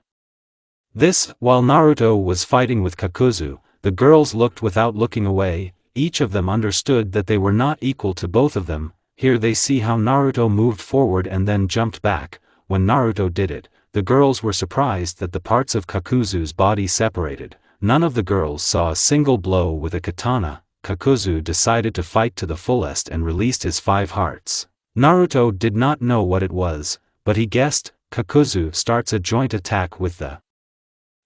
this. While Naruto was fighting with Kakuzu, the girls looked without looking away. Each of them understood that they were not equal to both of them. Here they see how Naruto moved forward and then jumped back. When Naruto did it, the girls were surprised that the parts of Kakuzu's body separated. None of the girls saw a single blow with a katana. Kakuzu decided to fight to the fullest and released his 5 hearts. Naruto did not know what it was, but he guessed. Kakuzu starts a joint attack with the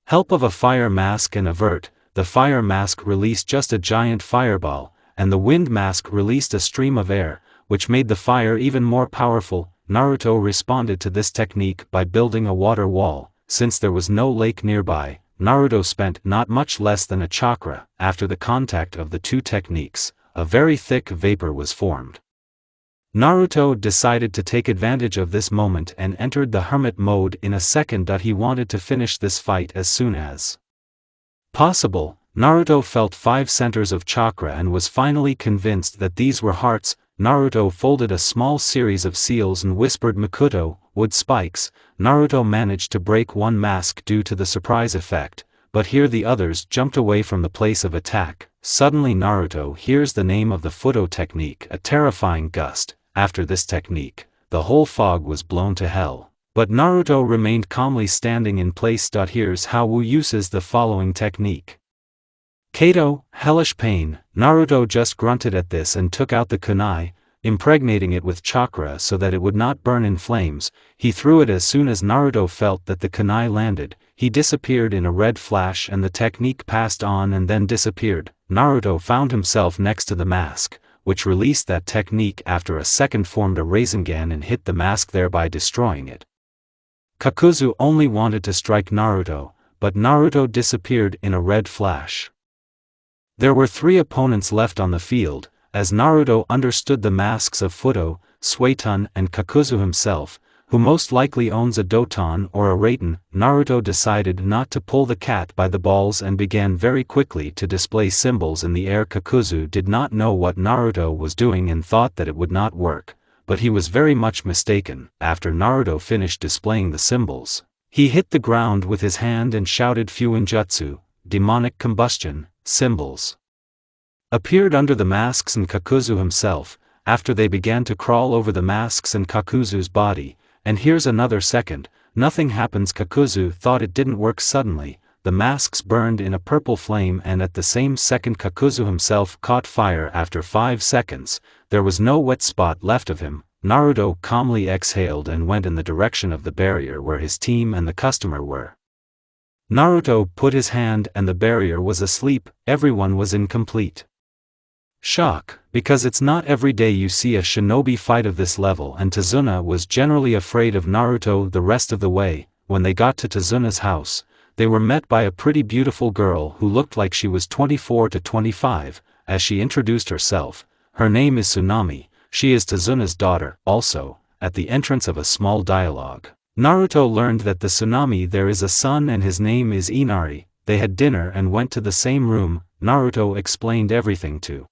help of a fire mask and avert. The fire mask released just a giant fireball, and the wind mask released a stream of air, which made the fire even more powerful. Naruto responded to this technique by building a water wall. Since there was no lake nearby, Naruto spent not much less than a chakra. After the contact of the 2 techniques, a very thick vapor was formed. Naruto decided to take advantage of this moment and entered the hermit mode in a second. He wanted to finish this fight as soon as possible. Naruto felt 5 centers of chakra and was finally convinced that these were hearts. Naruto folded a small series of seals and whispered Makoto, wood spikes. Naruto managed to break one mask due to the surprise effect, but here the others jumped away from the place of attack. Suddenly Naruto hears the name of the Fudo technique, a terrifying gust. After this technique, the whole fog was blown to hell. But Naruto remained calmly standing in place. Here's how Wu uses the following technique. Kato, hellish pain. Naruto just grunted at this and took out the kunai, impregnating it with chakra so that it would not burn in flames. He threw it. As soon as Naruto felt that the kunai landed, he disappeared in a red flash and the technique passed on and then disappeared. Naruto found himself next to the mask, which released that technique. After a second formed a Rasengan and hit the mask, thereby destroying it. Kakuzu only wanted to strike Naruto, but Naruto disappeared in a red flash. There were 3 opponents left on the field. As Naruto understood the masks of Fudo, Suiton and Kakuzu himself, who most likely owns a Doton or a Raten, Naruto decided not to pull the cat by the balls and began very quickly to display symbols in the air. Kakuzu did not know what Naruto was doing and thought that it would not work, but he was very much mistaken. After Naruto finished displaying the symbols, he hit the ground with his hand and shouted Fuinjutsu, demonic combustion. Symbols appeared under the masks and Kakuzu himself. After they began to crawl over the masks and Kakuzu's body, and here's another second, nothing happens. Kakuzu thought it didn't work. Suddenly, the masks burned in a purple flame and at the same second Kakuzu himself caught fire. After 5 seconds, there was no wet spot left of him. Naruto calmly exhaled and went in the direction of the barrier where his team and the customer were. Naruto put his hand and the barrier was asleep. Everyone was in complete shock, because it's not every day you see a shinobi fight of this level, and Tazuna was generally afraid of Naruto the rest of the way. When they got to Tazuna's house, they were met by a pretty beautiful girl who looked like she was 24 to 25. As she introduced herself, her name is Tsunami, she is Tazuna's daughter. Also, at the entrance of a small dialogue, Naruto learned that the Tsunami there is a son and his name is Inari. They had dinner and went to the same room. Naruto explained everything to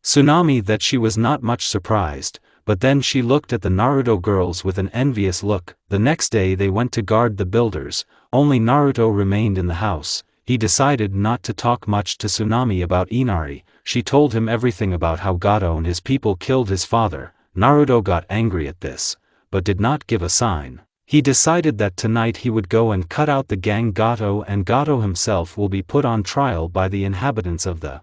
Tsunami that she was not much surprised, but then she looked at the Naruto girls with an envious look. The next day they went to guard the builders. Only Naruto remained in the house. He decided not to talk much to Tsunami about Inari. She told him everything about how Gato and his people killed his father. Naruto got angry at this, but did not give a sign. He decided that tonight he would go and cut out the gang Gato, and Gato himself will be put on trial by the inhabitants of the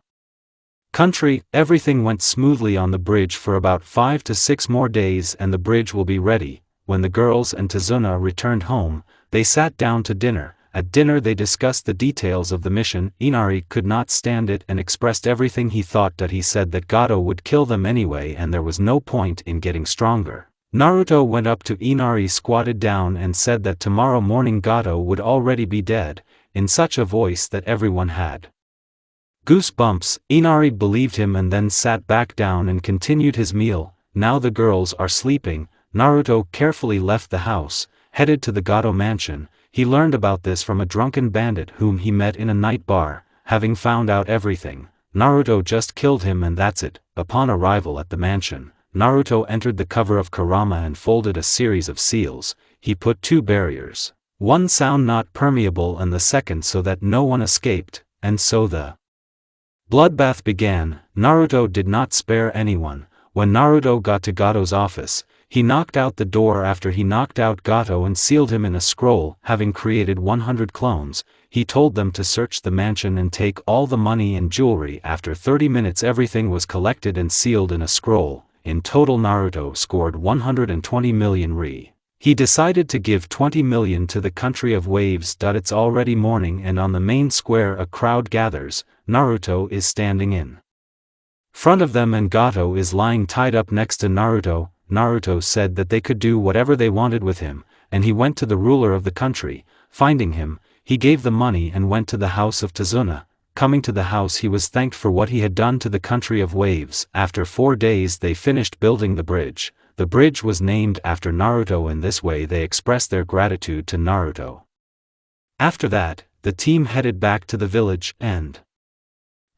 country. Everything went smoothly on the bridge for about 5 to 6 more days, and the bridge will be ready. When the girls and Tazuna returned home, they sat down to dinner. At dinner they discussed the details of the mission. Inari could not stand it and expressed everything he thought. That he said that Gato would kill them anyway and there was no point in getting stronger. Naruto went up to Inari, squatted down and said that tomorrow morning Gato would already be dead, in such a voice that everyone had goosebumps. Inari believed him and then sat back down and continued his meal. Now the girls are sleeping. Naruto carefully left the house, headed to the Gato mansion. He learned about this from a drunken bandit whom he met in a night bar. Having found out everything, Naruto just killed him and that's it. Upon arrival at the mansion, Naruto entered the cover of kurama and folded a series of seals. He put 2 barriers, one sound not permeable and the second so that no one escaped, and so the bloodbath began. Naruto did not spare anyone. When Naruto got to Gato's office, he knocked out the door. After he knocked out Gato and sealed him in a scroll, having created 100 clones, he told them to search the mansion and take all the money and jewelry. After 30 minutes everything was collected and sealed in a scroll. In total Naruto scored 120 million Ri. He decided to give 20 million to the country of waves. It's already morning and on the main square a crowd gathers. Naruto is standing in front of them and Gato is lying tied up next to Naruto. Naruto said that they could do whatever they wanted with him, and he went to the ruler of the country. Finding him, he gave the money and went to the house of Tazuna. Coming to the house he was thanked for what he had done to the country of waves. After 4 days they finished building the bridge. The bridge was named after Naruto. In this way they expressed their gratitude to Naruto. After that, the team headed back to the village, and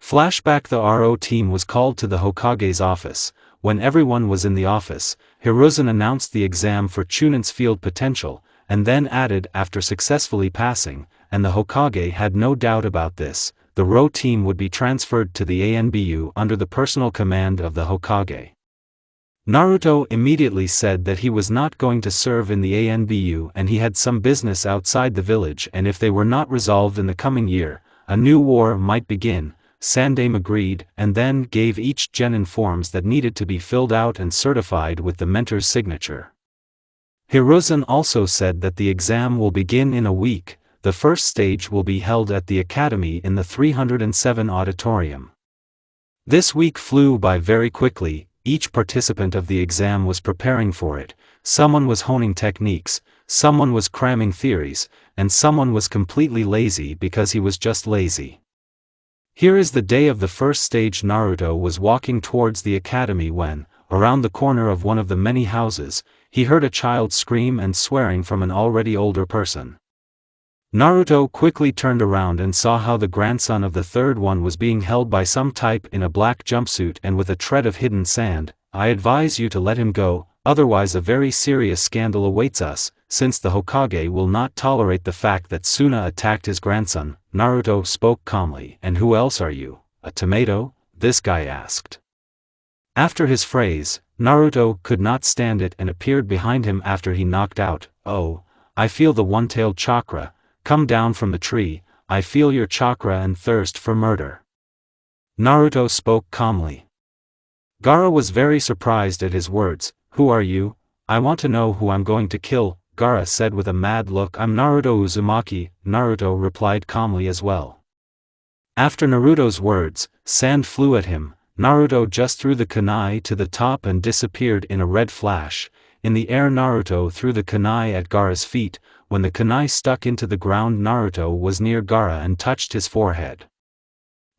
flashback: the RO team was called to the Hokage's office. When everyone was in the office, Hiruzen announced the exam for Chunon's field potential, and then added after successfully passing, and the Hokage had no doubt about this, the RO team would be transferred to the ANBU under the personal command of the Hokage. Naruto immediately said that he was not going to serve in the ANBU and he had some business outside the village, and if they were not resolved in the coming year, a new war might begin. Sandame agreed, and then gave each genin forms that needed to be filled out and certified with the mentor's signature. Hiruzen also said that the exam will begin in a week. The first stage will be held at the academy in the 307 auditorium. This week flew by very quickly. Each participant of the exam was preparing for it. Someone was honing techniques, someone was cramming theories, and someone was completely lazy because he was just lazy. Here is the day of the first stage. Naruto was walking towards the academy when, around the corner of one of the many houses, he heard a child scream and swearing from an already older person. Naruto quickly turned around and saw how the grandson of the third one was being held by some type in a black jumpsuit and with a tread of hidden sand. I advise you to let him go, otherwise a very serious scandal awaits us, since the Hokage will not tolerate the fact that Suna attacked his grandson. Naruto spoke calmly. And who else are you, a tomato? This guy asked. After his phrase, Naruto could not stand it and appeared behind him after he knocked out. Oh, I feel the one-tailed chakra come down from the tree. I feel your chakra and thirst for murder. Naruto spoke calmly. Gaara was very surprised at his words. Who are you? I want to know who I'm going to kill, Gaara said with a mad look. I'm Naruto Uzumaki, Naruto replied calmly as well. After Naruto's words, sand flew at him. Naruto just threw the kunai to the top and disappeared in a red flash. In the air Naruto threw the kunai at Gaara's feet. When the kunai stuck into the ground, Naruto was near Gaara and touched his forehead.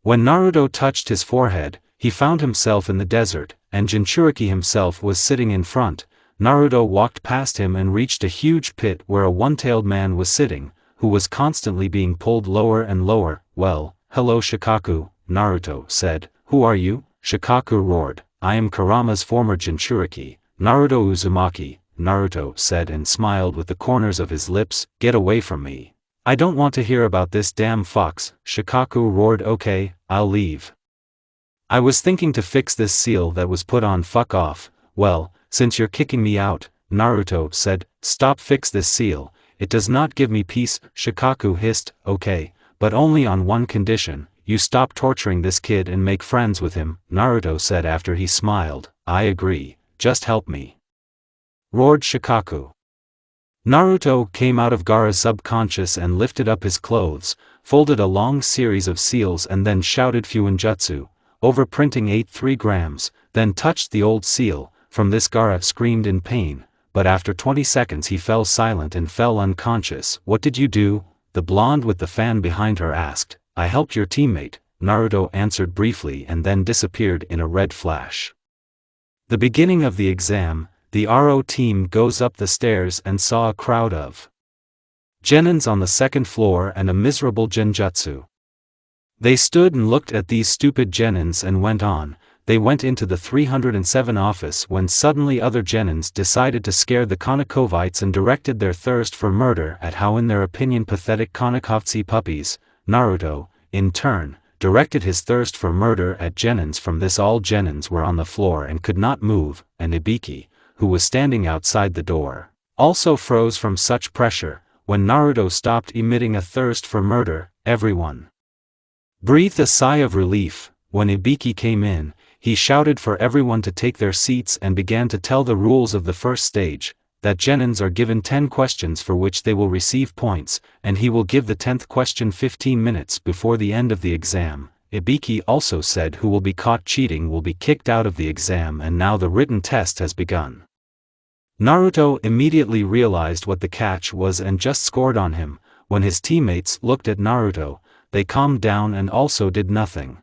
When Naruto touched his forehead, he found himself in the desert, and Jinchuriki himself was sitting in front. Naruto walked past him and reached a huge pit where a one-tailed man was sitting, who was constantly being pulled lower and lower. Well, hello Shikaku, Naruto said. Who are you? Shikaku roared. I am Kurama's former Jinchuriki, Naruto Uzumaki, Naruto said and smiled with the corners of his lips. Get away from me. I don't want to hear about this damn fox, Shikaku roared. Okay, I'll leave. I was thinking to fix this seal that was put on. Fuck off. Well, since you're kicking me out, Naruto said, "Stop, fix this seal, it does not give me peace." Shikaku hissed, "Okay, but only on one condition, you stop torturing this kid and make friends with him." Naruto said after he smiled, "I agree, just help me," roared Shikaku. Naruto came out of Gaara's subconscious and lifted up his clothes, folded a long series of seals and then shouted Fuinjutsu, overprinting 83 grams, then touched the old seal. From this Gaara screamed in pain, but after 20 seconds he fell silent and fell unconscious. "What did you do?" the blonde with the fan behind her asked. "I helped your teammate," Naruto answered briefly and then disappeared in a red flash. The beginning of the exam, the RO team goes up the stairs and saw a crowd of genins on the second floor and a miserable genjutsu. They stood and looked at these stupid genins and went on. They went into the 307 office when suddenly other genins decided to scare the Konokovites and directed their thirst for murder at how in their opinion pathetic Konokovtsi puppies. Naruto, in turn, directed his thirst for murder at genins. From this all genins were on the floor and could not move, and Ibiki, who was standing outside the door, also froze from such pressure. When Naruto stopped emitting a thirst for murder, everyone breathed a sigh of relief. When Ibiki came in, he shouted for everyone to take their seats and began to tell the rules of the first stage, that genins are given 10 questions for which they will receive points, and he will give the 10th question 15 minutes before the end of the exam. Ibiki also said who will be caught cheating will be kicked out of the exam, and now the written test has begun. Naruto immediately realized what the catch was and just scored on him. When his teammates looked at Naruto, they calmed down and also did nothing.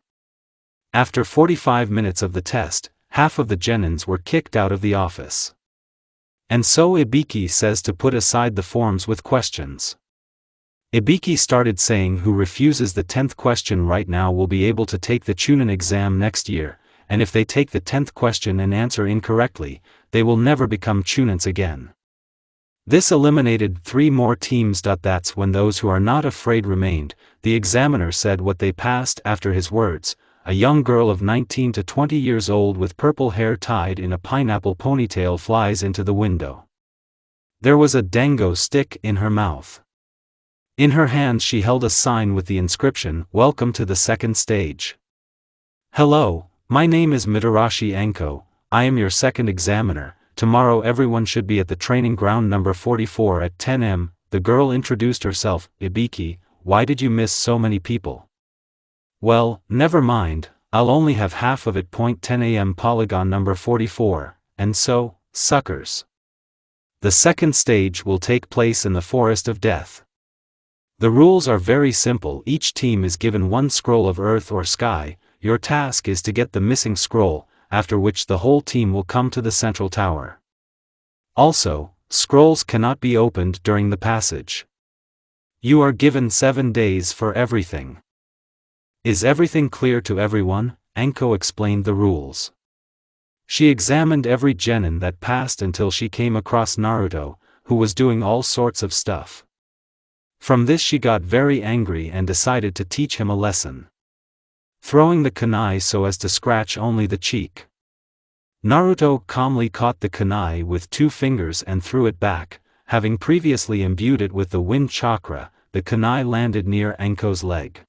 After 45 minutes of the test, half of the genins were kicked out of the office. And so Ibiki says to put aside the forms with questions. Ibiki started saying who refuses the 10th question right now will be able to take the Chunin exam next year, and if they take the 10th question and answer incorrectly, they will never become Chunins again. This eliminated 3 more teams. That's when those who are not afraid remained. The examiner said what they passed after his words. A young girl of 19 to 20 years old with purple hair tied in a pineapple ponytail flies into the window. There was a dango stick in her mouth. In her hands she held a sign with the inscription, "Welcome to the second stage." "Hello, my name is Mitarashi Anko, I am your second examiner. Tomorrow everyone should be at the training ground number 44 at 10 am, the girl introduced herself. "Ibiki, why did you miss so many people?" "Well, never mind, I'll only have half of it. 10 am polygon number 44, and so, suckers. The second stage will take place in the Forest of Death. The rules are very simple. Each team is given 1 scroll of earth or sky. Your task is to get the missing scroll, after which the whole team will come to the central tower. Also, scrolls cannot be opened during the passage. You are given 7 days for everything. Is everything clear to everyone?" Anko explained the rules. She examined every genin that passed until she came across Naruto, who was doing all sorts of stuff. From this she got very angry and decided to teach him a lesson. Throwing the kunai so as to scratch only the cheek. Naruto calmly caught the kunai with 2 fingers and threw it back. Having previously imbued it with the wind chakra, the kunai landed near Anko's leg.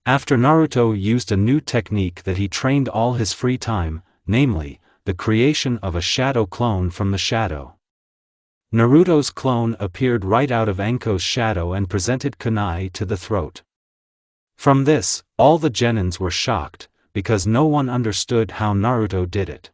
After Naruto used a new technique that he trained all his free time, namely, the creation of a shadow clone from the shadow. Naruto's clone appeared right out of Anko's shadow and presented kunai to the throat. From this, all the genins were shocked, because no one understood how Naruto did it.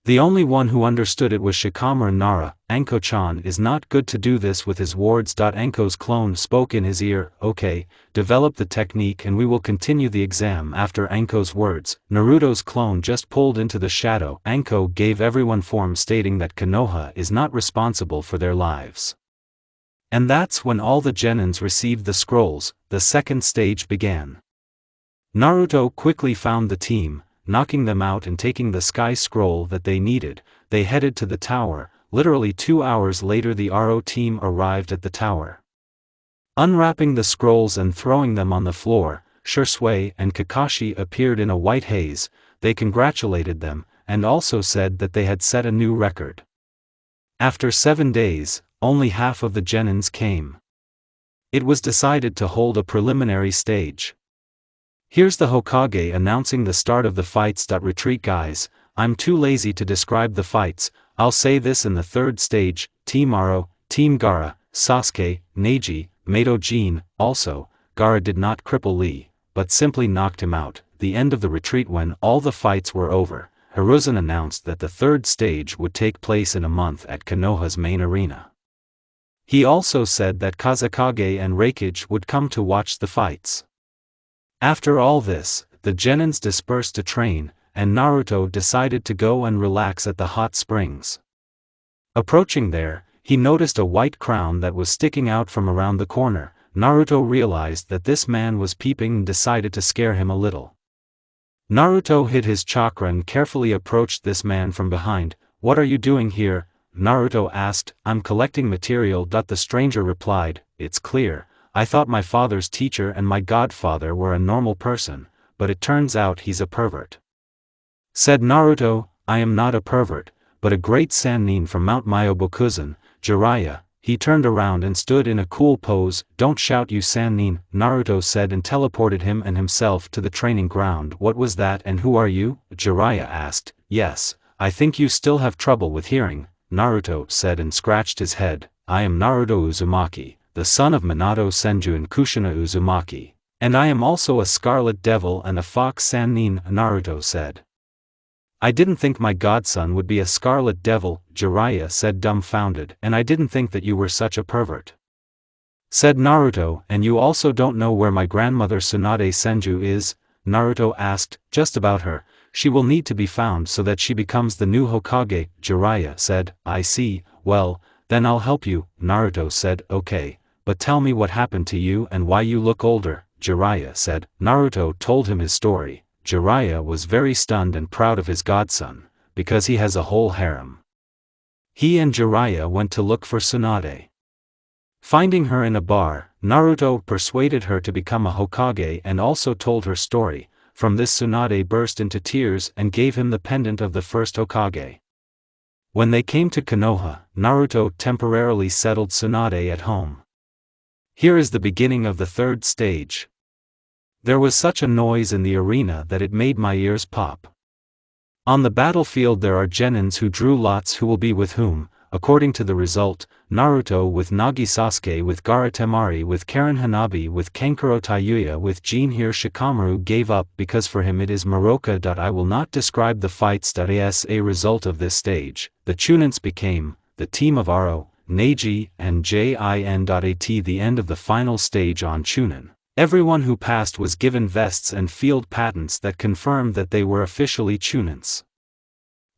The only one who understood it was Shikamaru Nara. "Anko-chan is not good to do this with his wards." Anko's clone spoke in his ear, "Okay, develop the technique and we will continue the exam." After Anko's words, Naruto's clone just pulled into the shadow. Anko gave everyone form stating that Konoha is not responsible for their lives. And that's when all the genins received the scrolls. The second stage began. Naruto quickly found the team, knocking them out and taking the sky scroll that they needed. They headed to the tower. Literally 2 hours later the RO team arrived at the tower. Unwrapping the scrolls and throwing them on the floor, Shisui and Kakashi appeared in a white haze. They congratulated them, and also said that they had set a new record. After 7 days, only half of the genins came. It was decided to hold a preliminary stage. Here's the Hokage announcing the start of the fights. Retreat guys, I'm too lazy to describe the fights, I'll say this in the third stage, Team Aro, Team Gaara, Sasuke, Neji, Mato Jin. Also, Gaara did not cripple Lee, but simply knocked him out. The end of the retreat. When all the fights were over, Hiruzen announced that the third stage would take place in a month at Konoha's main arena. He also said that Kazekage and Raikage would come to watch the fights. After all this, the genins dispersed to train, and Naruto decided to go and relax at the hot springs. Approaching there, he noticed a white crown that was sticking out from around the corner. Naruto realized that this man was peeping and decided to scare him a little. Naruto hid his chakra and carefully approached this man from behind. "What are you doing here?" Naruto asked. "I'm collecting material." The stranger replied, "It's clear, I thought my father's teacher and my godfather were a normal person, but it turns out he's a pervert." Said Naruto, "I am not a pervert, but a great Sannin from Mount Myobokuzen, Jiraiya." He turned around and stood in a cool pose. "Don't shout, you Sannin," Naruto said, and teleported him and himself to the training ground. "What was that, and who are you?" Jiraiya asked. "Yes, I think you still have trouble with hearing," Naruto said, and scratched his head. "I am Naruto Uzumaki, the son of Minato Senju and Kushina Uzumaki, and I am also a scarlet devil and a fox Sannin," Naruto said. "I didn't think my godson would be a scarlet devil," Jiraiya said, dumbfounded. "And I didn't think that you were such a pervert," said Naruto. "And you also don't know where my grandmother Tsunade Senju is?" Naruto asked. "Just about her. She will need to be found so that she becomes the new Hokage," Jiraiya said. "I see, well, then I'll help you," Naruto said. "Okay, but tell me what happened to you and why you look older," Jiraiya said. Naruto told him his story. Jiraiya was very stunned and proud of his godson, because he has a whole harem. He and Jiraiya went to look for Tsunade. Finding her in a bar, Naruto persuaded her to become a Hokage and also told her story. From this, Tsunade burst into tears and gave him the pendant of the first Hokage. When they came to Konoha, Naruto temporarily settled Tsunade at home. Here is the beginning of the third stage. There was such a noise in the arena that it made my ears pop. On the battlefield there are genins who drew lots who will be with whom. According to the result, Naruto with Nagi, Sasuke with Gaara, Temari with Karen, Hanabi with Kankuro, Taiyuya with Jin. Here Shikamaru gave up because for him it is Maroka. I will not describe the fights. As a result of this stage, the Chunins became the team of Aro, Neji, and Jin. At the end of the final stage on Chunin, everyone who passed was given vests and field patents that confirmed that they were officially Chunins.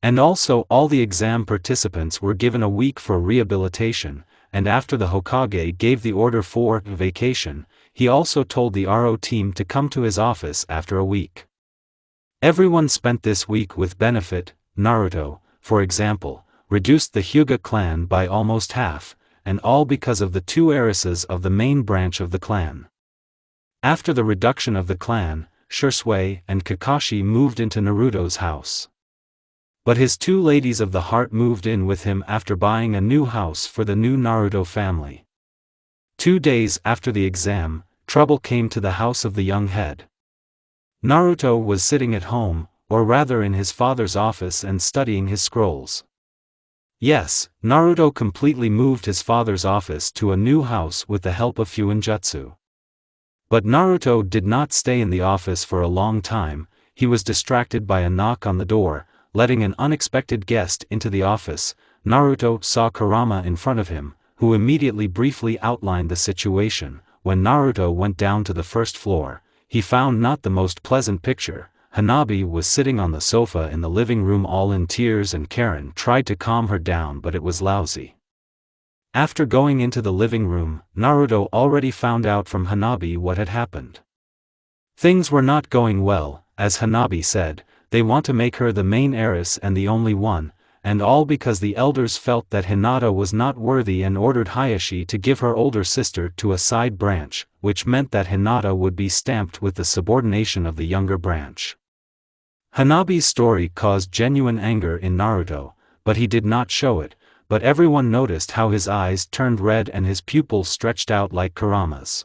And also all the exam participants were given a week for rehabilitation, and after the Hokage gave the order for vacation, he also told the Aro team to come to his office after a week. Everyone spent this week with benefit. Naruto, for example, reduced the Hyuga clan by almost half, and all because of the two heiresses of the main branch of the clan. After the reduction of the clan, Shisui and Kakashi moved into Naruto's house. But his two ladies of the heart moved in with him after buying a new house for the new Naruto family. 2 days after the exam, trouble came to the house of the young head. Naruto was sitting at home, or rather in his father's office, and studying his scrolls. Yes, Naruto completely moved his father's office to a new house with the help of Fuinjutsu. But Naruto did not stay in the office for a long time. He was distracted by a knock on the door, letting an unexpected guest into the office. Naruto saw Kurama in front of him, who immediately briefly outlined the situation. When Naruto went down to the first floor, he found not the most pleasant picture. Hanabi was sitting on the sofa in the living room all in tears, and Karen tried to calm her down, but it was lousy. After going into the living room, Naruto already found out from Hanabi what had happened. Things were not going well, as Hanabi said. They want to make her the main heiress and the only one, and all because the elders felt that Hinata was not worthy and ordered Hayashi to give her older sister to a side branch, which meant that Hinata would be stamped with the subordination of the younger branch. Hanabi's story caused genuine anger in Naruto, but he did not show it. but everyone noticed how his eyes turned red and his pupils stretched out like kuramas.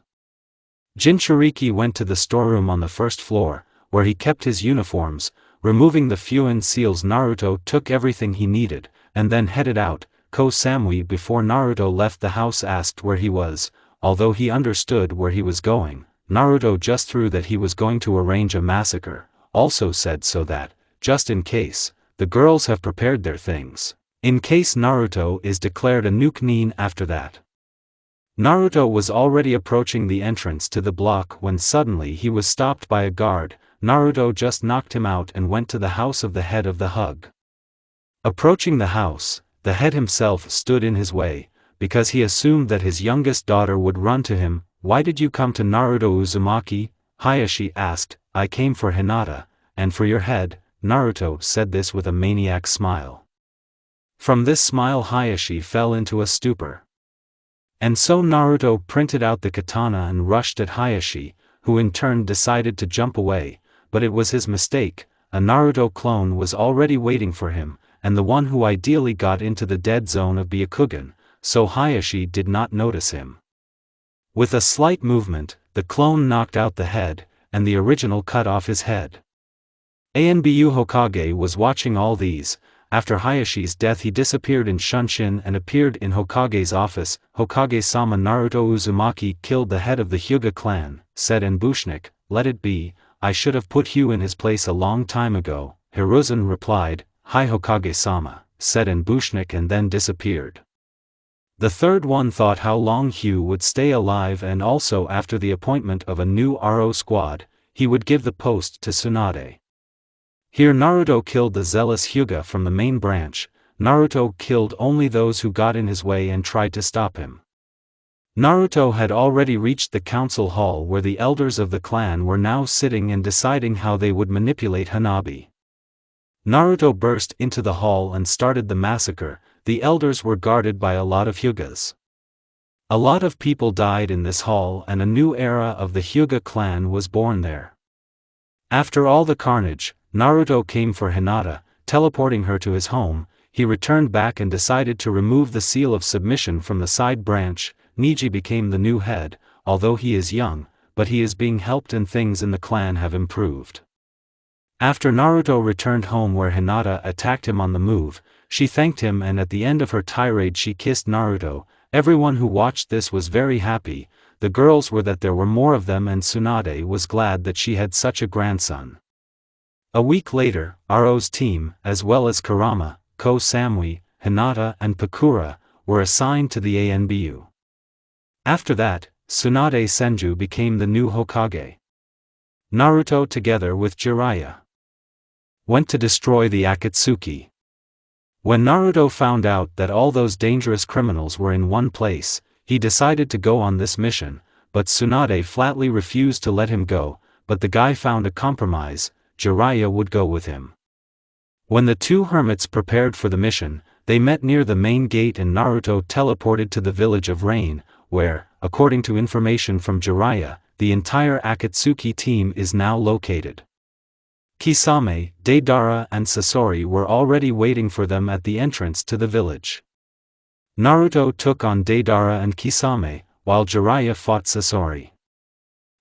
Jinchuriki went to the storeroom on the first floor, where he kept his uniforms. Removing the Fuin seals, Naruto took everything he needed, and then headed out. Ko Samui, before Naruto left the house, asked where he was. Although he understood where he was going, Naruto just threw that he was going to arrange a massacre, also said so that, just in case, the girls have prepared their things, in case Naruto is declared a nuke nin after that. Naruto was already approaching the entrance to the block when suddenly he was stopped by a guard. Naruto just knocked him out and went to the house of the head of the Hug. Approaching the house, the head himself stood in his way, because he assumed that his youngest daughter would run to him. "Why did you come to Naruto Uzumaki?" Hayashi asked. "I came for Hinata, and for your head." Naruto said this with a maniac smile. From this smile Hayashi fell into a stupor. And so Naruto printed out the katana and rushed at Hayashi, who in turn decided to jump away, but it was his mistake. A Naruto clone was already waiting for him, and the one who ideally got into the dead zone of Byakugan, so Hayashi did not notice him. With a slight movement, the clone knocked out the head, and the original cut off his head. Anbu Hokage was watching all these. After Hayashi's death he disappeared in Shunshin and appeared in Hokage's office. "Hokage-sama, Naruto Uzumaki killed the head of the Hyuga clan," said Enbushnik. "Let it be, I should have put Hyu in his place a long time ago." Hiruzen replied. "Hi Hokage-sama," said Enbushnik, and then disappeared. The third one thought how long Hyu would stay alive, and also after the appointment of a new RO squad, he would give the post to Tsunade. Here Naruto killed the zealous Hyuga from the main branch. Naruto killed only those who got in his way and tried to stop him. Naruto had already reached the council hall where the elders of the clan were now sitting and deciding how they would manipulate Hanabi. Naruto burst into the hall and started the massacre. The elders were guarded by a lot of Hyugas. A lot of people died in this hall and a new era of the Hyuga clan was born there. After all the carnage, Naruto came for Hinata, teleporting her to his home. He returned back and decided to remove the seal of submission from the side branch. Neji became the new head, although he is young, but he is being helped and things in the clan have improved. After Naruto returned home where Hinata attacked him on the move, she thanked him and at the end of her tirade she kissed Naruto. Everyone who watched this was very happy. The girls were that there were more of them, and Tsunade was glad that she had such a grandson. A week later, Aro's team, as well as Kurama, Ko Samui, Hinata and Pakura, were assigned to the ANBU. After that, Tsunade Senju became the new Hokage. Naruto together with Jiraiya went to destroy the Akatsuki. When Naruto found out that all those dangerous criminals were in one place, he decided to go on this mission, but Tsunade flatly refused to let him go, but the guy found a compromise. Jiraiya would go with him. When the two hermits prepared for the mission, they met near the main gate and Naruto teleported to the village of Rain, where, according to information from Jiraiya, the entire Akatsuki team is now located. Kisame, Deidara and Sasori were already waiting for them at the entrance to the village. Naruto took on Deidara and Kisame, while Jiraiya fought Sasori.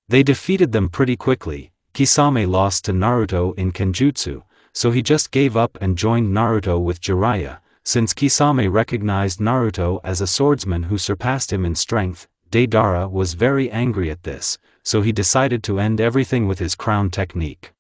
They defeated them pretty quickly. Kisame lost to Naruto in Kenjutsu, so he just gave up and joined Naruto with Jiraiya. Since Kisame recognized Naruto as a swordsman who surpassed him in strength, Deidara was very angry at this, so he decided to end everything with his crown technique.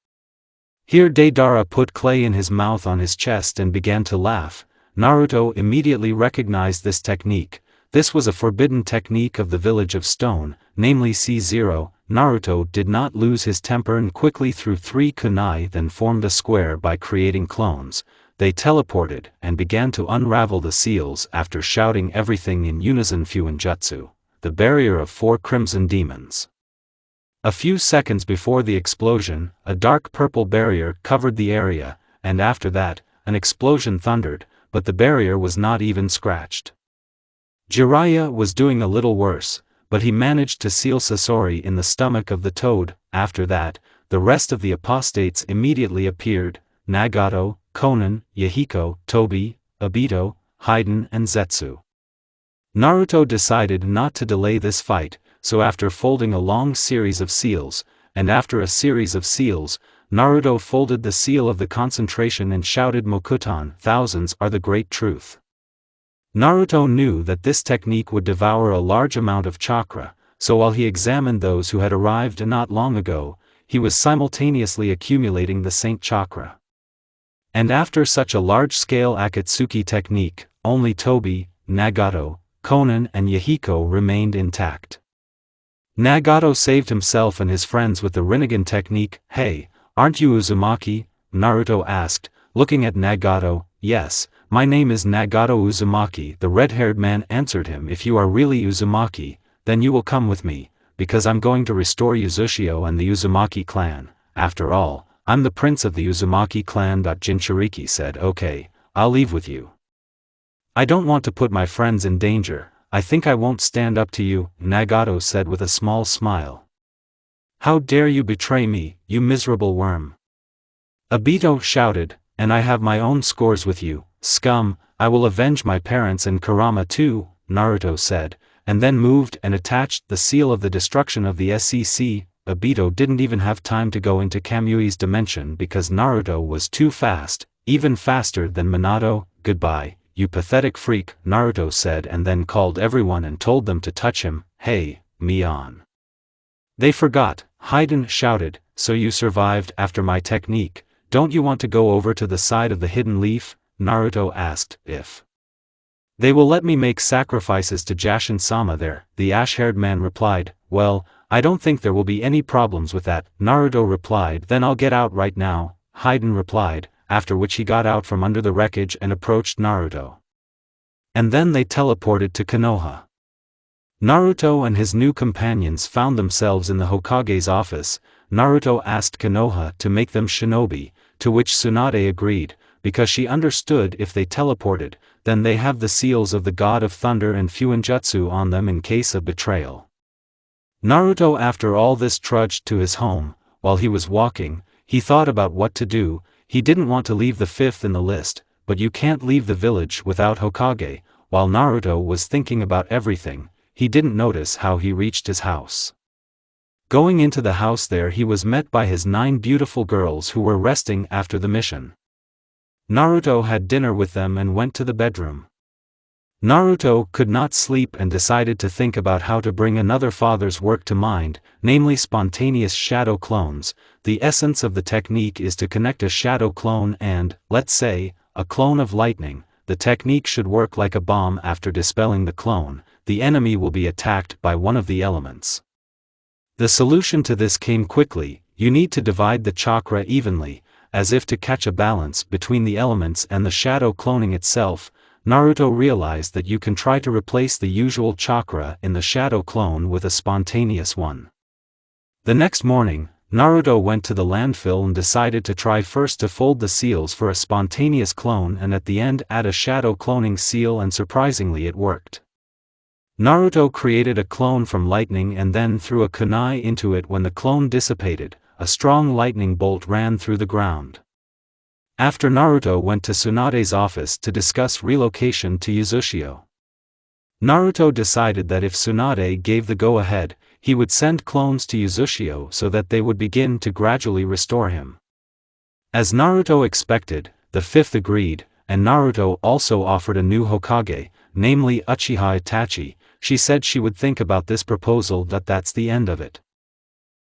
Here Deidara put clay in his mouth on his chest and began to laugh. Naruto immediately recognized this technique. This was a forbidden technique of the village of stone, namely C0. Naruto did not lose his temper and quickly threw 3 kunai, then formed a square by creating clones. They teleported and began to unravel the seals after shouting everything in unison. Fuinjutsu, the barrier of 4 crimson demons. A few seconds before the explosion, a dark purple barrier covered the area, and after that, an explosion thundered, but the barrier was not even scratched. Jiraiya was doing a little worse, but he managed to seal Sasori in the stomach of the toad. After that, the rest of the apostates immediately appeared: Nagato, Konan, Yahiko, Tobi, Obito, Haiden and Zetsu. Naruto decided not to delay this fight, so after folding a long series of seals, and after a series of seals, Naruto folded the seal of the concentration and shouted Mokutan, thousands are the great truth. Naruto knew that this technique would devour a large amount of chakra, so while he examined those who had arrived not long ago, he was simultaneously accumulating the Saint Chakra. And after such a large-scale Akatsuki technique, only Tobi, Nagato, Konan and Yahiko remained intact. Nagato saved himself and his friends with the Rinnegan technique. Hey, aren't you Uzumaki? Naruto asked, looking at Nagato. Yes, my name is Nagato Uzumaki. The red-haired man answered him. If you are really Uzumaki, then you will come with me, because I'm going to restore Uzushio and the Uzumaki clan. After all, I'm the prince of the Uzumaki clan. Jinchuriki said. Okay, I'll leave with you. I don't want to put my friends in danger. I think I won't stand up to you, Nagato said with a small smile. How dare you betray me, you miserable worm? Obito shouted, and I have my own scores with you, scum. I will avenge my parents and Kurama too, Naruto said, and then moved and attached the seal of the destruction of the SEC. Obito didn't even have time to go into Kamui's dimension because Naruto was too fast, even faster than Minato. Goodbye, you pathetic freak, Naruto said, and then called everyone and told them to touch him. Hey, Mion. They forgot, Haiden shouted, so you survived after my technique. Don't you want to go over to the side of the hidden leaf? Naruto asked. If they will let me make sacrifices to Jashin-sama there, the ash-haired man replied. Well, I don't think there will be any problems with that, Naruto replied. Then I'll get out right now, Haiden replied, after which he got out from under the wreckage and approached Naruto. And then they teleported to Konoha. Naruto and his new companions found themselves in the Hokage's office. Naruto asked Konoha to make them shinobi, to which Tsunade agreed, because she understood if they teleported, then they have the seals of the God of Thunder and Fuinjutsu on them in case of betrayal. Naruto after all this trudged to his home. While he was walking, he thought about what to do. He didn't want to leave the fifth in the list, but you can't leave the village without Hokage. While Naruto was thinking about everything, he didn't notice how he reached his house. Going into the house there he was met by his 9 beautiful girls who were resting after the mission. Naruto had dinner with them and went to the bedroom. Naruto could not sleep and decided to think about how to bring another father's work to mind, namely spontaneous shadow clones. The essence of the technique is to connect a shadow clone and, let's say, a clone of lightning. The technique should work like a bomb. After dispelling the clone, the enemy will be attacked by one of the elements. The solution to this came quickly. You need to divide the chakra evenly, as if to catch a balance between the elements and the shadow cloning itself. Naruto realized that you can try to replace the usual chakra in the shadow clone with a spontaneous one. The next morning, Naruto went to the landfill and decided to try first to fold the seals for a spontaneous clone and at the end add a shadow cloning seal, and surprisingly it worked. Naruto created a clone from lightning and then threw a kunai into it. When the clone dissipated, a strong lightning bolt ran through the ground. After Naruto went to Tsunade's office to discuss relocation to Uzushio. Naruto decided that if Tsunade gave the go-ahead, he would send clones to Uzushio so that they would begin to gradually restore him. As Naruto expected, the fifth agreed, and Naruto also offered a new Hokage, namely Uchiha Itachi. She said she would think about this proposal. That's the end of it.